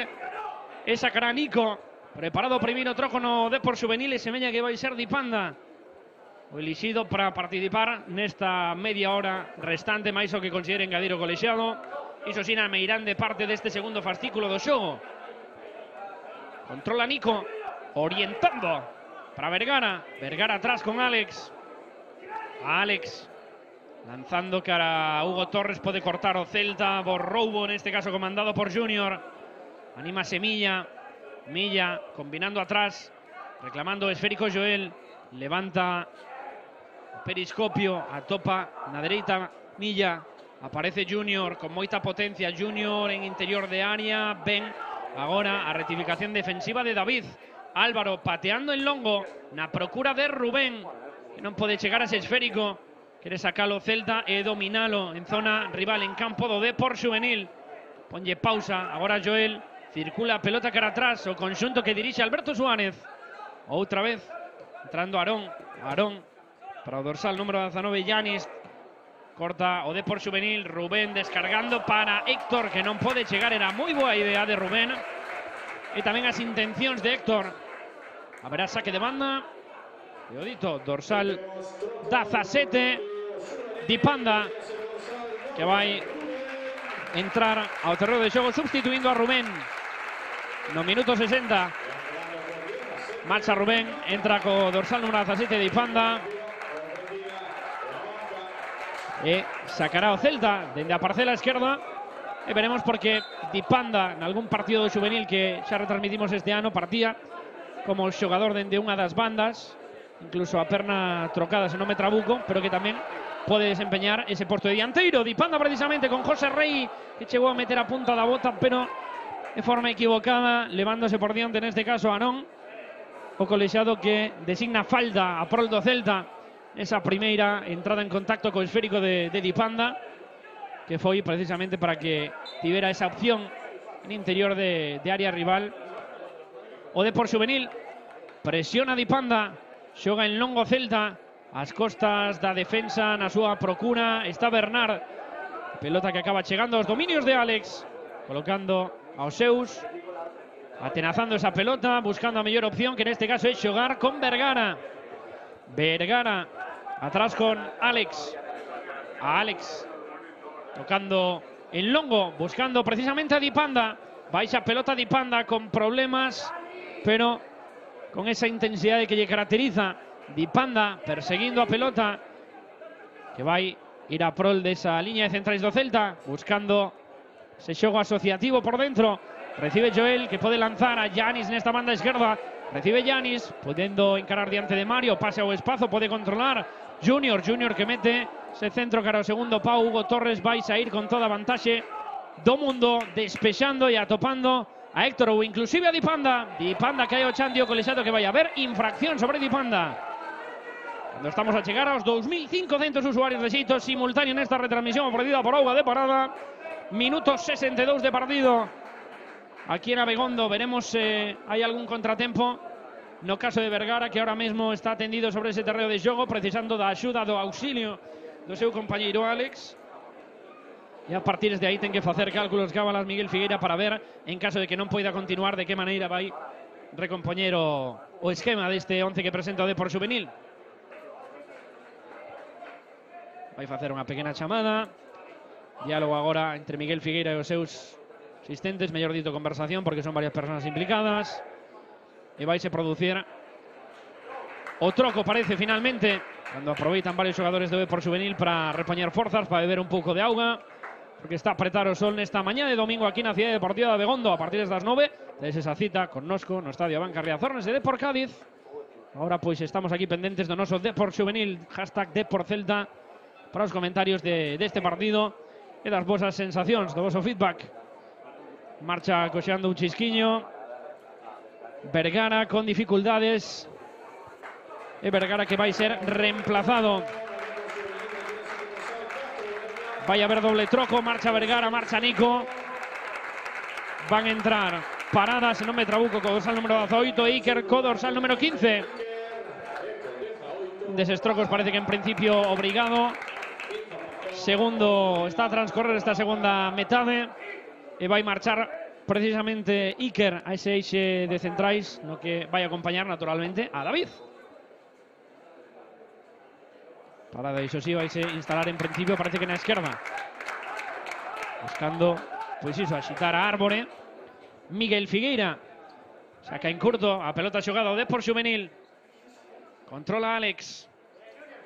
Esa cara Nico, preparado o primeiro troco no Depor Juvenil, e semeña que vai ser Dipanda o elixido para participar nesta media hora restante, máis o que considere engadir o colexiado. Iso sina Meirán de parte deste segundo fascículo do xogo. Controla Nico, orientando para Vergara. Vergara atrás con Alex. Alex lanzando cara a Hugo Torres, pode cortar o Celta por roubo, neste caso comandado por Junior. Anímase Milla. Milla combinando atrás, reclamando o esférico Joel. Levanta o periscopio, atopa na dereita Milla. Aparece Junior con moita potencia. Junior en interior de área. Ben agora a rectificación defensiva de David. Álvaro pateando en longo na procura de Rubén, que non pode chegar a ese esférico. Quere sacalo Celta e dominalo en zona rival, en campo do Depor Juvenil. Ponlle pausa, agora Joel circula a pelota cara atrás, o conxunto que dirixe Alberto Suárez. Outra vez entrando Aarón. Aarón para o dorsal número 19 Yanis. Corta o Depor Juvenil. Rubén descargando para Héctor, que non pode chegar. Era moi boa idea de Rubén e tamén as intencións de Héctor. Haberá saque de banda. E o dito dorsal 17 Dipanda, que vai entrar ao terreo de xogo substituindo a Rubén no minuto 60. Marcha Rubén, entra co dorsal número 17 Dipanda. e sacará o Celta dende a parcela esquerda. E veremos porque Dipanda, en algún partido do juvenil que xa retransmitimos este ano, partía como xogador dende unha das bandas, incluso a perna trocada, se non me trabuco, pero que tamén pode desempeñar ese posto de dianteiro. Dipanda precisamente con José Rey, que chegou a meter a punta da bota, pero de forma equivocada, levándose por diante neste caso a Non, o colexiado que designa falta a prol do Celta esa primeira entrada en contacto co esférico de Dipanda, que foi precisamente para que tivera esa opción en interior de área rival. O Depor Xuvenil presiona Dipanda, xoga en longo Celta, ás costas da defensa na súa procura está Bernard, pelota que acaba chegando aos dominios de Alex, colocando aos seus, atenazando esa pelota, buscando a mellor opción, que neste caso é xogar con Vergara. Vergara atrás con Alex, a Alex tocando en longo, buscando precisamente a Dipanda. Baixa pelota Dipanda con problemas, pero con esa intensidade que lle caracteriza. Dipanda perseguindo a pelota, que vai ir a prol desa liña de centrais do Celta, buscando ese xogo asociativo por dentro. Recibe Joel, que pode lanzar a Yanis nesta banda esquerda. Recibe Yanis, podendo encarar diante de Mario, pase ao espazo, pode controlar Junior que mete ese centro cara ao segundo pau. Hugo Torres vai sair con toda a vantaxe do mundo, despexando e atopando a Héctor ou inclusive a Dipanda. Dipanda que hai o chandio colexado, que vai haber infracción sobre Dipanda. Cando estamos a chegar aos 2.500 usuarios de xeito simultáneo nesta retransmisión ofrecida por Auga de Parada. Minuto 62 de partido aquí en Abegondo. Veremos se hai algún contratempo no caso de Vergara, que ahora mesmo está atendido sobre ese terreo de xogo, precisando da axuda, do auxilio do seu compañeiro Alex. E a partir de aí ten que facer cálculos cábalas Miguel Figueira para ver, en caso de que non poida continuar, de que maneira vai recompoñer o esquema deste 11 que presenta o Depor Xuvenil. Vai facer unha pequena chamada, diálogo agora entre Miguel Figueira e os seus asistentes, mellor dito conversación, porque son varias persoas implicadas, e vaise producir o troco, parece, finalmente, cando aproveitan varios xogadores do Depor Xuvenil para repoñer forzas, para beber un pouco de auga, porque está a apretar o sol nesta mañá de domingo aquí na cidade deportiva de Abegondo. A partir das 9 tedes esa cita connosco no Estadio Banca Riazornes de Depor Cádiz. Agora pois estamos aquí pendentes do noso Depor Xuvenil, hashtag Depor Celta, para os comentarios deste partido e das vosas sensacións, do voso feedback. Marcha coxeando un chisquiño Vergara con dificultades, e Vergara que vai ser reemplazado. Vai haber doble troco, marcha Vergara, marcha Nico. Van a entrar paradas, se non me trabuco, co dorsal número 18, Iker co dorsal número 15. Deses trocos parece que en principio obrigado. Segundo, está a transcorrer esta segunda metade e vai marchar precisamente Iker a ese eixe de centrais, no que vai acompañar naturalmente a David. Parada, iso sí, vai se instalar en principio, parece que na esquerda, buscando, pois iso, axitar a Árbore. Miguel Figueira saca en curto a pelota xogada o Depor Xuvenil, controla Alex.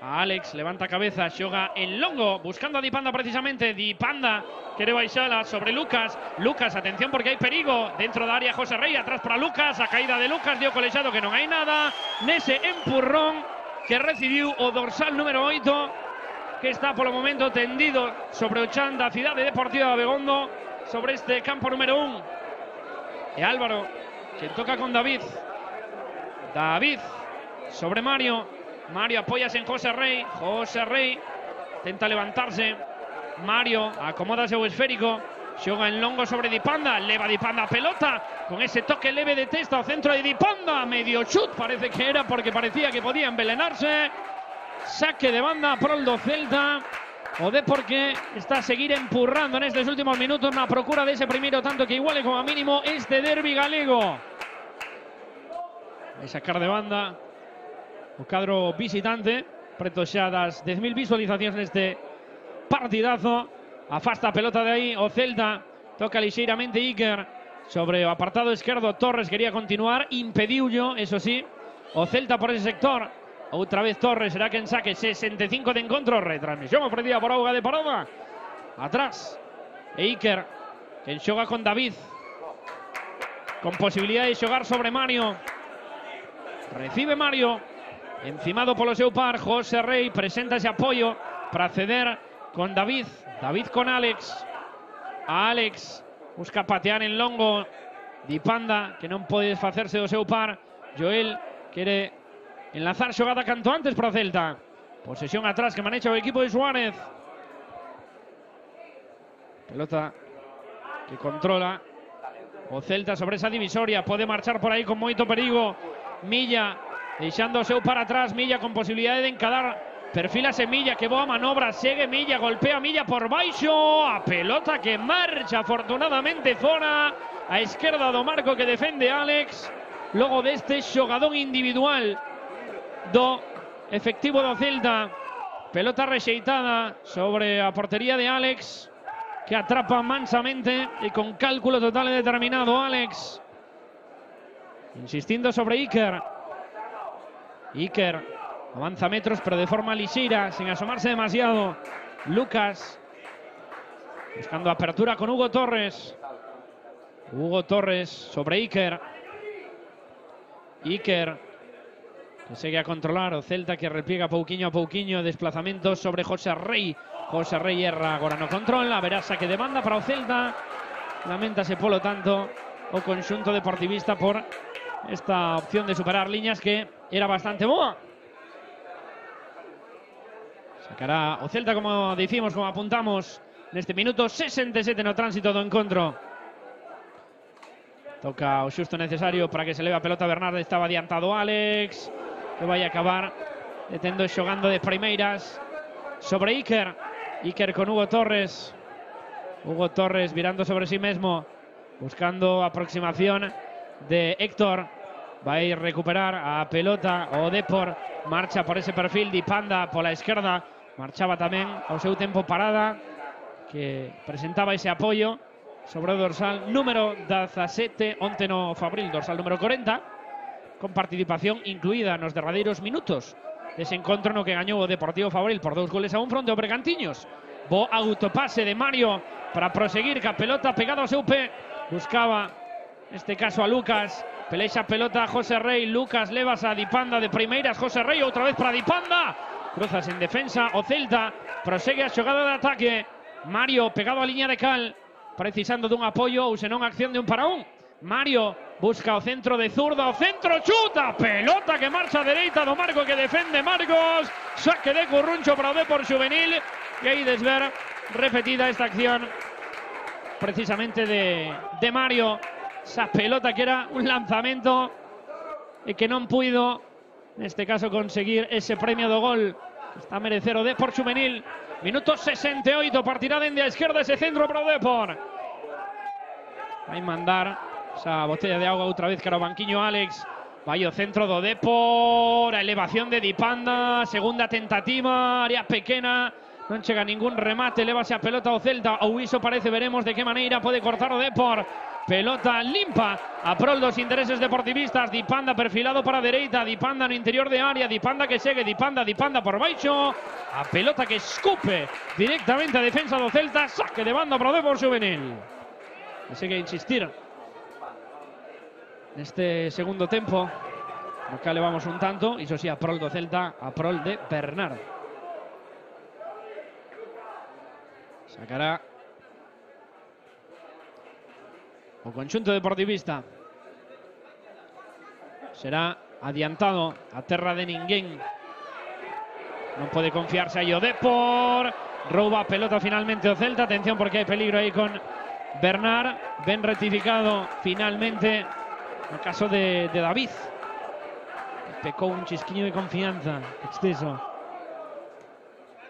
A Alex levanta a cabeza, xoga en longo, buscando a Dipanda precisamente. Dipanda quere baixala sobre Lucas. Lucas, atención porque hai perigo dentro da área. José Rey atrás para Lucas, a caída de Lucas dio colexado que non hai nada nese empurrón que recibiu o dorsal número 8, que está polo momento tendido sobre o chan da cidade deportiva de Abegondo, sobre este campo número 1. E Álvaro, que toca con David. David sobre Mario. Mario apóyase en José Rey. José Rey tenta levantarse. Mario acomoda seu esférico. Xoga en longo sobre Dipanda. Leva Dipanda a pelota. Con ese toque leve de testa ao centro de Dipanda. Medio chut parece que era, porque parecía que podía envelenarse. Saque de banda prol do Celta. O Depor que está a seguir empurrando nestes últimos minutos na procura dese primeiro tanto que iguale como mínimo este derbi galego. Vai sacar de banda o cadro visitante, preto xa das 10.000 visualizacións neste partidazo. Afasta a pelota de aí o Celta, toca lixeiramente Iker sobre o apartado esquerdo. Torres quería continuar, impediullo, eso sí, o Celta por ese sector. Outra vez Torres, será quen saque. 65 de encontro, retransmisión ofrecida por Auga de Parada. Atrás, Iker, quen xoga con David, con posibilidade de xogar sobre Mario. Recibe Mario, encimado polo seu par. José Rey presenta ese apoio para ceder con David. David con Alex. A Alex busca patear en longo. Dipanda, que non pode desfacerse do seu par. Joel quere enlazar xogada canto antes para o Celta. Posesión atrás que manexa o equipo de Suárez. Pelota que controla o Celta sobre esa divisoria. Pode marchar por aí con moito perigo. Milla deixando o seu para atrás. Milla con posibilidade de encadar. Perfílase Milla, que boa manobra. Segue Milla, golpea Milla por baixo. A pelota que marcha afortunadamente fora. A esquerda do marco que defende Alex. Logo deste xogadón individual do efectivo do Celta. Pelota rexeitada sobre a portería de Alex, que atrapa mansamente e con cálculo total e determinado. Alex insistindo sobre Iker. Iker avanza metros pero de forma lixeira, sin asomarse demasiado. Lucas buscando apertura con Hugo Torres. Hugo Torres sobre Iker. Iker que segue a controlar o Celta, que repliega pouquiño a pouquiño. Desplazamentos sobre José Rey. José Rey erra, agora no control. A verasa que demanda para o Celta. Lamentase polo tanto o conxunto deportivista por esta opción de superar liñas que era bastante boa. Sacará o Celta, como dicimos, como apuntamos, neste minuto 67 no tránsito do encontro. Toca o xusto necesario para que se leve a pelota Bernardo. Estaba adiantado Alex, que vai acabar detendo e xogando de primeiras sobre Iker. Iker con Hugo Torres. Hugo Torres virando sobre sí mesmo, buscando aproximación de Héctor. Vai recuperar a pelota o Depor. Marcha por ese perfil Dipanda pola esquerda. Marchaba tamén ao seu tempo Parada, que presentaba ese apoio sobre o dorsal número 17, onte no Fabril, dorsal número 40, con participación incluída nos derradeiros minutos dese encontro no que gañou o Deportivo Fabril por 2-1 fronte ao Bergantiños. Bo autopase de Mario para proseguir ca pelota pegada ao seu pé. Buscaba, neste caso, a Lucas. Pelexa pelota a José Rey. Lucas levas a Dipanda de primeiras. José Rey outra vez para Dipanda. Cruzas en defensa o Celta. Prosegue a xogada de ataque. Mario pegado a liña de cal, precisando dun apoio ou senón acción de un para un. Mario busca o centro de zurda. O centro chuta. Pelota que marcha a dereita do marco que defende Marcos. Saque de Curruncho para o Depor Xuvenil. E aí desver repetida esta acción precisamente de Mario. Esa pelota que era un lanzamento e que non puido, neste caso, conseguir ese premio do gol. Está a merecer o Depor Xuvenil. Minuto 68, partirá dende a esquerda ese centro para o Depor. Vai mandar esa botella de auga outra vez cara ao banquiño Alex. Vai o centro do Depor. A elevación de Dipanda. Segunda tentativa, área pequena. Non chega ningún remate, levase a pelota ao Celta. Ou iso parece, veremos de que maneira pode cortar o Depor. Pelota limpa a prol dos intereses deportivistas. Dipanda perfilado para a dereita. Dipanda no interior de área. Dipanda que segue. Dipanda por baixo. A pelota que escupe directamente a defensa do Celta. Saque de banda para o Depor Xuvenil. E segue a insistir neste segundo tempo, no que levamos un tanto. Iso sí, a prol do Celta, a prol de Bernard. Sacará o conxunto deportivista. Será adiantado a terra de ninguén. Non pode confiarse aí o Depor. Rouba a pelota finalmente o Celta. Atención porque hai peligro aí con Bernard. Ben rectificado finalmente no caso de David. Pecou un chisquiño de confianza exceso.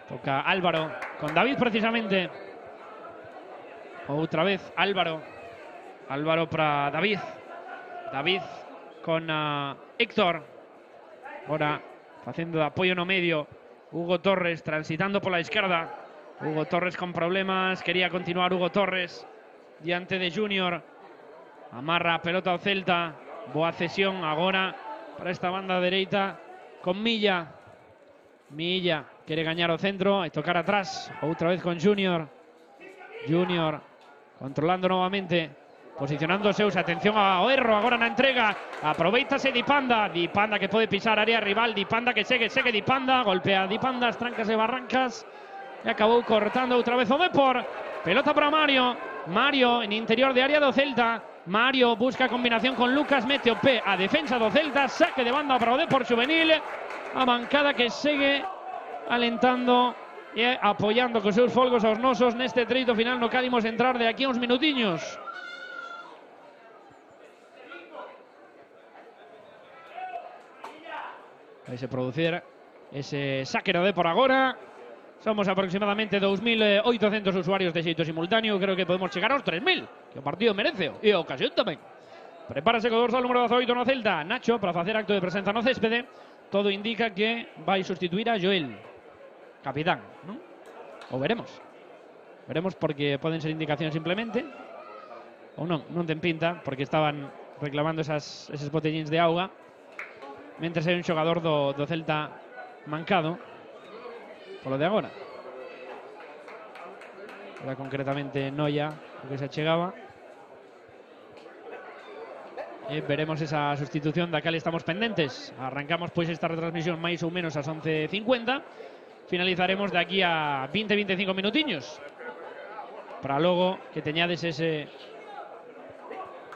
Toca Álvaro con David precisamente. Outra vez Álvaro. Álvaro para David. David con Héctor. Ahora facendo de apoio no medio. Hugo Torres transitando pola esquerda. Hugo Torres con problemas. Quería continuar Hugo Torres diante de Junior. Amarra a pelota ao Celta. Boa cesión agora para esta banda dereita con Milla. Milla quere gañar o centro e tocar atrás. Outra vez con Junior. Junior controlando novamente. Posicionando seus. Atención ao erro agora na entrega. Aproveitase Dipanda. Dipanda que pode pisar área rival. Dipanda que segue Dipanda. Golpea Dipanda as trancas e barrancas. E acabou cortando outra vez o Depor. Pelota para Mario. Mario en interior de área do Celta. Mario busca combinación con Lucas. Mete o pé a defensa do Celta. Saque de banda para o Depor Xuvenil. A bancada que segue alentando e apoiando con seus folgos aos nosos neste treito final no que imos entrar de aquí a uns minutiños. Vai se producir ese saque no Depor agora. Somos aproximadamente 2.800 usuarios de xeito simultáneo. Creo que podemos chegar aos 3.000, que o partido merece e a ocasión tamén. Prepárase co dorsal número 18 no Celta. Nacho para facer acto de presenza no céspede. Todo indica que vai sustituir a Joel, capitán, ¿no? O veremos. Veremos porque poden ser indicacións simplemente. Ou non, non ten pinta, porque estaban reclamando eses botellíns de auga. Mentres hai un xogador do Celta mancado. Polo de agora. Era concretamente Noia, o que se achegaba. E veremos esa sustitución da cal estamos pendentes. Arrancamos pois esta retransmisión máis ou menos ás 11:50. Finalizaremos de aquí a 20-25 minutiños. Para logo que teñades ese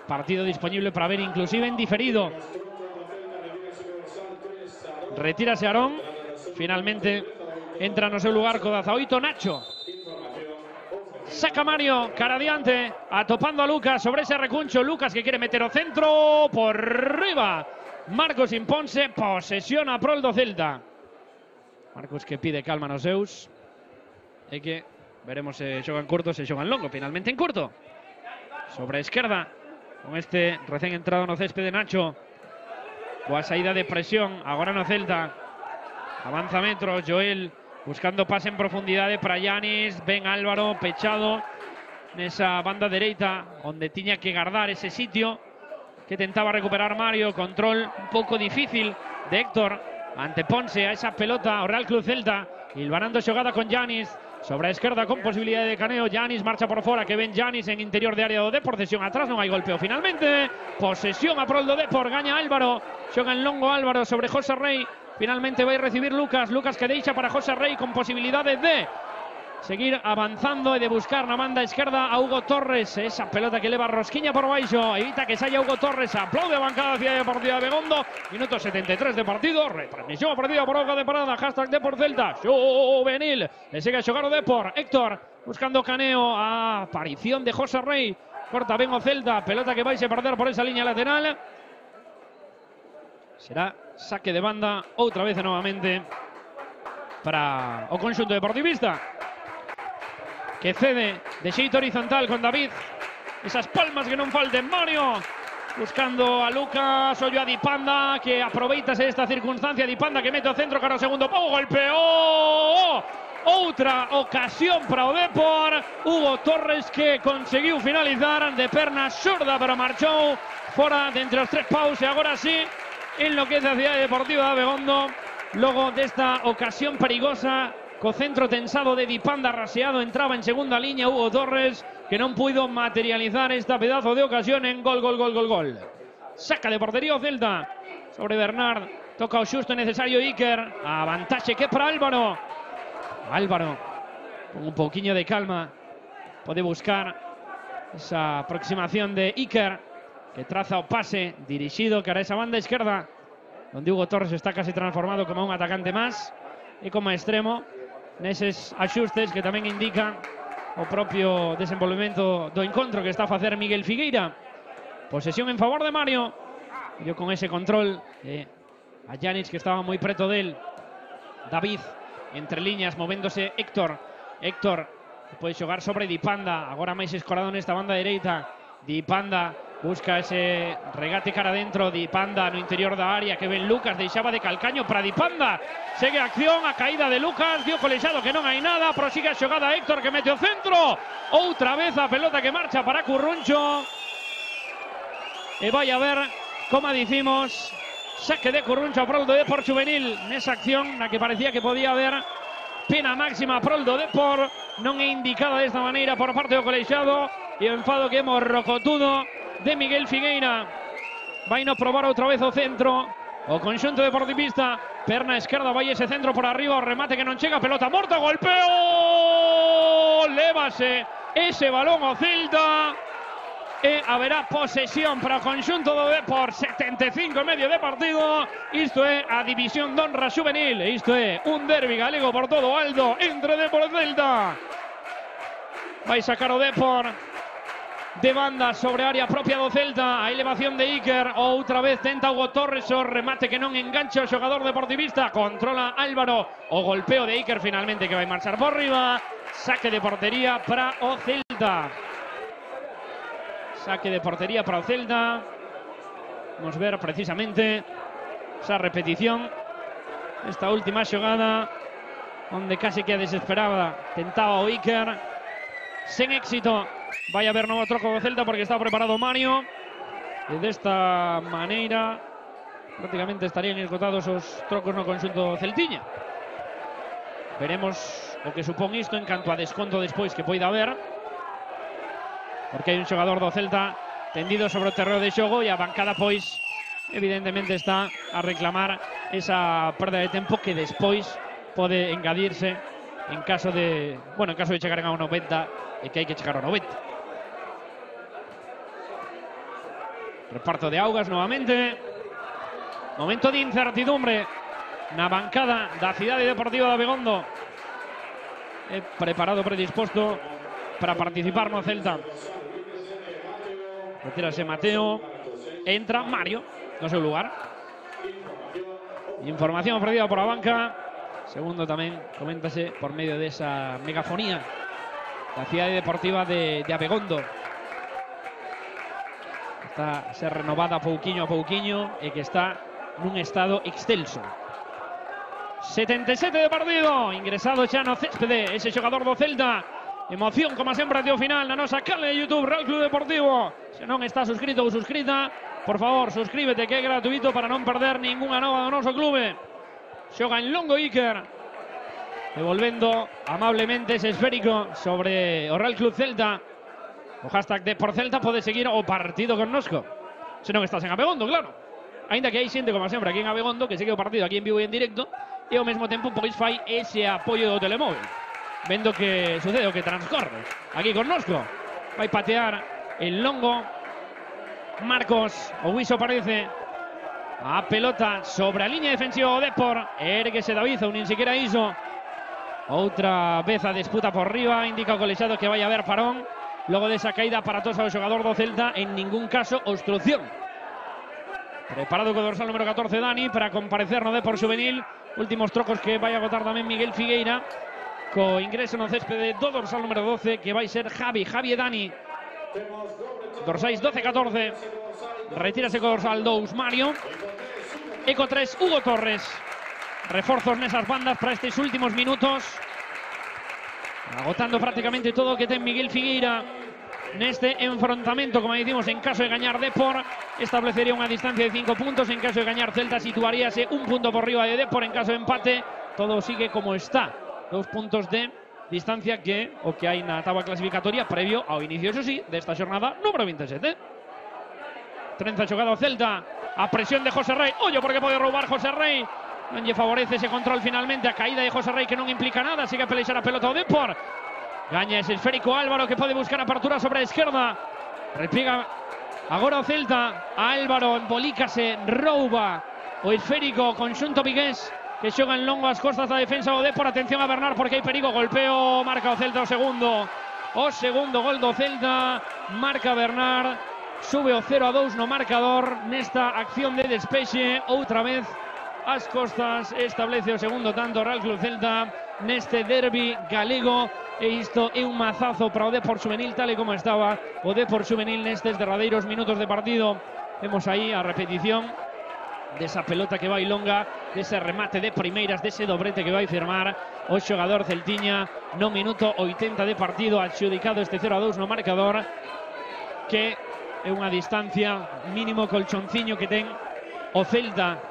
partido disponible para ver inclusive en diferido. Retírase Aarón. Finalmente entra no seu lugar co 18 Nacho. Saca Mario, cara adiante, atopando a Lucas sobre ese recuncho. Lucas que quere meter o centro por riba. Marcos imponse, posesión a prol do Celta. Marcos que pide calma nos seus. E que veremos se xogan curto, se xogan longo. Finalmente en curto. Sobre a esquerda, con este recén entrado no céspede Nacho. Coa saída de presión, agora no Celta. Avanza metros, Joel. Buscando pase en profundidade para Yanis. Ben Álvaro pechado nesa banda dereita onde tiña que guardar ese sitio que tentaba recuperar Mario. Control un pouco difícil de Héctor. Anteponse a esa pelota ao Real Club Celta. Hilvanando xogada con Yanis. Sobre a esquerda con posibilidade de caneo. Yanis marcha por fora, que ven Yanis en interior de área do Depor. Cesión atrás, non hai golpeo finalmente. Posesión a prol do Depor, gaña Álvaro. Xoga en longo Álvaro sobre José Rey. Finalmente vai recibir Lucas. Lucas que deixa para José Rey con posibilidade de seguir avanzando e de buscar na banda esquerda a Hugo Torres. Esa pelota que leva Rosquiña por baixo. Evita que saia Hugo Torres. Aplaude a bancada Ciudad Deportiva de Begondo. Minuto 73 de partido. Retransmisión a partida por Auga de Parada. Hashtag Depor Celta. Xuvenil. Le sigue a xogar o Depor. Héctor buscando caneo. A aparición de José Rey. Corta ben o Celta. Pelota que vai se perder por esa línea lateral. Será saque de banda outra vez novamente para o conxunto deportivista, que cede de xeito horizontal con David. Esas palmas que non falten. Mario buscando a Lucas. Ollo a Dipanda, que aproveitase esta circunstancia. Dipanda que mete o centro cara ao segundo pau. Golpeou. Outra ocasión para o Depor. Hugo Torres que conseguiu finalizar de perna xurda, pero marchou fora de entre os tres paus. E agora sí enloquece a Cidade Deportiva de Begondo logo desta ocasión perigosa, co centro tensado de Dipanda raseado. Entraba en segunda liña Hugo Torres, que non puido materializar esta pedazo de ocasión en gol. Saca de portería o Celta sobre Bernard. Toca o xusto necesario Iker. A vantaxe que para Álvaro. Álvaro con un pouquiño de calma pode buscar esa aproximación de Iker, que traza o pase dirixido cara a esa banda izquierda, donde Hugo Torres está casi transformado como un atacante máis e como extremo neses axustes que tamén indican o propio desenvolvemento do encontro que está a facer Miguel Figueira. Posesión en favor de Mario. Yo con ese control a Yanis, que estaba moi preto del. David entre líneas movéndose Héctor. Héctor pode xogar sobre Dipanda, agora máis escorado nesta banda dereita. Dipanda busca ese regate cara adentro. Dipanda no interior da área, que ven Lucas. Deixaba de calcaño para Dipanda. Segue a acción, a caída de Lucas. Dio colexado que non hai nada. Prosigue a xogada Héctor, que mete o centro. Outra vez a pelota que marcha para Curruncho. E vai a ver, como dicimos, Saque de Curruncho para o do Depor Juvenil nesa acción na que parecía que podía haber pena máxima para o do Depor. Non é indicada desta maneira por parte do colexiado e o enfado que é morrocotudo de Miguel Figueira. Vai no probar outra vez o centro o conxunto deportivista. Perna esquerda, vai ese centro por arriba, o remate que non chega, pelota morta, golpeo, lévase ese balón ao Celta e haberá posesión para o conxunto do Depor. 75 e medio de partido. Isto é a división de honra juvenil, isto é un derbi galego por todo o alto entre Depor e Celta. Vai sacar o Depor de banda sobre a área propia do Celta, a elevación de Iker, outra vez tenta Hugo Torres, o remate que non engancha o xogador deportivista, controla Álvaro, o golpeo de Iker finalmente que vai marchar por riba, saque de portería para o Celta. Saque de portería para o Celta. Vamos ver precisamente esa repetición, esta última xogada, onde case que a desesperada tentaba o Iker, sen éxito. Vai haber novo troco do Celta porque está preparado Mario. E desta maneira prácticamente estarían esgotados os trocos no conxunto celtiña. Veremos o que supón isto en canto a desconto despois que poida haber, porque hai un xogador do Celta tendido sobre o terreo de xogo e a bancada pois evidentemente está a reclamar esa perda de tempo que despois pode engadirse en caso de, bueno, en caso de chegar a 90 e que hai que chegar ao 90. Reparto de augas novamente. Momento de incertidumbre na bancada da Cidade Deportiva de Abegondo. Preparado, predisposto para participar no Celta. Retírase Mateo. Entra Mario no seu lugar. Información ofrecida por a banca. Segundo tamén coméntase por medio desa megafonía da Cidade Deportiva de Abegondo. Está a ser renovada pouquiño a pouquiño e que está nun estado excelso. 77 de partido, ingresado xa no céspede ese xogador do Celta. Emoción, como sempre, até o final na nosa canle de YouTube Real Club Deportivo. Se non está suscrito ou suscrita, por favor, suscríbete que é gratuito para non perder ningunha nova do noso clube. Xoga en longo Iker, devolvendo amablemente ese esférico sobre o Real Club Celta. O hashtag de por Celta pode seguir o partido connosco, se non estás en Abegondo, claro. Ainda que hai xente, como sempre, aquí en Abegondo que segue o partido aquí en vivo e en directo e ao mesmo tempo pois fai ese apoio do telemóvil, vendo que sucede o que transcorre aquí connosco. Vai patear el longo Marcos, o Huiso parece. A pelota sobre a liña defensiva o Depor, erguese David, ou nin siquiera iso. Outra vez a disputa por riba, indica o colexiado que vai haber parón. Logo desa caída aparatosa do xogador do Celta, en ningún caso obstrucción. Preparado co dorsal número 14 Dani para comparecer no Depor Juvenil. Últimos trocos que vai agotar tamén Miguel Figueira, co ingreso no céspede do dorsal número 12 que vai ser Javi e Dani. Dorsais 12-14. Retírase co dorsal 2 Mario. E co 3 Hugo Torres. Reforzos nesas bandas para estes últimos minutos, agotando prácticamente todo o que ten Miguel Figueira neste enfrontamento. Como dicimos, en caso de gañar Depor, establecería unha distancia de 5 puntos. En caso de gañar Celta, situaríase un punto por riba de Depor. En caso de empate, todo sigue como está. 2 puntos de distancia que o que hai na tabla clasificatoria previo ao inicio, eso sí, desta xornada número 27. Trenza xogada o Celta, a presión de José Rey. Ollo porque pode roubar José Rey. Non lle favorece ese control finalmente, a caída de José Rey que non implica nada. Sigue a pelexar a pelota o Depor. Gaña ese esférico Álvaro que pode buscar apertura sobre a esquerda. Repliega agora o Celta. Álvaro embolícase, rouba o esférico conxunto vigués que xoga en longo as costas da defensa do Depor. Atención a Bernard porque hai perigo. Golpeo, marca o Celta o segundo. O segundo gol do Celta. Marca Bernard. Sube o 0-2 no marcador nesta acción de despexe. Outra vez as costas establece o segundo tanto Real Club Celta neste derbi galego. E isto é un mazazo para o Depor Juvenil, tal e como estaba o Depor Juvenil nestes derradeiros minutos de partido. Vemos aí a repetición desa pelota que vai longa, dese remate de primeiras, dese dobrete que vai firmar o xogador celtiña no minuto 80 de partido, adxudicado este 0-2 no marcador, que é unha distancia mínimo colchonciño que ten o Celta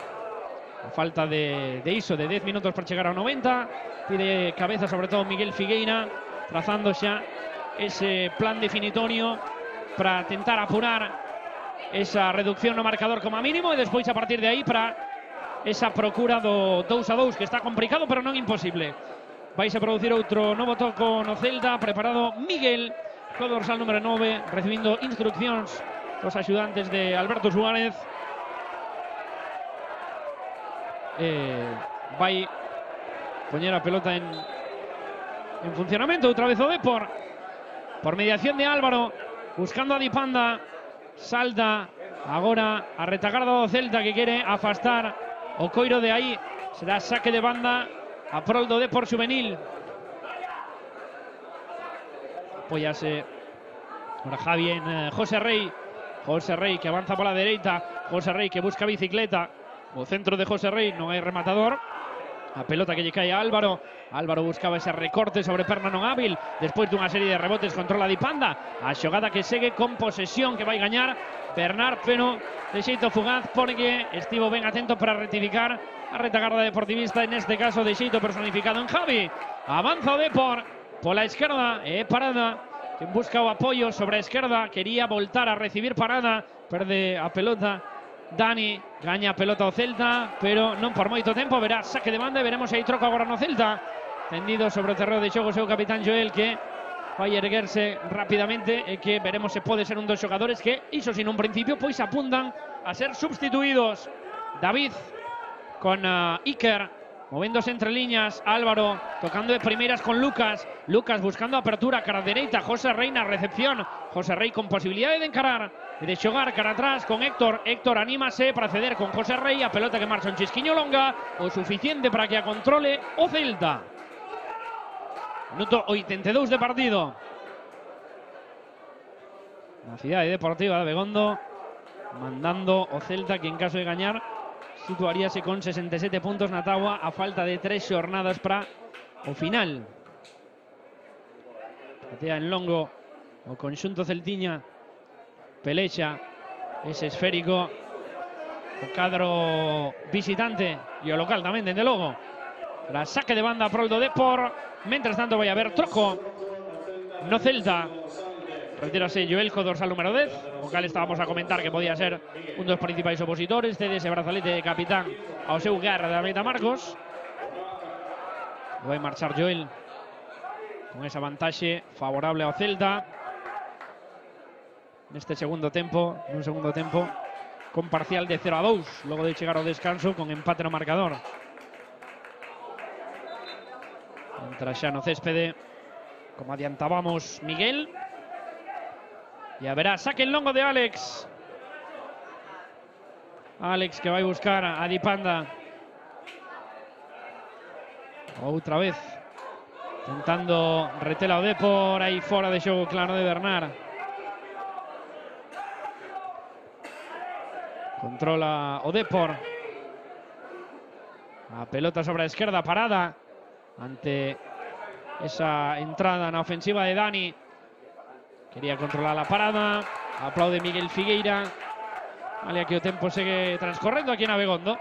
A falta de iso de 10 minutos para chegar ao 90. Pide cabeza sobre todo Miguel Figueira, trazando xa ese plan definitorio para tentar apurar esa reducción no marcador como mínimo e despois a partir de aí para esa procura do 2-2 que está complicado pero non imposible. Vais a producir outro novo toco no Celta, preparado Miguel, co dorsal número 9, recibindo instruccións dos axudantes de Alberto Suárez. Vai poñer a pelota en funcionamento outra vez o Depor por mediación de Álvaro, buscando a Dipanda. Salta agora a retagarda do Celta que quere afastar o coiro de aí. Será saque de banda a prol do Depor Xuvenil. Apóyase ahora Javi en José Rey. José Rey que avanza pola dereita. José Rey que busca bicicleta. O centro de José Rey, non hai rematador. A pelota que lle cae a Álvaro. Álvaro buscaba ese recorte sobre perna non hábil. Despois dunha serie de rebotes controla Dipanda. A xogada que segue con posesión que vai gañar Bernard, pero de xeito fugaz porque estivo ben atento para rectificar a retagarda deportivista, en este caso de xeito personificado en Javi. Avanza o Depor pola esquerda e Parada que busca o apoio sobre a esquerda. Quería voltar a recibir Parada, perde a pelota Dani, gaña a pelota o Celta, pero non por moito tempo. Verá saque de banda e veremos aí troco agora no Celta. Tendido sobre o terreo de xogo seu capitán Joel, que vai erguerse rapidamente e que veremos se pode ser un dos xogadores que, iso sin un principio, pois apuntan a ser substituídos. David con Iker, movéndose entre líneas. Álvaro tocando de primeiras con Lucas. Lucas buscando apertura cara dereita. José Rey na recepción. José Rey con posibilidade de encarar e de xogar cara atrás con Héctor. Héctor anímase para ceder con José Rey. A pelota que marcha un chisquiño longa, o suficiente para que a controle o Celta. Minuto 82 de partido na cidade deportiva de Abegondo, mandando o Celta, que en caso de gañar situaríase con 67 puntos na táboa a falta de 3 xornadas para o final. Patea en longo o conxunto celtiña, pelexa ese esférico o cadro visitante e o local tamén, dende logo. Para saque de banda pro do Depor. Mientras tanto vai haber troco no Celta. Retírase Joel co dorsal número 10, o cal estábamos a comentar que podía ser un dos principais opositores. Cede ese brazalete de capitán ao seu guerra da meta Marcos. Vai marchar Joel con esa vantaxe favorable ao Celta neste segundo tempo, nun segundo tempo con parcial de 0-2, logo de chegar ao descanso con empate no marcador. Entra xa no céspede, como adiantábamos, Miguel. E haberá saque en longo de Alex. Alex que vai buscar a Dipanda. Outra vez tentando retela o Depor, aí fora de xogo claro de Bernard. Controla o Depor. A pelota sobre a esquerda, Parada ante esa entrada na ofensiva de Dani. Quería controlar la Parada. Aplaude Miguel Figueira. Vale, que o tempo segue transcorrendo aquí en Abegondo.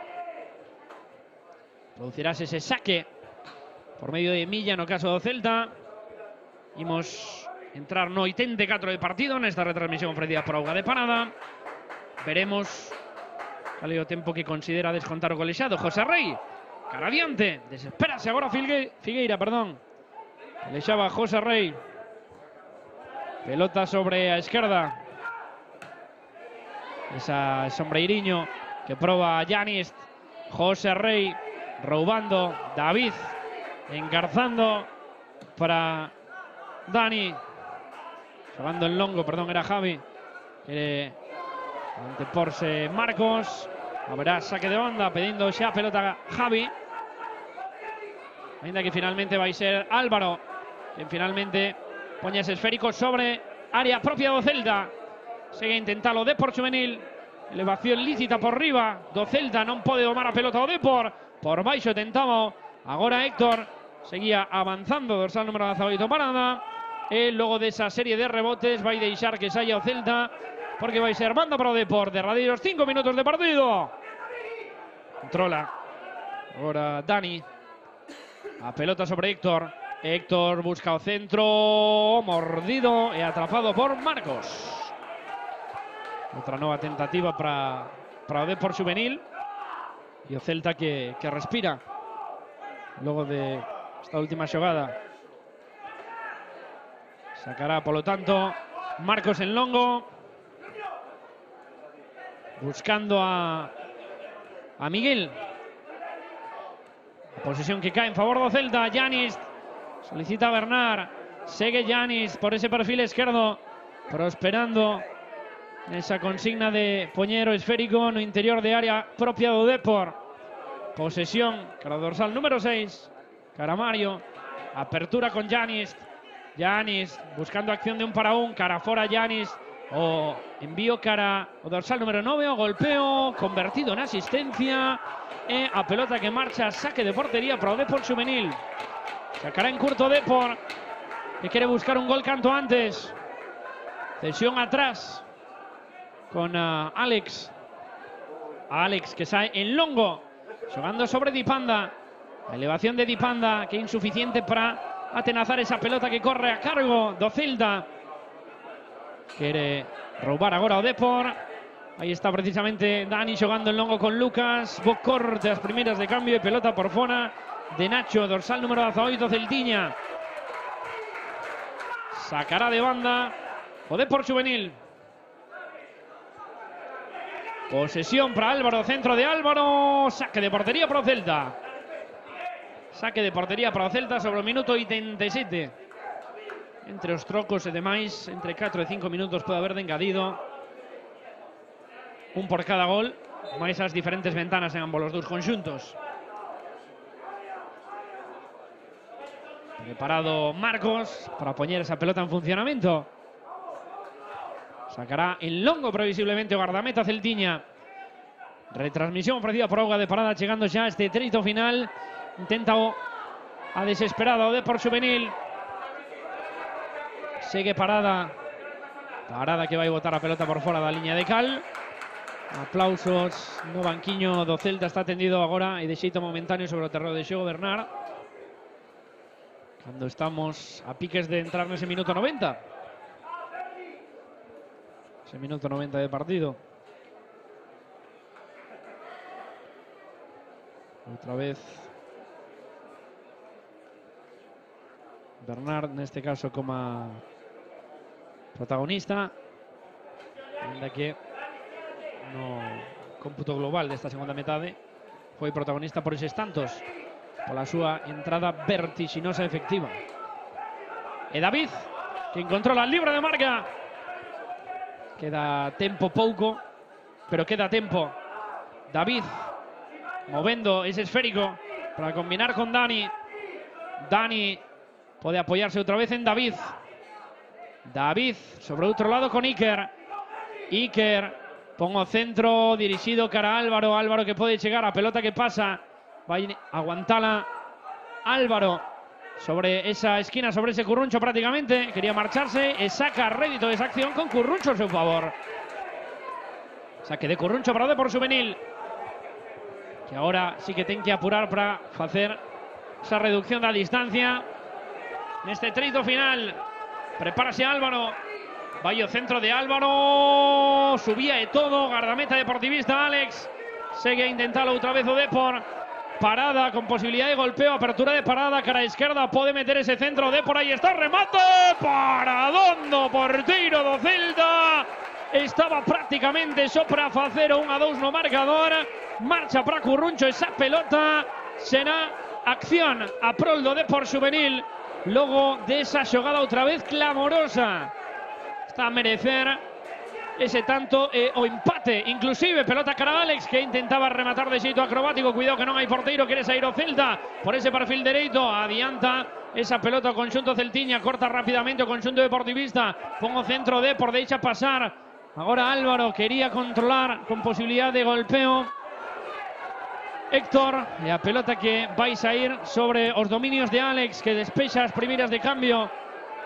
Producirás ese saque por medio de Milla no caso do Celta. Imos entrar no 84 de partido nesta retransmisión ofrecida por Auga de Parada. Veremos cal é o tempo que considera descontar o colexado José Rey. Cara adiante, desespérase agora Figueira, perdón. Colexaba José Rey. Pelota sobre a esquerda. Esa sombreiriño que proba Yanis. José Rey roubando. David engarzando para Dani. Jugando en longo, perdón, era Javi. Quiere anteporse Marcos. Habrá saque de banda, pedindo xa pelota Javi. Ainda que finalmente vai ser Álvaro quien finalmente poña ese esférico sobre área propia do Celta. Segue a intentalo Depor Xuvenil. Elevación lícita por riba do Celta, non pode domar a pelota o Depor. Por baixo tentaba agora Héctor. Seguía avanzando dorsal número 18 Parada. E logo desa serie de rebotes vai deixar que saia o Celta, porque vai ser banda para o Depor. Derradeiros 5 minutos de partido. Controla Agora Dani. A pelota sobre Héctor. Héctor busca o centro, mordido e atrapado por Marcos. Outra nova tentativa para o Depor Xuvenil. E o Celta que respira logo de esta última xogada. Sacará, polo tanto, Marcos en longo. Buscando a Miguel. A posesión que cae en favor do Celta. Yanis solicita a Bernard. Segue Yanis por ese perfil esquerdo. Prosperando nesa consigna de poñer o esférico no interior de área propia do Depor. Posesión cara o dorsal número 6. Cara Mario. Apertura con Yanis. Yanis buscando acción de un para un. Cara fora Yanis. O envío cara o dorsal número 9. O golpeo convertido en asistencia. E a pelota que marcha, saque de portería para o Depor Xuvenil. Sacará en curto Depor, que quiere buscar un gol canto antes. Cesión atrás con Alex. Alex que sae en longo, xogando sobre Dipanda. A elevación de Dipanda, que é insuficiente para atenazar esa pelota que corre a cargo do Celta. Quere roubar agora o Depor. Aí está precisamente Dani xogando en longo con Lucas. Bo corte as primeiras de cambio e pelota por fora de Nacho, dorsal número 18, Celtiña. Sacará de banda o Depor Xuvenil. Posesión para Álvaro, centro de Álvaro. Saque de portería para o Celta. Saque de portería para o Celta sobre o minuto 87. Entre os trocos e demais, entre 4 e 5 minutos pode haber de engadido. Un por cada gol, máis as diferentes ventanas en ambos os dous conxuntos. Preparado Marcos para poñer esa pelota en funcionamento. Sacará en longo previsiblemente o guardameta Celtiña. Retransmisión ofrecida por Auga de Parada, chegando xa a este treito final. Intenta a desesperada o Depor Xuvenil. Segue Parada. Parada que vai botar a pelota por fora da liña de cal. Aplausos no banquiño do Celta, está tendido agora e de xeito momentáneo sobre o terreo de xogo Bernard. Cando estamos a piques de entrar nese minuto 90. Ese minuto 90 de partido. Outra vez Bernard, neste caso como protagonista. Ainda que no cómputo global desta segunda metade foi protagonista por eses tantos, pola súa entrada vertixinosa efectiva. E David, que controla libre de marca. Queda tempo pouco, pero queda tempo. David movendo ese esférico para combinar con Dani. Dani pode apoiarse outra vez en David. David sobre outro lado con Iker. Iker pon o centro dirixido cara a Álvaro. Álvaro que pode chegar a pelota que pasa. Vai aguantala Álvaro sobre esa esquina, sobre ese Curruncho prácticamente. Quería marcharse e saca rédito de esa acción con Curruncho a seu favor. Saque de Curruncho para o Depor Xuvenil, que agora sí que ten que apurar para facer esa reducción da distancia neste treito final. Prepárase Álvaro. Vai o centro de Álvaro. Subía e todo. Guardameta deportivista Alex. Segue a intentalo outra vez o Depor. Parada con posibilidad de golpeo. Apertura de Parada. Cara izquierda. Pode meter ese centro. Depor. Aí está. Remate. Paradondo. Porteiro do Celta. Estaba prácticamente só para facer o 1-2 no marcador. Marcha para Curruncho esa pelota. Será acción a prol do Depor Xuvenil. Logo desa xogada outra vez clamorosa. Está a merecer ese tanto o empate, inclusive pelota cara a Alex, que intentaba rematar de xeito acrobático. Cuidado que non hai porteiro, quere sair o Celta por ese perfil dereito. Adianta esa pelota o conxunto Celtiña, corta rápidamente o conxunto deportivista. Pon o centro de por deixa pasar. Agora Álvaro quería controlar con posibilidad de golpeo Héctor, e a pelota que vai sair sobre os dominios de Alex, que despexa as primeiras de cambio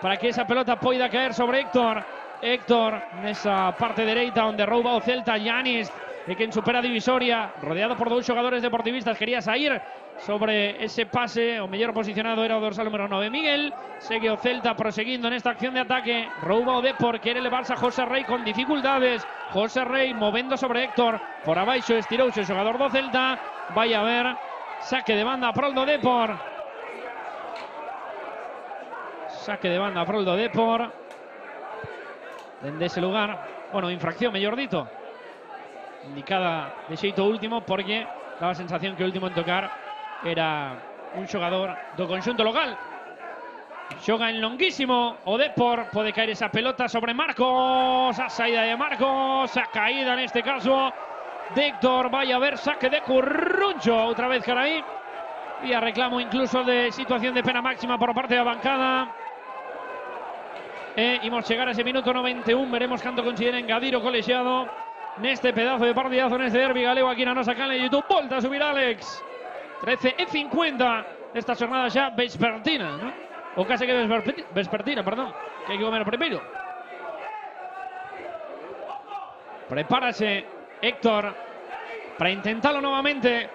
para que esa pelota poida caer sobre Héctor. Héctor nesa parte dereita onde rouba o Celta. Yanis de quen supera a divisoria, rodeado por dous xogadores deportivistas, quería sair sobre ese pase, o mellor posicionado era o dorsal número 9 Miguel. Segue o Celta proseguindo nesta acción de ataque, rouba o Depor, quere levarse a José Rey con dificultades, José Rey movendo sobre Héctor, por abaixo estirouse o xogador do Celta, vai a ver, saque de banda a prol do Depor. Saque de banda a prol do Depor, dende ese lugar, bueno, infracción, mellor dito, indicada de xeito último, porque daba a sensación que o último en tocar era un xogador do conxunto local. Xoga en longuísimo o Depor, pode caer esa pelota sobre Marcos, a saída de Marcos, a caída neste caso de Héctor, vai a ver saque de Curruncho, outra vez Carai, e a reclamo incluso de situación de pena máxima por parte da bancada. E imos chegar a ese minuto 91, veremos canto considera engadir o colexiado neste pedazo de partidazo, neste derbi galego aquí na nosa canle de YouTube. Volta a subir Alex, 13:50 esta jornada xa vespertina, ¿no? O case que vespertina, perdón, que hai que comer primeiro. Prepárase Héctor para intentarlo novamente,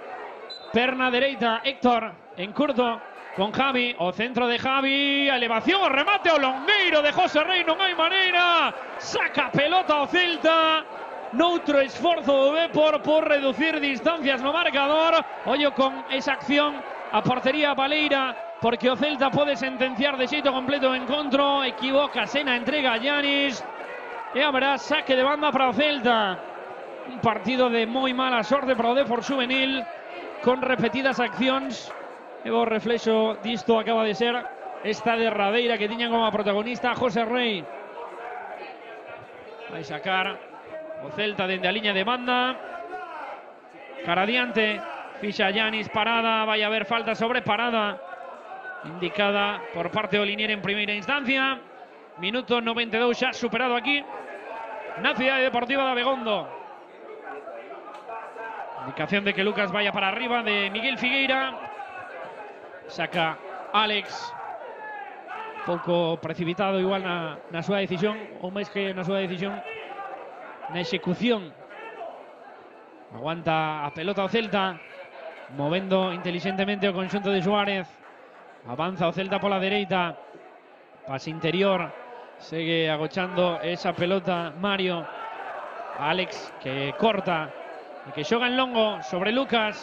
perna dereita Héctor en curto con Javi, o centro de Javi, a elevación, o remate o longueiro de José Rey, non hai maneira, saca pelota o Celta. Noutro esforzo do Depor por reducir distancias no marcador. Ollo con esa acción a portería baleira, porque o Celta pode sentenciar de xeito completo o encontro. Equivócase na entrega a Yanis e haberá saque de banda para o Celta. Un partido de moi mala sorte para o Depor Xuvenil, con repetidas accións. E o reflexo disto acaba de ser esta derradeira que tiñan como protagonista José Rey. Vai sacar o Celta dende a liña de banda, cara adiante, fixa Yanis, parada, vai haber falta sobre parada, indicada por parte do linier en primeira instancia. Minuto 92 xa superado aquí na Cidade Deportiva de Abegondo. Indicación de que Lucas vaya para arriba de Miguel Figueira. Saca Alex, pouco precipitado igual na súa decisión, ou máis que na súa decisión, na execución. Aguanta a pelota o Celta, movendo inteligentemente o conxunto de Suárez. Avanza o Celta pola dereita, pase interior, segue agochando esa pelota Mario. Alex que corta e que xoga en longo sobre Lucas.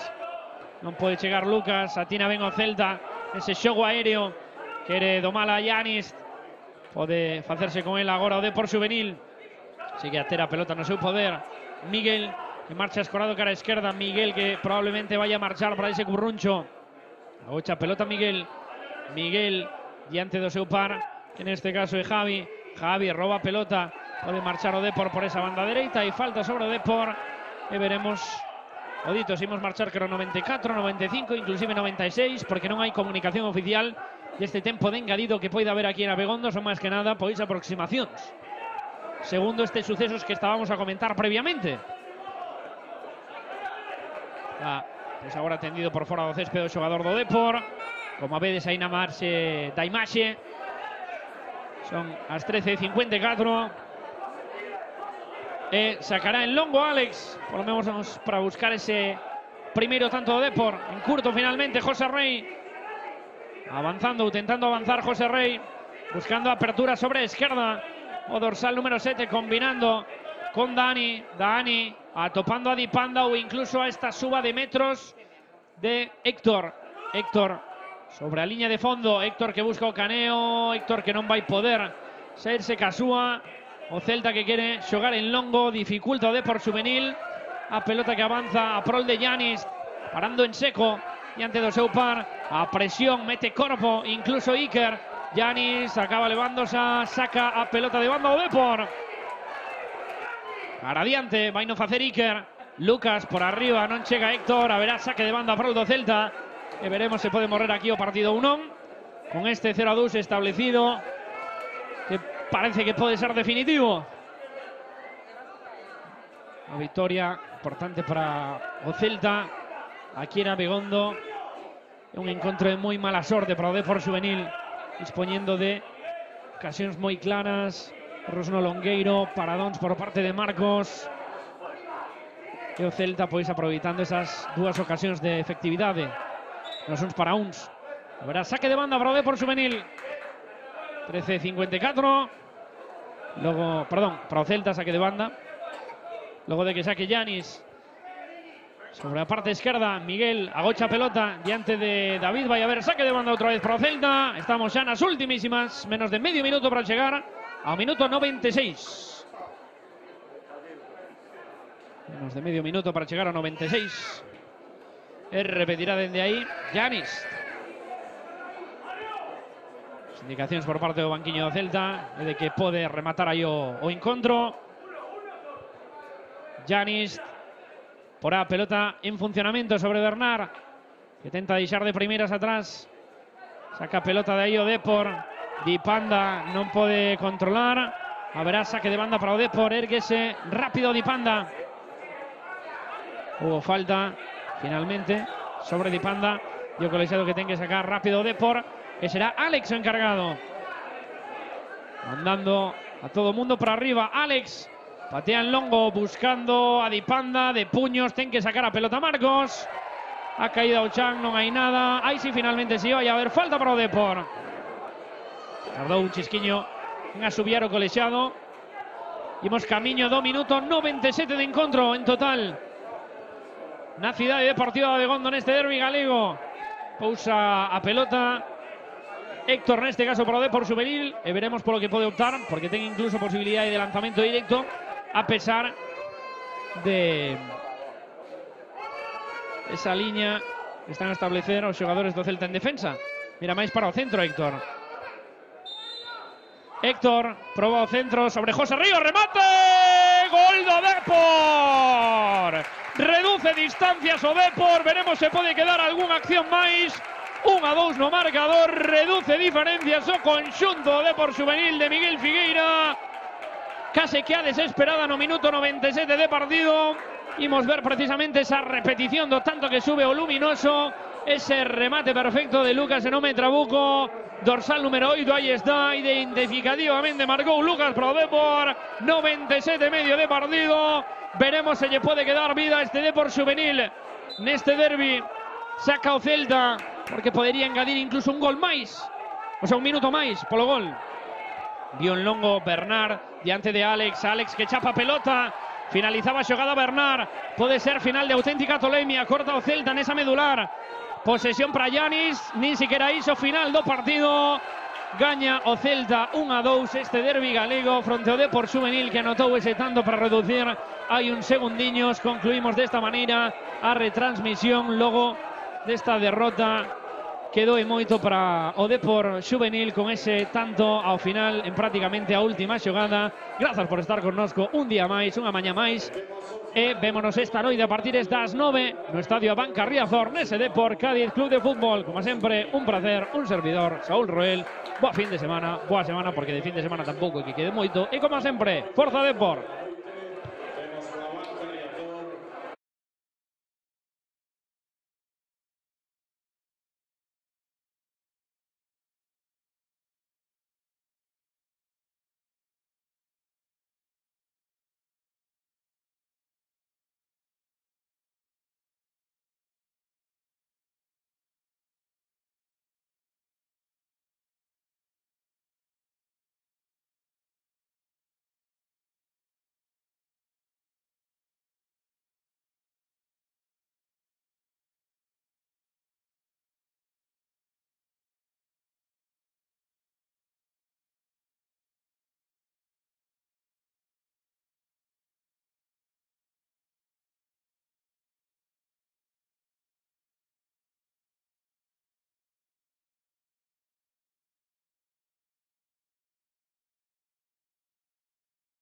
Non pode chegar Lucas, atina ben o Celta, ese xogo aéreo quere domala a Yanis, pode facerse con el agora o Depor Xuvenil. Sigue a ter a pelota no seu poder Miguel, que marcha escorado cara a esquerda. Miguel que probablemente vaya a marchar para ese Curruncho. Agocha pelota Miguel. Miguel diante do seu par, que neste caso é Javi. Javi roba pelota, pode marchar o Depor por esa banda dereita e falta sobre o Depor. E veremos o dito, se imos marchar que era 94, 95, inclusive 96, porque non hai comunicación oficial deste tempo de engadido que poida haber aquí en Abegondo. Son máis que nada pois aproximacións, segundo estes sucesos que estábamos a comentar previamente. Pois agora tendido por fora do céspede o xogador do Depor. Como a vedes aí na marxe da imaxe, son as 13:54 e sacará en longo Alex, por lo menos para buscar ese primeiro tanto do Depor. En curto finalmente José Rey, avanzando, intentando avanzar José Rey, buscando apertura sobre a esquerda. O dorsal número 7 combinando con Dani, atopando a Dipanda ou incluso a esta suba de metros de Héctor. Héctor sobre a liña de fondo, Héctor que busca o caneo, Héctor que non vai poder sairse casúa. O Celta que quere xogar en longo, dificulta o Depor Xuvenil. A pelota que avanza a prol de Yanis, parando en seco diante do seu par. A presión, mete corpo, incluso Iker. Yanis acaba levándose, saca a pelota de banda o Depor. Para adiante, vai no facer Iker. Lucas por arriba, non chega Héctor. Haberá saque de banda para o do Celta. E veremos se pode morrer aquí o partido 1 con este 0-2 establecido, que parece que pode ser definitivo. Una victoria importante para o Celta aquí en Abegondo. Un encontro de moi mala sorte para o Depor Xuvenil, dispoñendo de ocasións moi claras. Rosno Longueiro, paradóns por parte de Marcos. E o Celta pois aproveitando esas dúas ocasións de efectividade. Nos uns para uns. Habrá saque de banda para o Depor Xuvenil. 13:54. Logo, perdón, para o Celta saque de banda. Logo de que saque Yanis. Sobre a parte esquerda, Miguel agocha a pelota diante de David. Vai a haber saque de banda outra vez para o Celta. Estamos xa nas ultimísimas. Menos de medio minuto para chegar ao minuto 96. Menos de medio minuto para chegar ao 96. E repetirá dende aí Yanis. As indicacións por parte do banquiño do Celta é de que pode rematar aí o encontro. Yanis por a pelota en funcionamento sobre Bernard, que tenta deixar de primeiras atrás. Saca a pelota de aí o Depor. Di Panda non pode controlar. Haberá saque de banda para o Depor. Érguese rápido Di Panda. Hubo falta finalmente sobre Di Panda. E o colexiado que ten que sacar rápido o Depor, que será Alex o encargado. Mandando a todo o mundo para arriba. Alex patea en longo buscando a Di Panda. De puños ten que sacar a pelota Marcos. Ha caído o Chan, non hai nada. Aí si finalmente si vai a haber falta para o Depor. Tardou un chisquiño en asubiar o colexiado. Imos camiño do minuto 97 de encontro en total na cidade deportiva de Abegondo neste derbi galego. Pousa a pelota Héctor neste caso para o Depor Xuvenil e veremos polo que pode optar, porque ten incluso posibilidade de lanzamento directo a pesar de esa liña que están a establecer os xogadores do Celta en defensa. Mira máis para o centro Héctor. Héctor proba o centro sobre José Ríos, remate! Gol do Depor! Reduce distancias o Depor, veremos se pode quedar algunha acción máis. 1-2 no marcador, reduce diferencias o conxunto do Depor Xuvenil de Miguel Figueira. Case que a desesperada no minuto 97 de partido. Imos ver precisamente esa repetición do tanto que sube o Luminoso. Ese remate perfecto de Lucas Enome Trabuco. Dorsal número 8, aí está. Identificativamente marcou Lucas pro Depor. 97 e medio de partido. Veremos se lle pode quedar vida a este Depor Xuvenil neste derbi. Saca o Celta, porque podería engadir incluso un gol máis. O sea, un minuto máis polo gol. Vio en longo Bernard diante de Alex. Alex que chapa pelota. Finalizaba a xogada Bernard. Pode ser final de auténtica tolemia. Corta o Celta nesa medular. Posesión para Yanis. Nin siquiera iso final do partido. Gaña o Celta 1-2 este derbi galego fronte ao Depor Xuvenil, que anotou ese tanto para reducir. Hai un segundiños. Concluímos desta maneira a retransmisión logo desta derrota. Quedou moito para o Depor Xuvenil con ese tanto ao final en prácticamente a última xogada. Grazas por estar connosco un día máis, unha mañá máis. E vémonos esta noite a partir das 9 no Estadio Abanca Riazor nese Depor Cádiz Club de Fútbol. Como sempre, un placer, un servidor, Saúl Roel. Boa fin de semana, boa semana, porque de fin de semana tampouco que quede moito. E como sempre, Forza Depor!